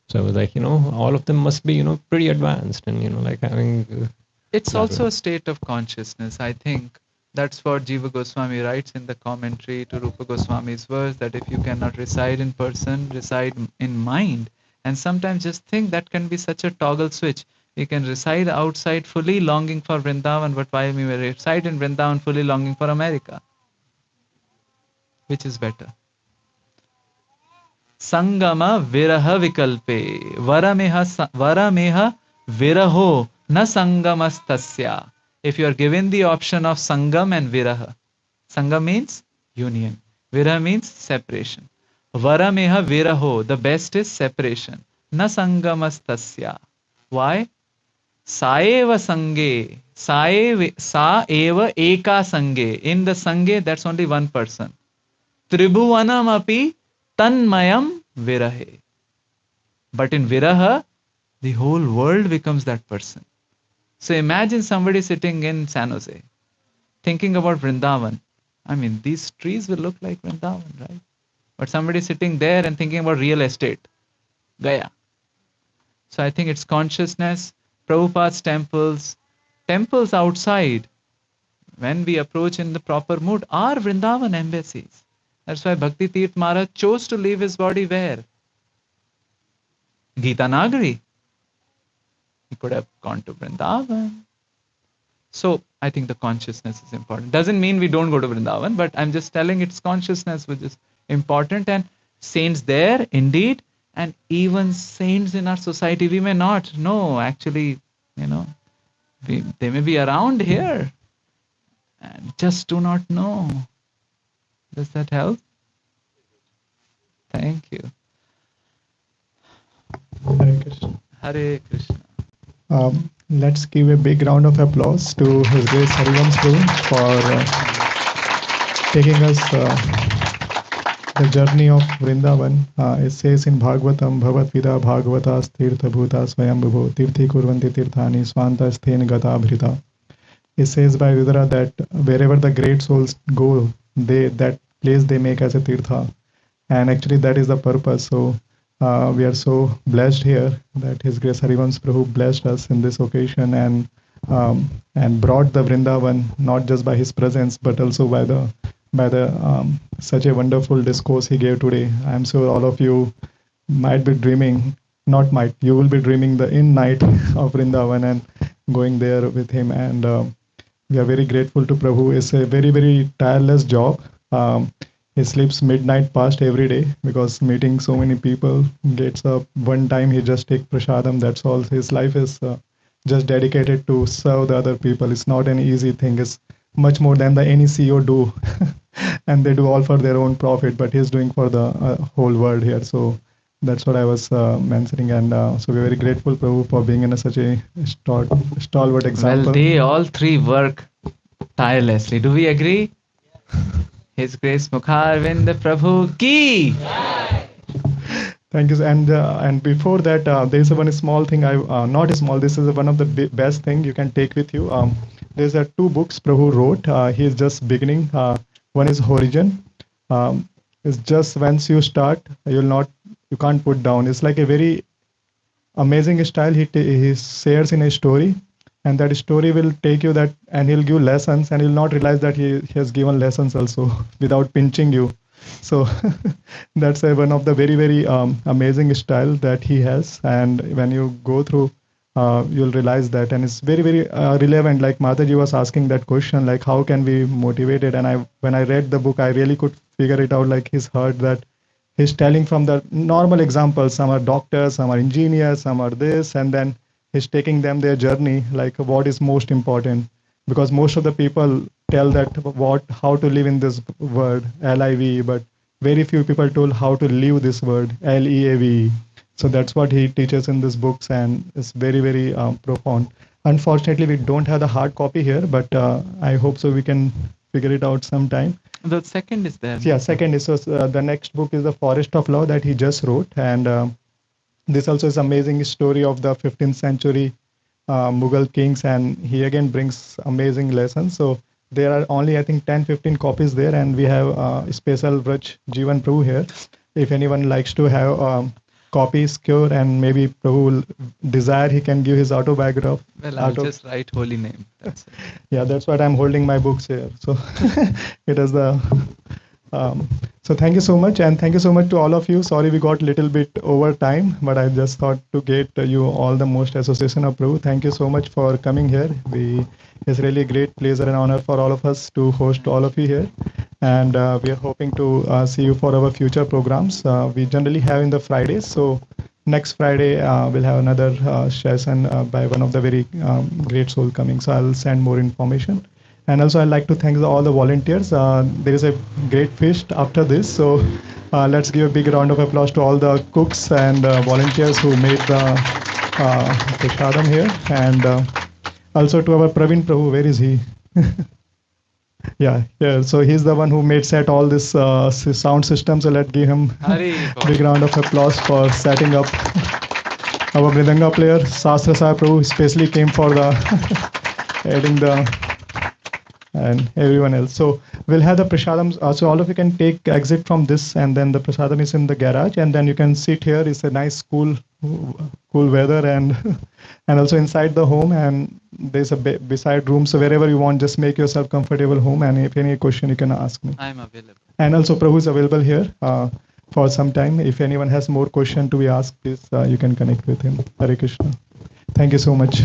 So I was like, all of them must be, pretty advanced and, like having. It's that also way. a state of consciousness. I think that's what Jiva Goswami writes in the commentary to Rupa Goswami's verse, that if you cannot reside in person, reside in mind. And sometimes just think that can be such a toggle switch. You can reside outside fully longing for Vrindavan, but while we reside in Vrindavan fully longing for America, which is better? Sangama viraha vikalpe varameha viraho na sangamastasya. If you are given the option of sangam and viraha, sangam means union, viraha means separation. Varameha viraho, the best is separation. Na sangamastasya. Why? Saeva sange, sa eva eka sange. In the sange, that's only one person. Tribhuvanam api tanmayam virahe. But in viraha, the whole world becomes that person. So imagine somebody sitting in San Jose, thinking about Vrindavan. I mean, these trees will look like Vrindavan, right? But somebody sitting there and thinking about real estate, Gaya. So I think it's consciousness, Prabhupada's temples outside, when we approach in the proper mood, are Vrindavan embassies. That's why Bhakti Tirth Maharaj chose to leave his body where? Gita Nagari. He could have gone to Vrindavan. So I think the consciousness is important. Doesn't mean we don't go to Vrindavan, but I'm just telling it's consciousness which is important. And saints there, indeed, and even saints in our society, we may not know actually, they may be around here and just do not know. Does that help? Thank you. Hare Krishna. Hare Krishna. Let's give a big round of applause to His Grace Harivamsa Prabhu for taking us the journey of Vrindavan. It says in Bhagavatam, Bhavat Vida Bhagavatas Tirtha Bhuta Swayambhubho Tirthi Kurvanti Tirthani Swanta Sthen Gata Bhrita. It says by Vidura that wherever the great souls go, that place they make as a tirtha. And actually that is the purpose. So we are so blessed here that His Grace Harivamsa Prabhu blessed us in this occasion and brought the Vrindavan not just by his presence but also by the such a wonderful discourse he gave today. I am sure all of you might be dreaming, not might, you will be dreaming the in night of Vrindavan and going there with him. And we are very grateful to Prabhu. It's a very, very tireless job. He sleeps midnight past every day because meeting so many people, gets up one time, he just take prasadam, that's all. His life is just dedicated to serve the other people. It's not an easy thing. It's much more than the any CEO do. And they do all for their own profit, but he's doing for the whole world here. So that's what I was mentioning. And so we're very grateful, Prabhu, for being in such a stalwart example. Well, they all three work tirelessly. Do we agree? His Grace Mukharvind Prabhu ki. Thank you. And before that, there is one small thing. Not small. This is one of the best thing you can take with you. There's two books Prabhu wrote. He is just beginning. One is Origin. It's just once you start, you can't put down. It's like a very amazing style. He shares in a story, and that story will take you that, and he'll give lessons, and you'll not realize that he has given lessons also without pinching you. So that's one of the very, very amazing style that he has. And when you go through, you'll realize that. And it's very, very relevant. Like Mataji was asking that question, like how can we motivate it? And when I read the book, I really could figure it out. Like his heart, that he's telling from the normal examples. Some are doctors, some are engineers, some are this. And then he's taking them their journey, like what is most important. Because most of the people tell that how to live in this word, L-I-V, but very few people told how to live this word, L-E-A-V. So that's what he teaches in these books, and it's very, very profound. Unfortunately, we don't have the hard copy here, but I hope so we can figure it out sometime. The second is there. Yeah, second is, the next book is The Forest of Love that he just wrote. And this also is amazing story of the 15th century Mughal kings, and he again brings amazing lessons. So there are only, I think, 10-15 copies there, and we have special Vraj Jivan Prabhu here. If anyone likes to have copy secure, and maybe Prabhu will desire he can give his autobiography. Well, I'll just write holy name. That's it. Yeah, that's what I'm holding my books here. So it is the. So thank you so much, and thank you so much to all of you. Sorry we got a little bit over time, but I just thought to get you all the most association of Prabhu. Thank you so much for coming here. It's really a great pleasure and honor for all of us to host all of you here, and we are hoping to see you for our future programs. We generally have in the Fridays, so next Friday we'll have another session by one of the very great soul coming. So I'll send more information. And also I'd like to thank all the volunteers. There is a great feast after this. So let's give a big round of applause to all the cooks and volunteers who made the prasadam here. And also to our Praveen Prabhu, where is he? Yeah. So he's the one who made set all this sound system. So let's give him a big round of applause for setting up. Our Mridanga player, Sastra Sahib Prabhu, especially came for the adding the and everyone else. So we'll have the prasadams. So all of you can take exit from this, and then the prasadam is in the garage, and then you can sit here. It's a nice cool weather, and and also inside the home, and there's a beside room. So wherever you want, just make yourself comfortable home. And if any question, you can ask me. I'm available. And also Prabhu is available here for some time. If anyone has more question to be asked, please you can connect with him. Hare Krishna. Thank you so much.